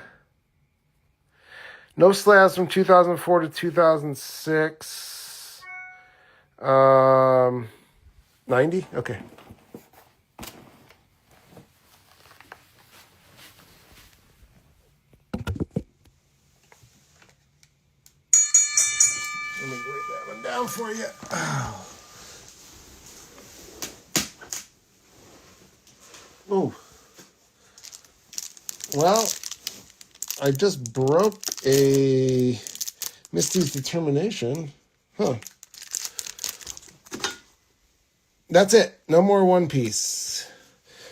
Speaker 1: No slabs from 2004 to 2006. 90. Okay. Let me break that one down for you. Oh. Well, I just broke a Misty's Determination. Huh. That's it. No more One Piece.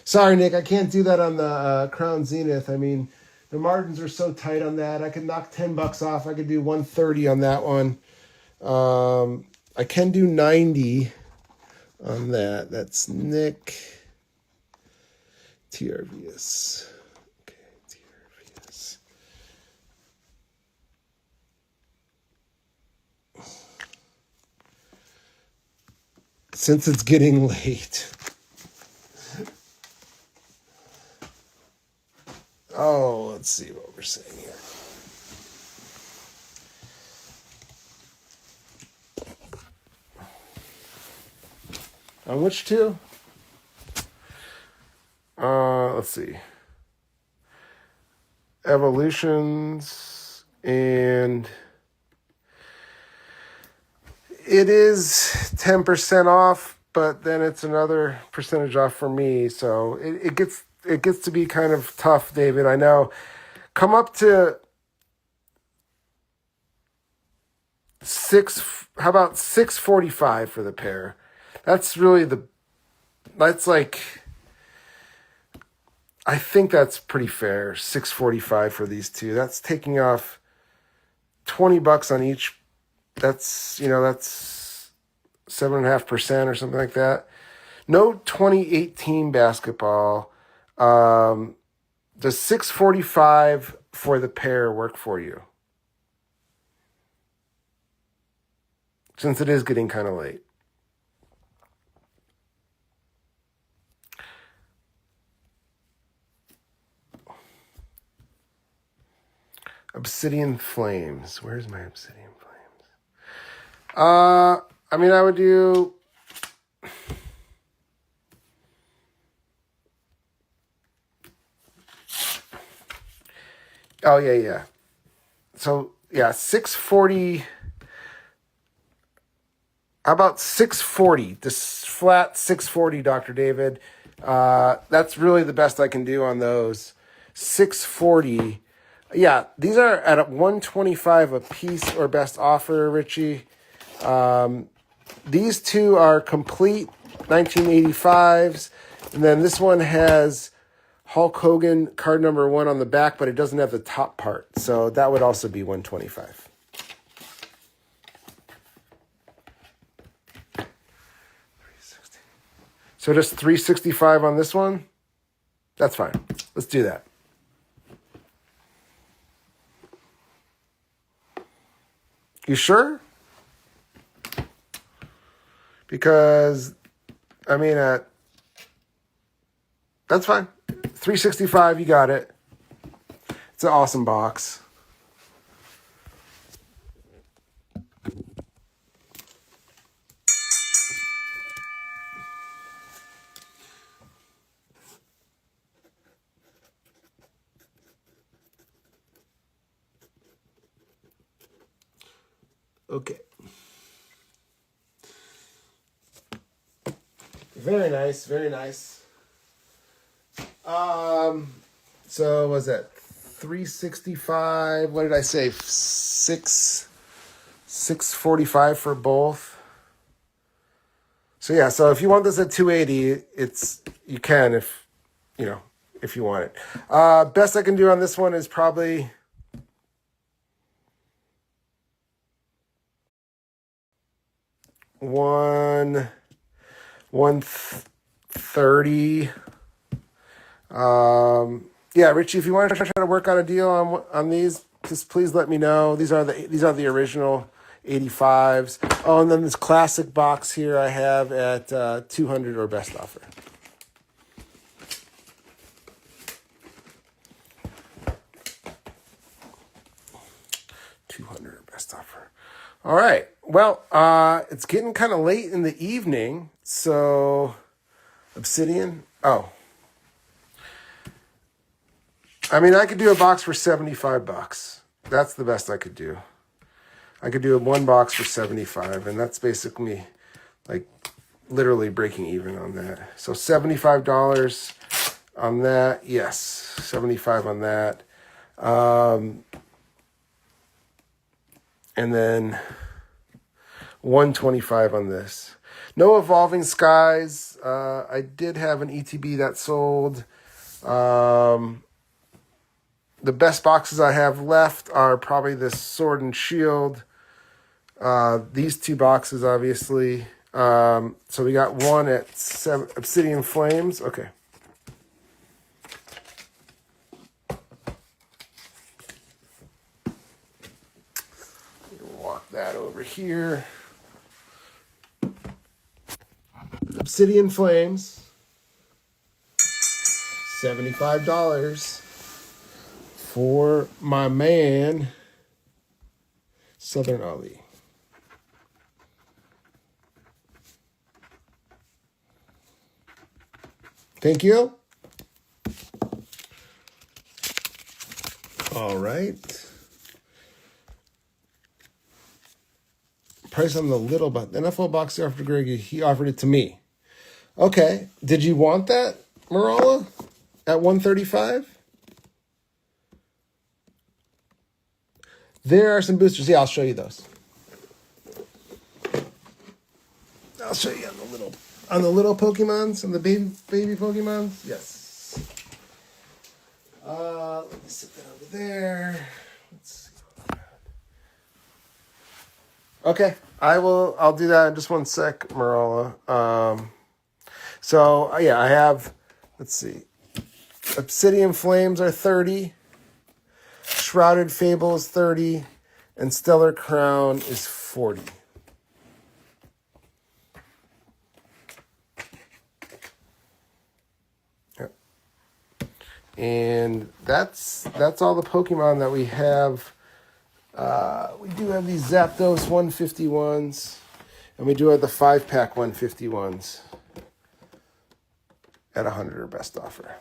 Speaker 1: Sorry, Nick. I can't do that on the Crown Zenith. I mean, the margins are so tight on that. I could knock $10 off. I could do 130 on that one. I can do 90 on that. That's Nick. TRVS. Okay, TRVS. Since it's getting late. Oh, let's see what we're saying here. On which two? Let's see. Evolutions, and it is 10% off, but then it's another percentage off for me. So it gets to be kind of tough, David. I know. Come up to how about 645 for the pair? That's really that's like, I think that's pretty fair. 645 for these two. That's taking off $20 on each. That's 7.5% or something like that. No 2018 basketball. Does 645 for the pair work for you? Since it is getting kind of late. Obsidian Flames. Where's my Obsidian Flames? I mean, I would do... Oh, yeah. So, yeah, 640... How about 640? This flat 640, Dr. David. That's really the best I can do on those. 640. Yeah, these are at $125 a piece or best offer, Richie. These two are complete 1985s. And then this one has Hulk Hogan card number 1 on the back, but it doesn't have the top part. So that would also be $125. So just $365 on this one? That's fine. Let's do that. You sure? Because, I mean, that's fine. $365, you got it. It's an awesome box. Okay. Very nice, very nice. So was that 365? What did I say? 645 for both. So yeah, so if you want this at 280, you can if you want it. Best I can do on this one is probably $130. Yeah, Richie, if you want to try to work out a deal on these, just please let me know. These are the original 85s. Oh, and then this classic box here I have at 200 or best offer. Best offer. All right. Well, it's getting kind of late in the evening, so Obsidian. Oh, I mean, I could do a box for $75. That's the best I could do. I could do one box for $75, and that's basically like literally breaking even on that. So $75 on that. Yes, $75 on that. And then $125 on this. No Evolving Skies. I did have an ETB that sold. The best boxes I have left are probably this Sword and Shield. These two boxes, obviously. So we got one at Obsidian Flames. Okay. Walk that over here. Obsidian Flames. $75 for my man, Southern Ali. Thank you. All right. Price on the little but NFL box after Greg, he offered it to me. Okay. Did you want that, Marala? At $135? There are some boosters. Yeah, I'll show you those. I'll show you on the little Pokemons, on the baby Pokemons. Yes. Let me sit that over there. Let's see. Okay, I'll do that in just one sec, Marala. So yeah, I have. Let's see. Obsidian Flames are 30. Shrouded Fable is 30. And Stellar Crown is 40. Yep. And that's all the Pokemon that we have. We do have these Zapdos 151s, and we do have the 5-pack 151s at 100 or best offer.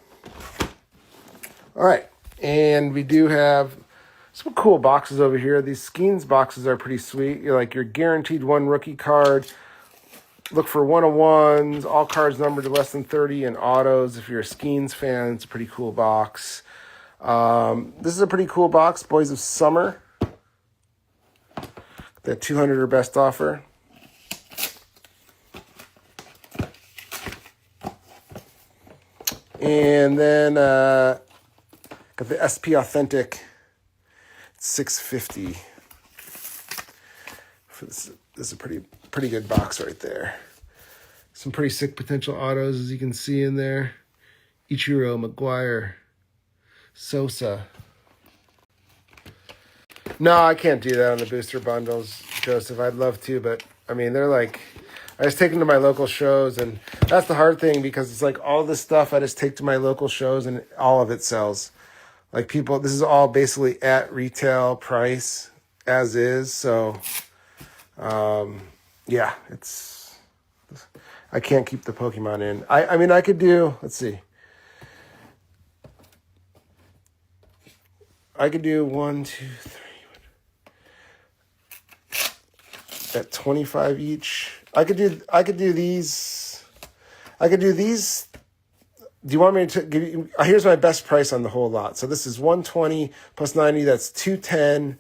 Speaker 1: All right, and we do have some cool boxes over here. These Skeens boxes are pretty sweet. You're guaranteed one rookie card. Look for 101s, all cards numbered to less than 30, and autos. If you're a Skeens fan, it's a pretty cool box. This is a pretty cool box, Boys of Summer. The 200 or best offer. And then got the SP Authentic, $650. This is a pretty good box right there. Some pretty sick potential autos, as you can see in there. Ichiro, McGuire, Sosa. No, I can't do that on the booster bundles, Joseph. I'd love to, but I mean, they're like, I just take them to my local shows, and that's the hard thing, because it's like all this stuff I just take to my local shows and all of it sells. Like people, this is all basically at retail price as is. So, yeah, I can't keep the Pokemon in. I mean, I could do, let's see. I could do 1, 2, 3. At 25 each. I could do these. I could do these. Do you want me to give you? Here's my best price on the whole lot. So this is 120 plus 90. That's 210.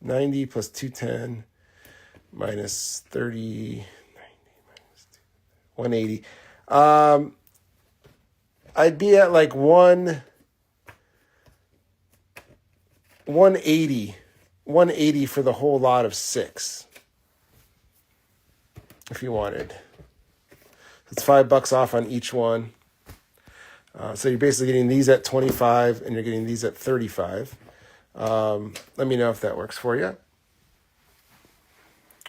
Speaker 1: $90 plus 210 minus 30. 90 minus 2, 180. I'd be at like 180 for the whole lot of 6, if you wanted. It's $5 off on each one. So you're basically getting these at 25 and you're getting these at 35. Let me know if that works for you.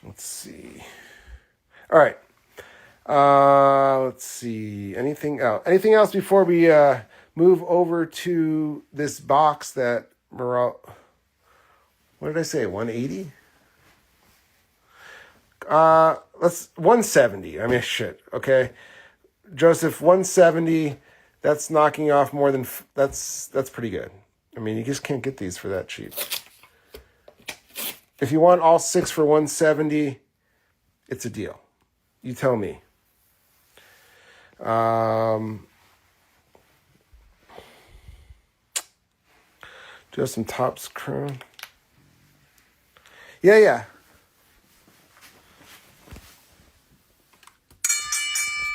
Speaker 1: Let's see. All right. Let's see. Anything else before we move over to this box that what did I say? 180? Let's 170. I mean, shit. Okay, Joseph, 170. That's knocking off more than that's pretty good. I mean, you just can't get these for that cheap. If you want all 6 for 170, it's a deal. You tell me. Do you have some Topps Chrome? Yeah.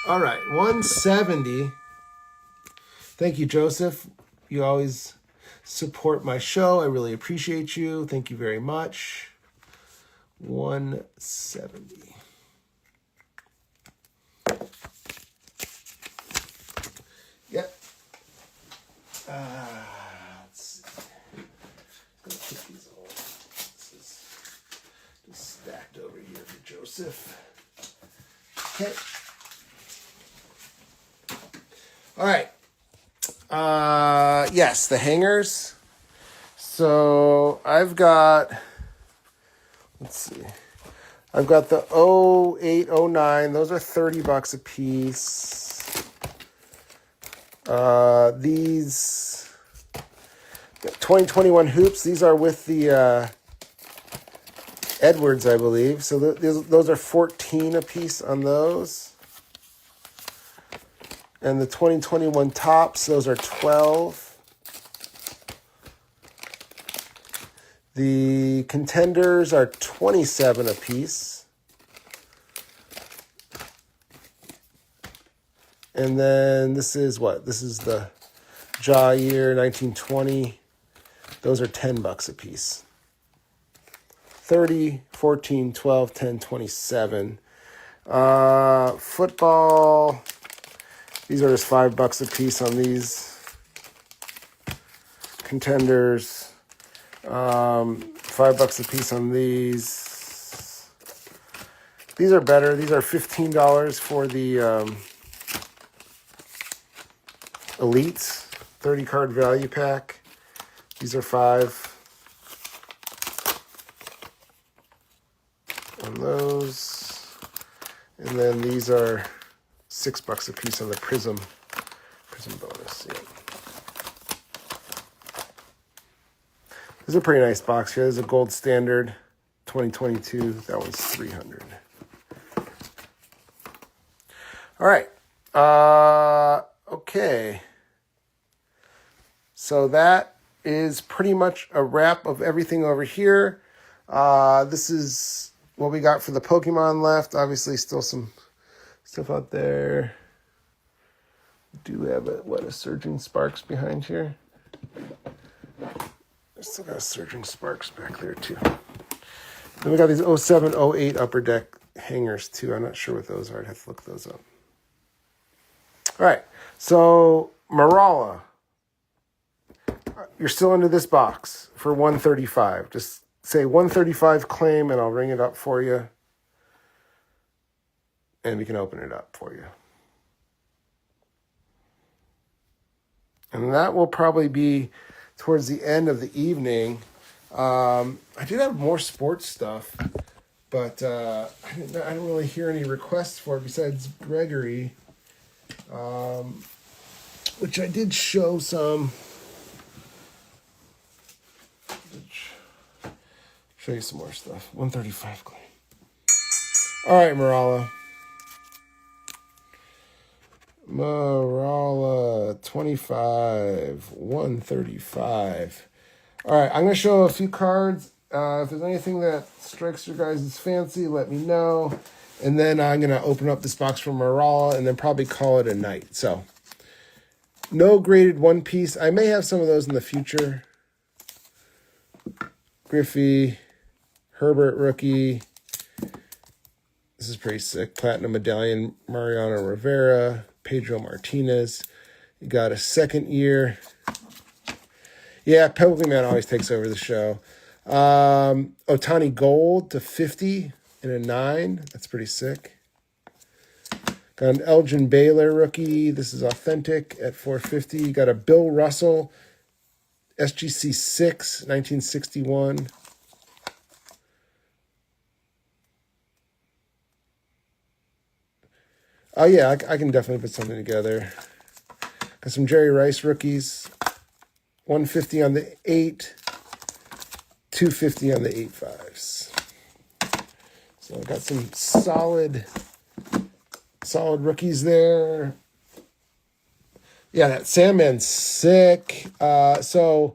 Speaker 1: All right, 170. Thank you, Joseph. You always support my show. I really appreciate you. Thank you very much. 170. Yep. Let's see. I'm gonna put these all. This is just stacked over here for Joseph. Okay. All right. Yes, the hangers. So I've got, let's see. I've got the 08, 09. Those are $30 a piece. These 2021 hoops. These are with the Edwards, I believe. So those are 14 a piece on those. And the 2021 tops, those are 12. The contenders are 27 a piece. And then this is what? This is the Jair 1920. Those are $10 a piece. 30, 14, 12, 10, 27. Football. These are just $5 a piece on these contenders. $5 a piece on these. These are better. These are $15 for the Elites 30 card value pack. These are $5 on those. And then these are $6 a piece on the Prism bonus. Yeah. This is a pretty nice box here. This is a gold standard 2022. That one's $300. All right. Okay. So that is pretty much a wrap of everything over here. This is what we got for the Pokemon left. Obviously, still some stuff out there. Do have a Surging Sparks behind here. I still got a Surging Sparks back there too. Then we got these 07, 08 Upper Deck hangers too. I'm not sure what those are. I'd have to look those up. All right, so Marala, you're still into this box for $135. Just say $135 claim, and I'll ring it up for you, and we can open it up for you. And that will probably be towards the end of the evening. I did have more sports stuff, but I didn't really hear any requests for it besides Gregory. Which I did show some. Show you some more stuff. 135 claim. All right, Marala. Marala 25, 135. All right, I'm going to show a few cards. If there's anything that strikes your guys' fancy, let me know. And then I'm going to open up this box from Marala and then probably call it a night. So, no graded one piece. I may have some of those in the future. Griffey, Herbert rookie. This is pretty sick. Platinum Medallion, Mariano Rivera, Pedro Martinez. You got a second year. Yeah, Pokemon always takes over the show. Otani Gold to 50 in a 9. That's pretty sick. Got an Elgin Baylor rookie. This is authentic at 450. You got a Bill Russell SGC 6, 1961. Oh, yeah, I can definitely put something together. Got some Jerry Rice rookies. 150 on the 8. 250 on the 8.5s. So I got some solid rookies there. Yeah, that Sandman's sick. So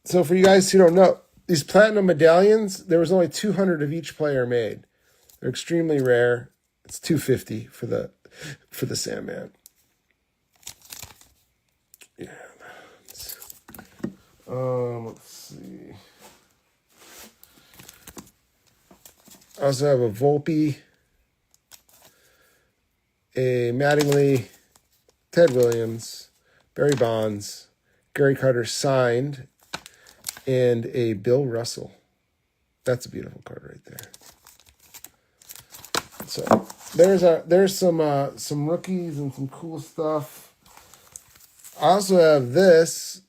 Speaker 1: for you guys who don't know, these platinum medallions, there was only 200 of each player made. They're extremely rare. It's $250 for the Sandman. Yeah. Let's see. I also have a Volpe, a Mattingly, Ted Williams, Barry Bonds, Gary Carter signed, and a Bill Russell. That's a beautiful card right there. So there's some rookies and some cool stuff. I also have this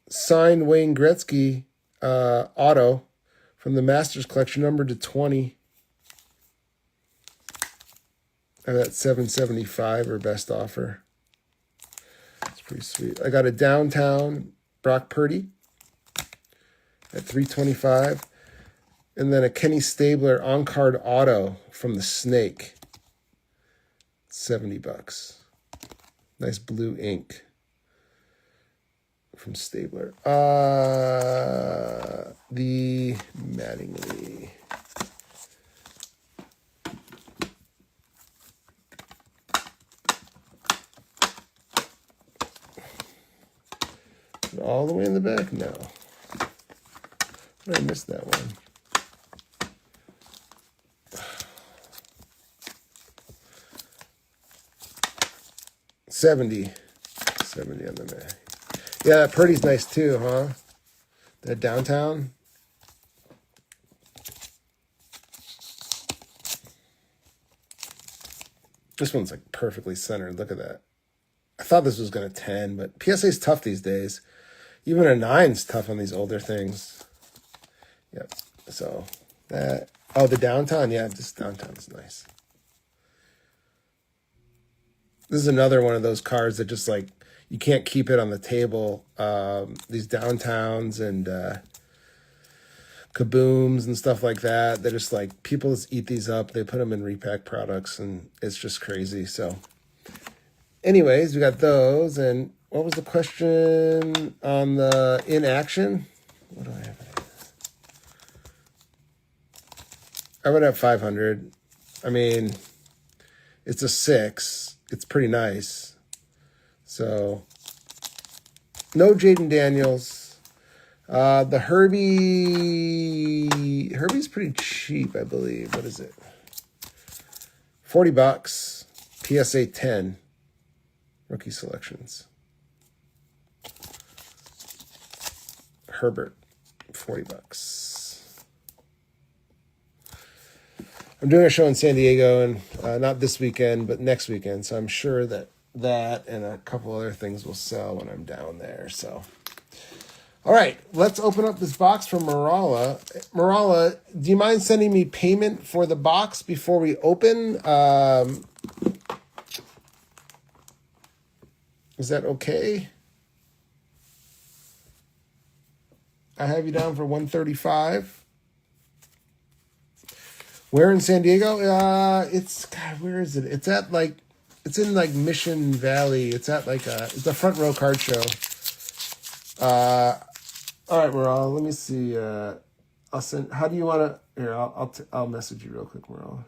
Speaker 1: signed Wayne Gretzky auto from the Masters collection, numbered to 20. I have that 775 or best offer. It's pretty sweet. I got a downtown Brock Purdy at 325. And then a Kenny Stabler on-card auto from the Snake. $70. Nice blue ink from Stabler. The Mattingly. All the way in the back? No. I missed that one. $70 on the Mac. Yeah, that Purdy's nice too, huh? That downtown. This one's like perfectly centered. Look at that. I thought this was going to 10, but PSA's tough these days. Even a 9's tough on these older things. Yep. So that, oh, the downtown. Yeah, this downtown is nice. This is another one of those cards that just like, you can't keep it on the table. These downtowns and kabooms and stuff like that. They're just like, people just eat these up. They put them in repack products and it's just crazy. So anyways, we got those. And what was the question on the in action? What do I have? I would have 500. I mean, it's a 6. It's pretty nice. So, no Jaden Daniels. The Herbie's pretty cheap, I believe. What is it? $40. PSA 10. Rookie selections. Herbert, $40. I'm doing a show in San Diego, and not this weekend, but next weekend. So I'm sure that and a couple other things will sell when I'm down there. So, all right, let's open up this box from Marala. Marala, do you mind sending me payment for the box before we open? Is that okay? I have you down for $135. Where in San Diego? It's, God, where is it? It's at like, it's in like Mission Valley. It's at like it's a front row card show. All right, Maral, let me see. I'll send, how do you want to, here, I'll message you real quick, Maral.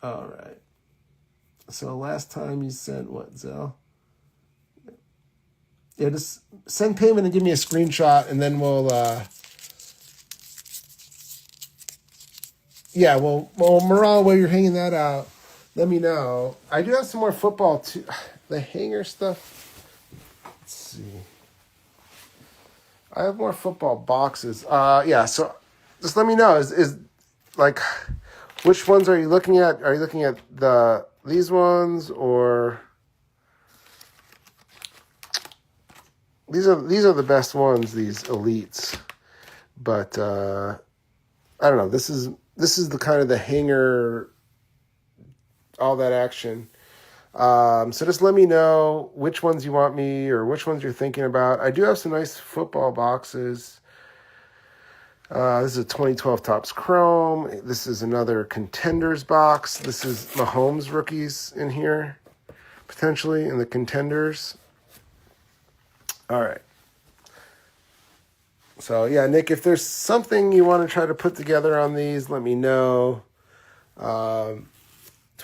Speaker 1: All right. So last time you sent what, Zelle? Yeah, just send payment and give me a screenshot, and then we'll, yeah, well, Maral, while you're hanging that out, let me know. I do have some more football, too. The hanger stuff. Let's see. I have more football boxes. Yeah, so just let me know. Is like, which ones are you looking at? Are you looking at these ones, or... These are the best ones, these elites, but I don't know. This is the kind of the hanger, all that action. So just let me know which ones you want me or which ones you're thinking about. I do have some nice football boxes. This is a 2012 Topps Chrome. This is another Contenders box. This is Mahomes rookies in here, potentially in the Contenders. All right. So, yeah, Nick, if there's something you want to try to put together on these, let me know. 12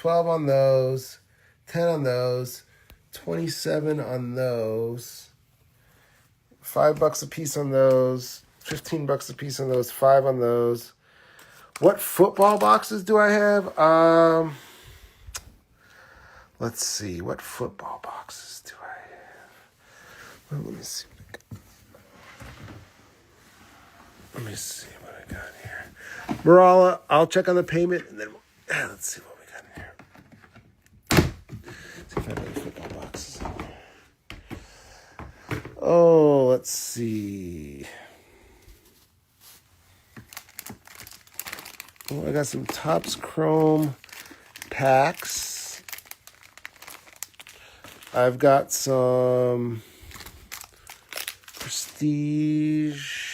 Speaker 1: on those, 10 on those, 27 on those, $5 a piece on those, $15 a piece on those, 5 on those. What football boxes do I have? Let's see. What football boxes do I have? Well, let me see. Let me see what I got here. Marala, I'll check on the payment, and then let's see what we got in here. See if I have any football boxes in here. Oh, let's see. Oh, I got some Topps Chrome packs. I've got some Prestige.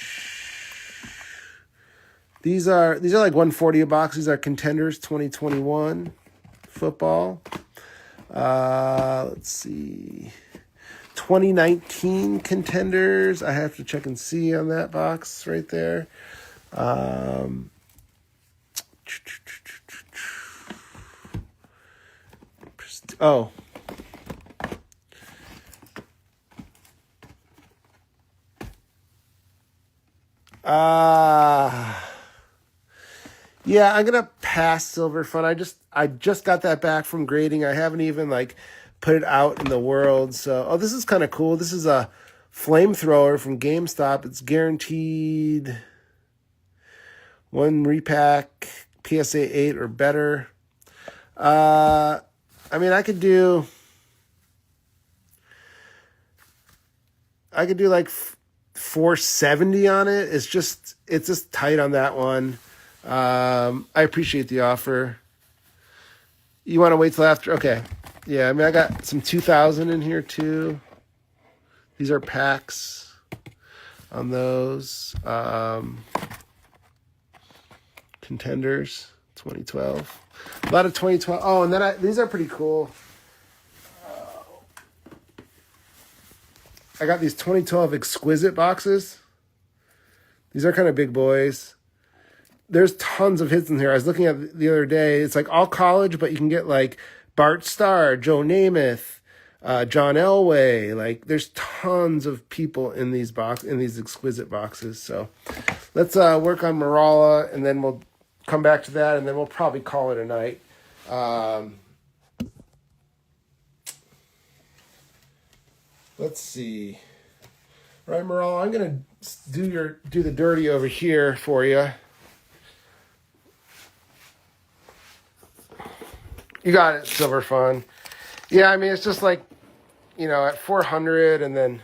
Speaker 1: These are like $140 a box. These are Contenders 2021 football. Let's see. 2019 Contenders. I have to check and see on that box right there. Oh. Yeah, I'm gonna pass Silver Fun. I just got that back from grading. I haven't even like put it out in the world. So, this is kind of cool. This is a flamethrower from GameStop. It's guaranteed one repack, PSA 8 or better. I mean, I could do like 470 on it. It's just tight on that one. I appreciate the offer. You want to wait till after? Okay. Yeah, I mean, I got some 2000 in here too. These are packs on those. Contenders, 2012. A lot of 2012. Oh, and then these are pretty cool. I got these 2012 Exquisite boxes. These are kind of big boys. There's tons of hits in here. I was looking at the other day. It's like all college, but you can get like Bart Starr, Joe Namath, John Elway. Like there's tons of people in these Exquisite boxes. So let's work on Marala, and then we'll come back to that, and then we'll probably call it a night. Let's see. All right, Marala, I'm gonna do the dirty over here for you. You got it, Silver Fun. Yeah, I mean, it's just like, at 400 and then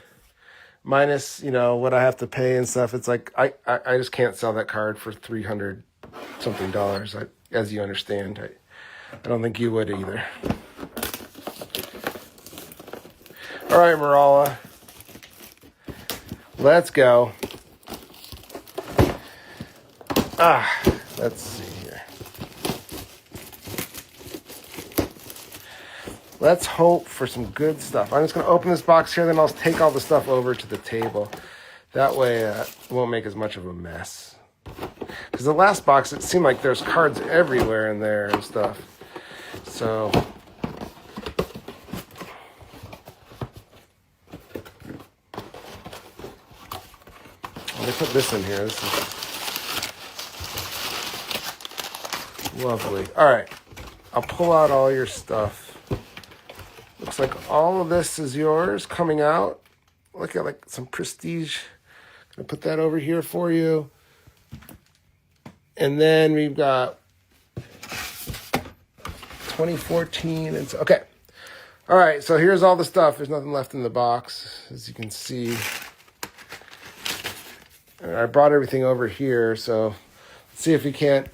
Speaker 1: minus, what I have to pay and stuff. It's like, I just can't sell that card for $300 something. As you understand, I don't think you would either. All right, Marala. Let's go. Let's see here. Let's hope for some good stuff. I'm just going to open this box here, then I'll take all the stuff over to the table. That way it won't make as much of a mess. Because the last box, it seemed like there's cards everywhere in there and stuff. So let me put this in here. This is lovely. All right. I'll pull out all your stuff. Looks like all of this is yours coming out. Look at like some prestige. Gonna put that over here for you. And then we've got 2014. And okay. All right. So here's all the stuff. There's nothing left in the box, as you can see. And I brought everything over here. So let's see if we can't.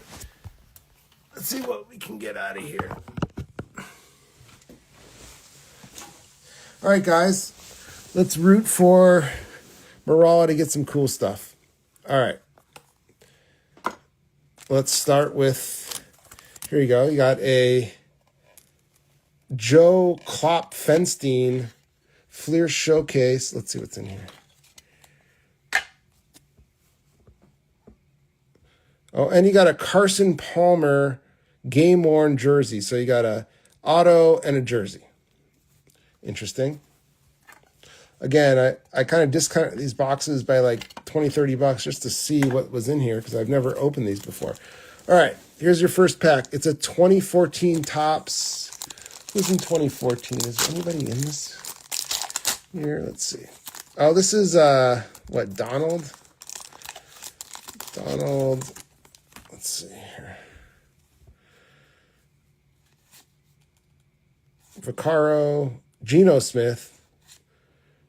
Speaker 1: Let's see what we can get out of here. All right, guys, let's root for Marala to get some cool stuff. All right. Let's start with, here you go. You got a Joe Klopp-Fenstein Fleer Showcase. Let's see what's in here. Oh, and you got a Carson Palmer game-worn jersey. So you got a auto and a jersey. Interesting. Again, I kind of discounted these boxes by like $20-$30 just to see what was in here because I've never opened these before. All right, here's your first pack. It's a 2014 Topps. Who's in 2014? Is there anybody in this here? Let's see. Oh, this is, what, Donald? Let's see here. Vaccaro, Geno Smith.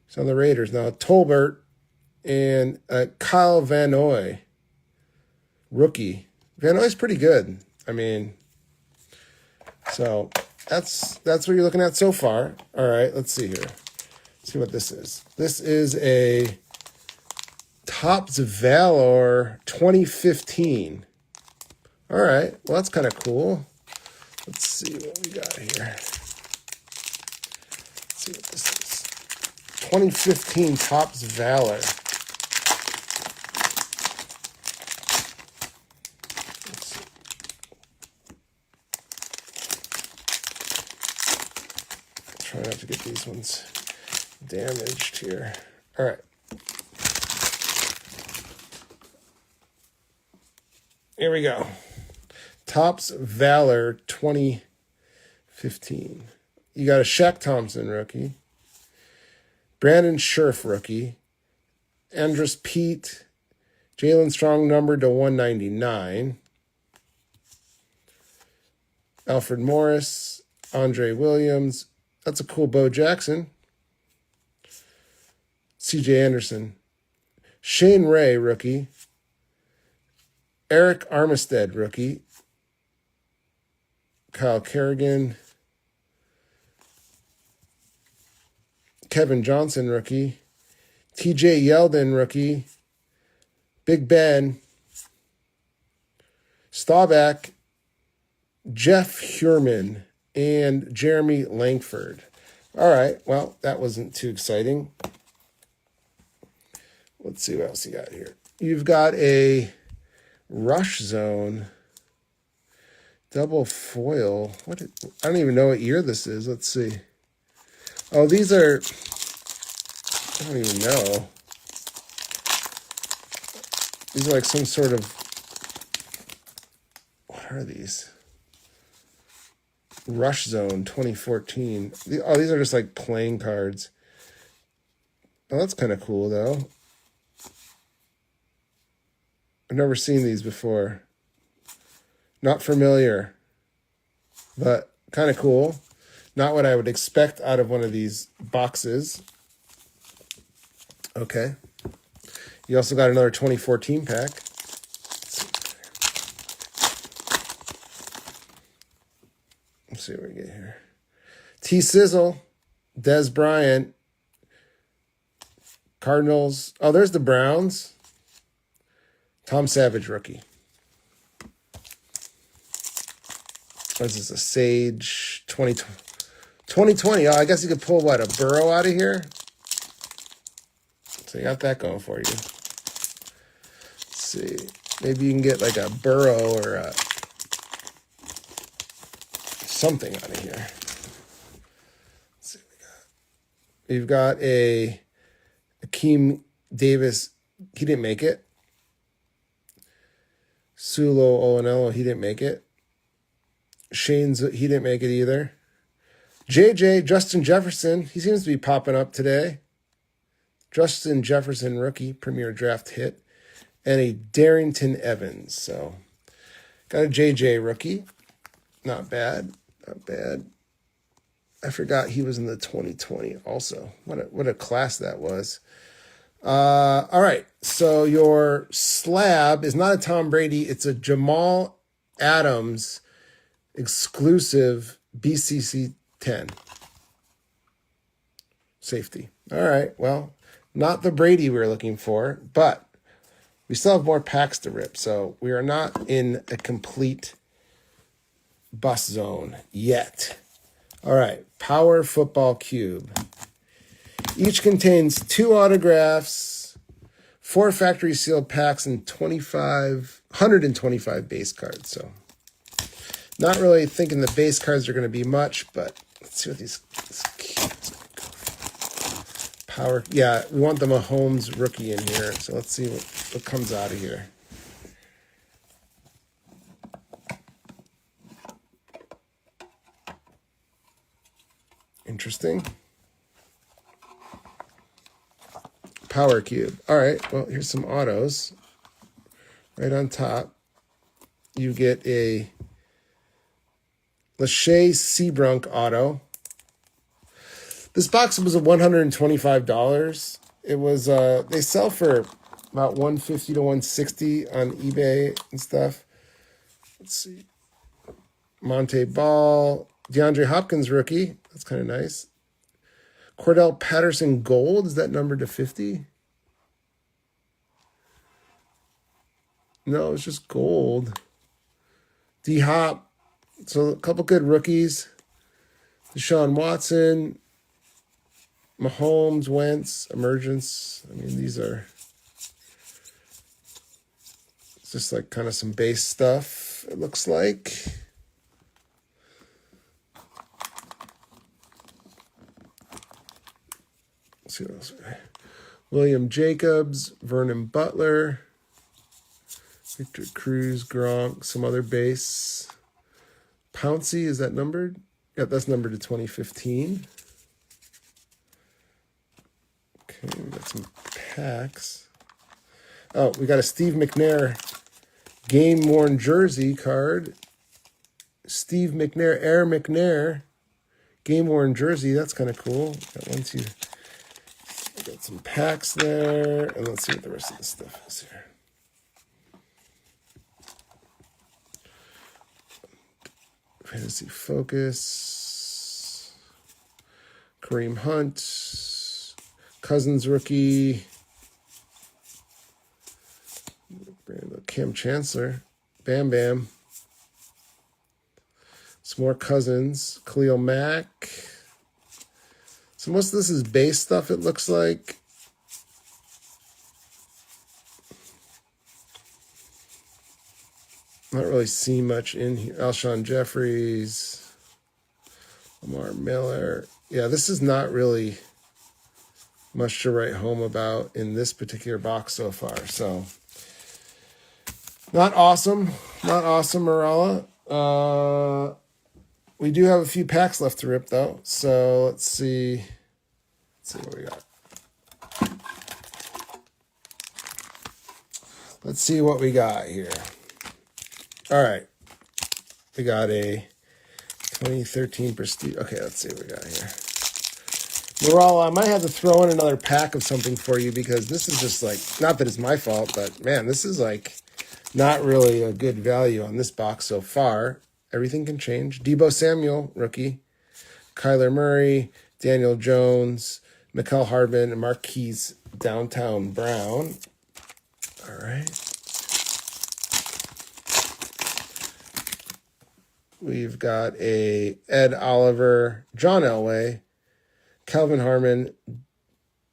Speaker 1: He's on the Raiders now. Tolbert and Kyle Van Noy, rookie. Van Noy's pretty good. I mean, so that's what you're looking at so far. All right, let's see here. Let's see what this is. This is a Topps Valor 2015. All right, well, that's kind of cool. Let's see what we got here. See what this is. 2015 Topps Valor. Let's see. Try not to get these ones damaged here. All right. Here we go. Topps Valor 2015. You got a Shaq Thompson rookie, Brandon Scherf rookie, Andrus Peat, Jalen Strong numbered to 199. Alfred Morris, Andre Williams. That's a cool Bo Jackson. CJ Anderson. Shane Ray, rookie. Eric Armistead, rookie. Kyle Kerrigan. Kevin Johnson, rookie. TJ Yeldon, rookie. Big Ben. Staubach. Jeff Hurman. And Jeremy Langford. All right, well, that wasn't too exciting. Let's see what else you got here. You've got a Rush Zone double foil. I don't even know what year this is. Let's see. Oh, these are, I don't even know. These are like some sort of, what are these? Rush Zone 2014. Oh, these are just like playing cards. Oh, that's kind of cool though. I've never seen these before. Not familiar, but kind of cool. Not what I would expect out of one of these boxes. Okay. You also got another 2014 pack. Let's see what we get here. T. Sizzle, Dez Bryant, Cardinals. Oh, there's the Browns. Tom Savage, rookie. What is this, a Sage 2020? Oh, I guess you could pull, what, a Burrow out of here? So you got that going for you. Let's see. Maybe you can get like a Burrow or a something out of here. Let's see what we got. You've got a Akeem Davis. He didn't make it. Sulo Olanello, he didn't make it. Shane's, he didn't make it either. JJ, Justin Jefferson, he seems to be popping up today. Justin Jefferson, rookie, premier draft hit. And a Darrington Evans. So, got a JJ rookie. Not bad. Not bad. I forgot he was in the 2020 also. What a class that was. All right, so your slab is not a Tom Brady. It's a Jamal Adams exclusive BCC 10 safety. All right, well, not the Brady we were looking for, but we still have more packs to rip, so we are not in a complete bust zone yet. All right, Power Football Cube. Each contains 2 autographs, 4 factory sealed packs, and 125 base cards. So not really thinking the base cards are going to be much, but let's see what these Power. Yeah, we want the Mahomes rookie in here. So let's see what comes out of here. Interesting. Power Cube. All right, well, here's some autos. Right on top, you get a Lachey Seabrunk auto. This box was $125. It was, they sell for about $150 to $160 on eBay and stuff. Let's see. Monte Ball, DeAndre Hopkins rookie. That's kind of nice. Cordell Patterson gold, is that numbered to 50? No, it's just gold. D-Hop, so a couple good rookies. Deshaun Watson, Mahomes, Wentz, Emergence. I mean, these are just like kind of some base stuff, it looks like. Let's see what else. William Jacobs, Vernon Butler, Victor Cruz, Gronk, some other base. Pouncey, is that numbered? Yep, that's numbered to 2015. Okay, we got some packs. Oh, we got a Steve McNair game-worn jersey card. Steve McNair, Air McNair, game-worn jersey. That's kind of cool. Got some packs there. And let's see what the rest of the stuff is here. Fantasy Focus. Kareem Hunt. Cousins rookie. Cam Chancellor. Bam Bam. Some more Cousins. Khalil Mack. So most of this is base stuff, it looks like. Not really seeing much in here. Alshon Jeffries. Lamar Miller. Yeah, this is not really much to write home about in this particular box so far. So, not awesome. Not awesome, Marella. We do have a few packs left to rip, though. So, let's see. Let's see what we got. Let's see what we got here. All right. We got a 2013 Prestige. Okay, let's see what we got here. Maralla, I might have to throw in another pack of something for you because this is just like, not that it's my fault, but man, this is like not really a good value on this box so far. Everything can change. Deebo Samuel, rookie. Kyler Murray, Daniel Jones, Mecole Hardman, and Marquise Downtown Brown. All right. We've got a Ed Oliver, John Elway, Calvin Harmon,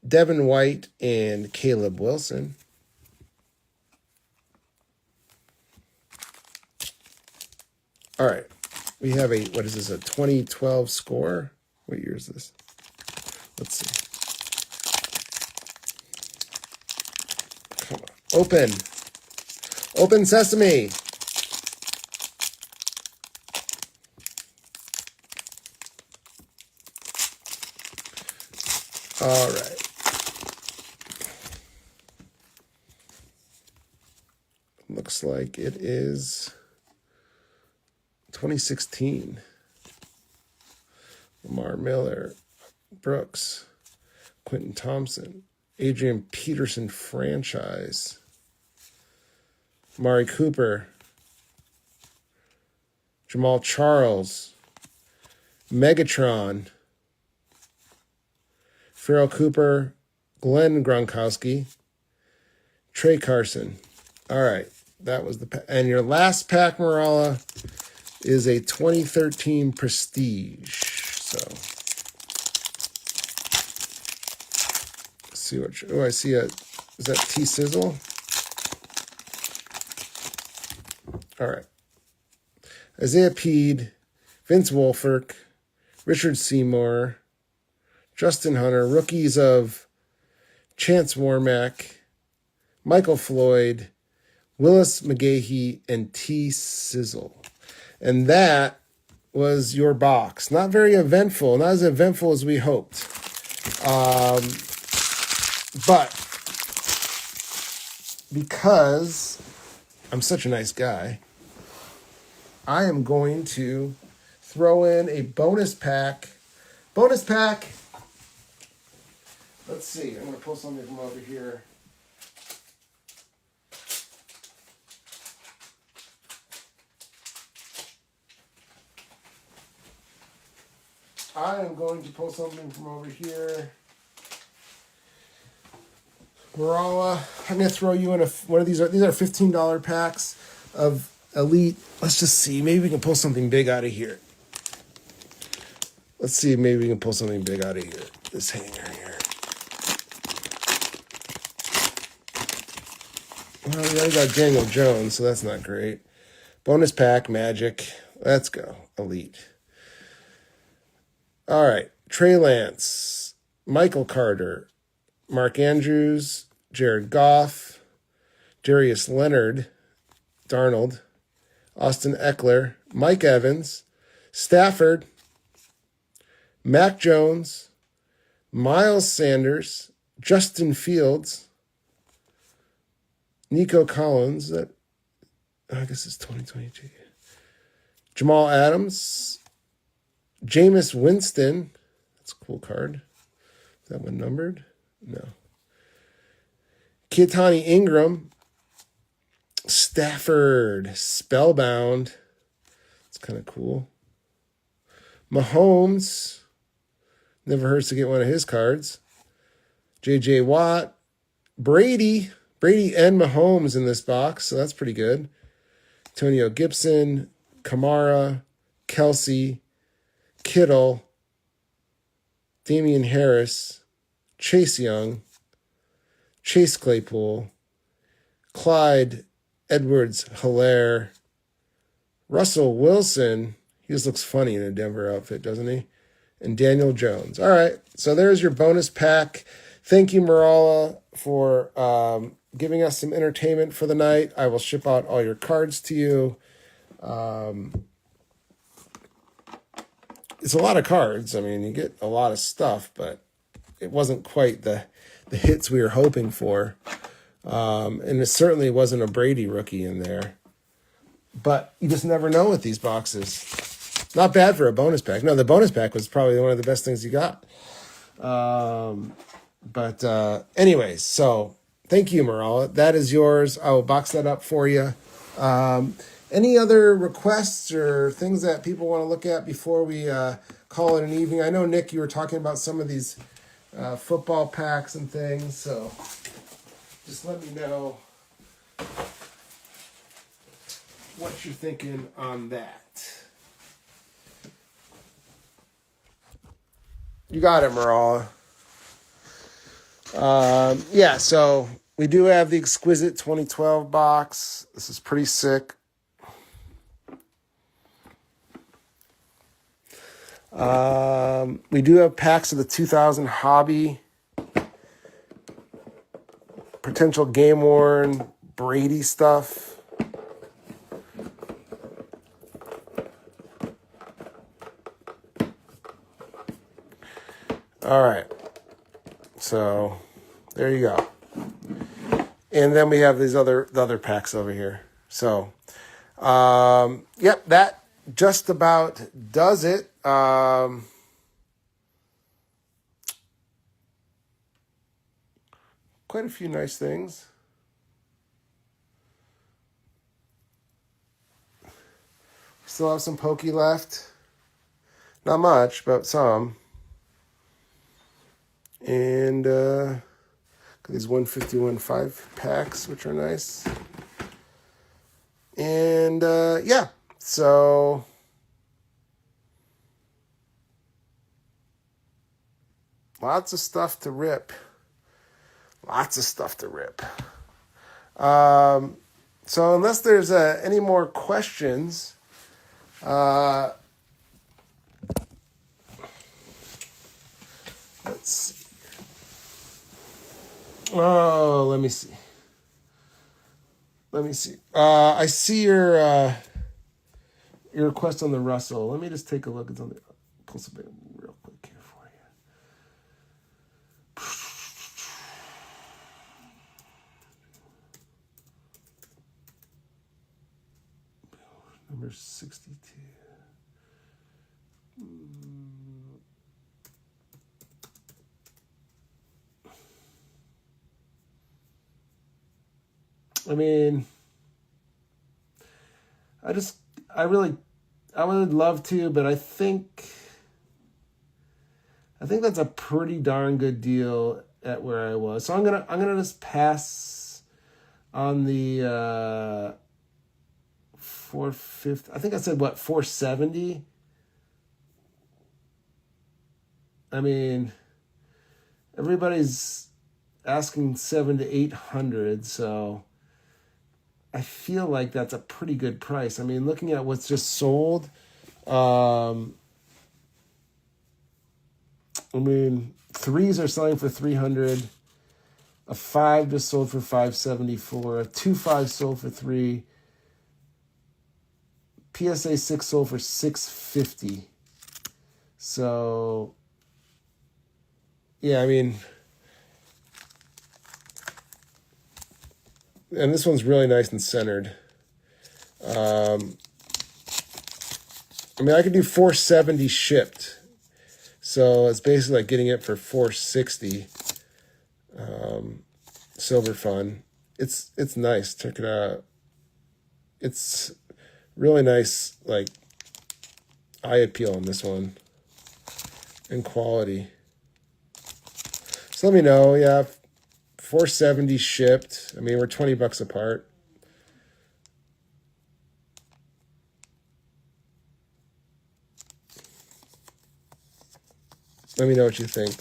Speaker 1: Devin White, and Caleb Wilson. All right. We have a, what is this, a 2012 score? What year is this? Let's see. Come on. Open. Open sesame. All right. Looks like it is 2016. Lamar Miller, Brooks, Quentin Thompson, Adrian Peterson franchise, Amari Cooper, Jamal Charles, Megatron, Farrell Cooper, Glenn Gronkowski, Trey Carson. All right, that was the pack. And your last pack, Maralla, is a 2013 Prestige. So, let's see what. Oh, I see a. Is that T Sizzle? All right. Isaiah Peed, Vince Wilfork, Richard Seymour, Justin Hunter, rookies of Chance Warmack, Michael Floyd, Willis McGahee, and T Sizzle. And that was your box. Not very eventful, not as eventful as we hoped. But because I'm such a nice guy, I am going to throw in a bonus pack. Bonus pack. Let's see. I'm going to pull something from over here. I am going to pull something from over here. Maralla, I'm going to throw you in one of these. These are $15 packs of Elite. Let's just see. Maybe we can pull something big out of here. Let's see. Maybe we can pull something big out of here. This hanger here. Well, we already got Daniel Jones, so that's not great. Bonus pack, Magic. Let's go. Elite. All right. Trey Lance, Michael Carter, Mark Andrews, Jared Goff, Darius Leonard, Darnold, Austin Eckler, Mike Evans, Stafford, Mac Jones, Miles Sanders, Justin Fields, Nico Collins. I guess it's 2022. Jamal Adams. Jameis Winston. That's a cool card. Is that one numbered? No. Keitani Ingram. Stafford. Spellbound. It's kind of cool. Mahomes. Never hurts to get one of his cards. J.J. Watt. Brady and Mahomes in this box, so that's pretty good. Antonio Gibson, Kamara, Kelsey, Kittle, Damian Harris, Chase Young, Chase Claypool, Clyde Edwards-Helaire, Russell Wilson. He just looks funny in a Denver outfit, doesn't he? And Daniel Jones. All right, so there's your bonus pack. Thank you, Marala, for giving us some entertainment for the night. I will ship out all your cards to you. It's a lot of cards. I mean, you get a lot of stuff, but it wasn't quite the hits we were hoping for. And it certainly wasn't a Brady rookie in there. But you just never know with these boxes. Not bad for a bonus pack. No, the bonus pack was probably one of the best things you got. But anyways, so thank you, Marala. That is yours. I will box that up for you. Any other requests or things that people want to look at before we call it an evening? I know, Nick, you were talking about some of these football packs and things, so just let me know what you're thinking on that. You got it, Marala. Yeah, so we do have the Exquisite 2012 box. This is pretty sick. We do have packs of the 2000 Hobby. Potential game-worn Brady stuff. All right. So there you go. And then we have these the other packs over here. So, yep, that just about does it. Quite a few nice things. Still have some pokey left. Not much, but some. And these 151 5-packs, which are nice. And yeah, so lots of stuff to rip. Lots of stuff to rip. So unless there's any more questions, let's see. Oh, let me see. I see your request on the Russell. Let me just take a look. It's on the pull something real quick here for you. Number 62. I mean, I would love to, but I think that's a pretty darn good deal at where I was. So I'm gonna just pass on the 450. I think I said 470. I mean, everybody's asking 700 to 800, so I feel like that's a pretty good price. I mean, looking at what's just sold, I mean, 3s are selling for 300. A 5 just sold for 574. A 2.5 sold for 3. PSA 6 sold for 650. So, yeah, I mean, and this one's really nice and centered. I mean, I could do 470 shipped. So it's basically like getting it for 460. Silver Fun. It's nice. Check it out. It's really nice, like, eye appeal on this one. And quality. So let me know. Yeah, 470 shipped. I mean, we're $20 apart. Let me know what you think.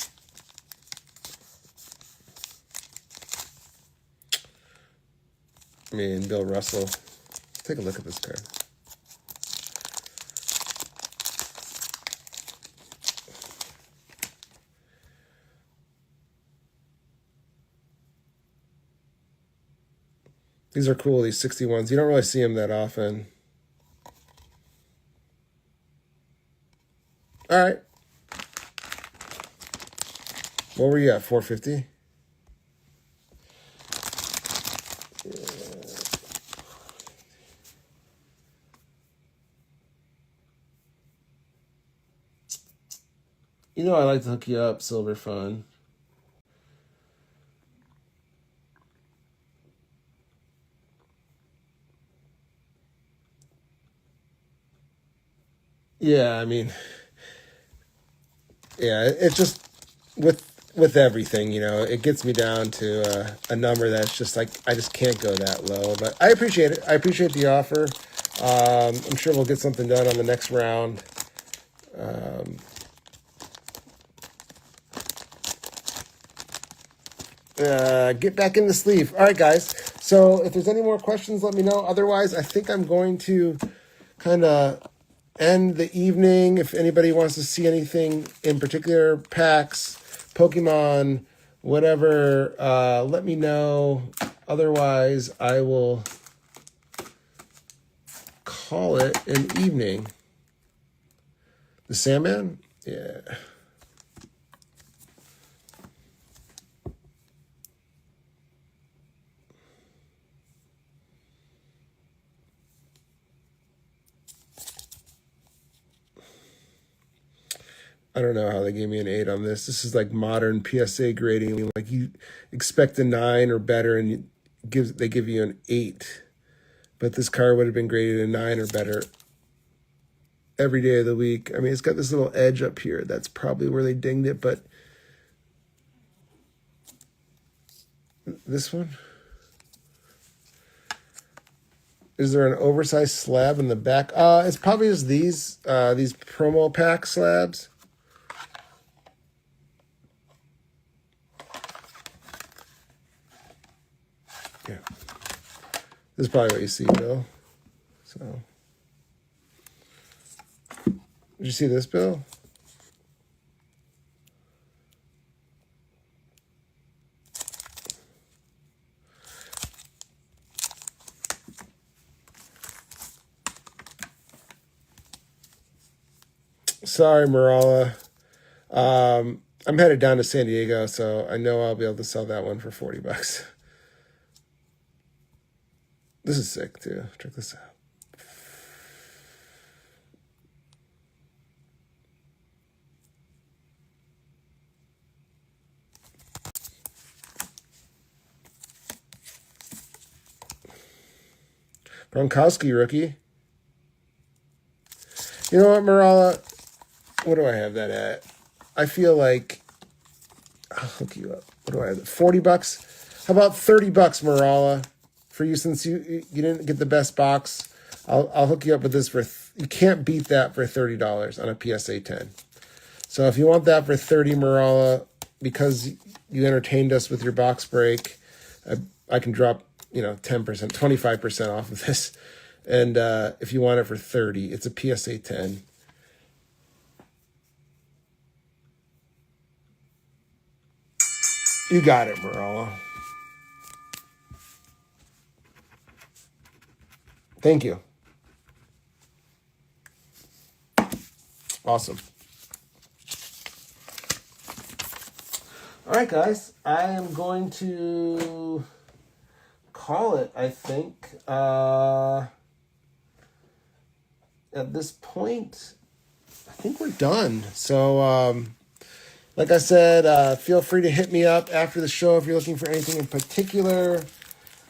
Speaker 1: I mean, Bill Russell. Let's take a look at this card. These are cool, these 61s. You don't really see them that often. All right. What were you at, 450? You know I like to hook you up, Silver Fun. Yeah, I mean, yeah, it's just with everything, you know, it gets me down to a number that's just like, I just can't go that low. But I appreciate it. I appreciate the offer. I'm sure we'll get something done on the next round. Get back in the sleeve. All right, guys. So if there's any more questions, let me know. Otherwise, I think I'm going to kind of end the evening. If anybody wants to see anything in particular, packs, Pokemon, whatever, let me know. Otherwise, I will call it an evening. The Sandman? Yeah. I don't know how they gave me an 8 on this. This is like modern PSA grading. Like you expect a 9 or better, and they give you an 8. But this car would have been graded a 9 or better every day of the week. I mean, it's got this little edge up here. That's probably where they dinged it. But this one? Is there an oversized slab in the back? It's probably just these promo pack slabs. Yeah. This is probably what you see, Bill. So, did you see this, Bill? Sorry, Marala. I'm headed down to San Diego, so I know I'll be able to sell that one for $40. This is sick, too. Check this out. Gronkowski rookie. You know what, Marala? What do I have that at? I feel like I'll hook you up. What do I have? $40? How about $30, Marala? For you, since you didn't get the best box, I'll hook you up with this for. You can't beat that for $30 on a PSA 10. So if you want that for 30, Marala, because you entertained us with your box break, I can drop 10%, 25% off of this. And if you want it for 30, it's a PSA 10. You got it, Marala. Thank you. Awesome. All right, guys. I am going to call it, I think. At this point, I think we're done. So, like I said, feel free to hit me up after the show if you're looking for anything in particular.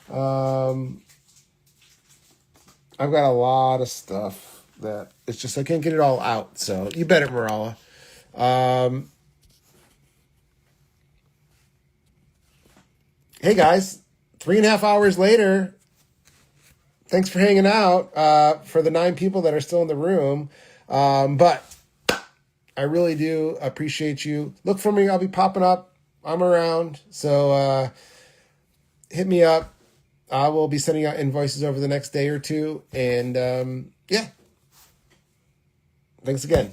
Speaker 1: I've got a lot of stuff that it's just I can't get it all out. So you bet it, Marala. Hey guys, 3.5 hours later. Thanks for hanging out. For the 9 people that are still in the room, but I really do appreciate you. Look for me. I'll be popping up. I'm around. So hit me up. I will be sending out invoices over the next day or two. And yeah, thanks again.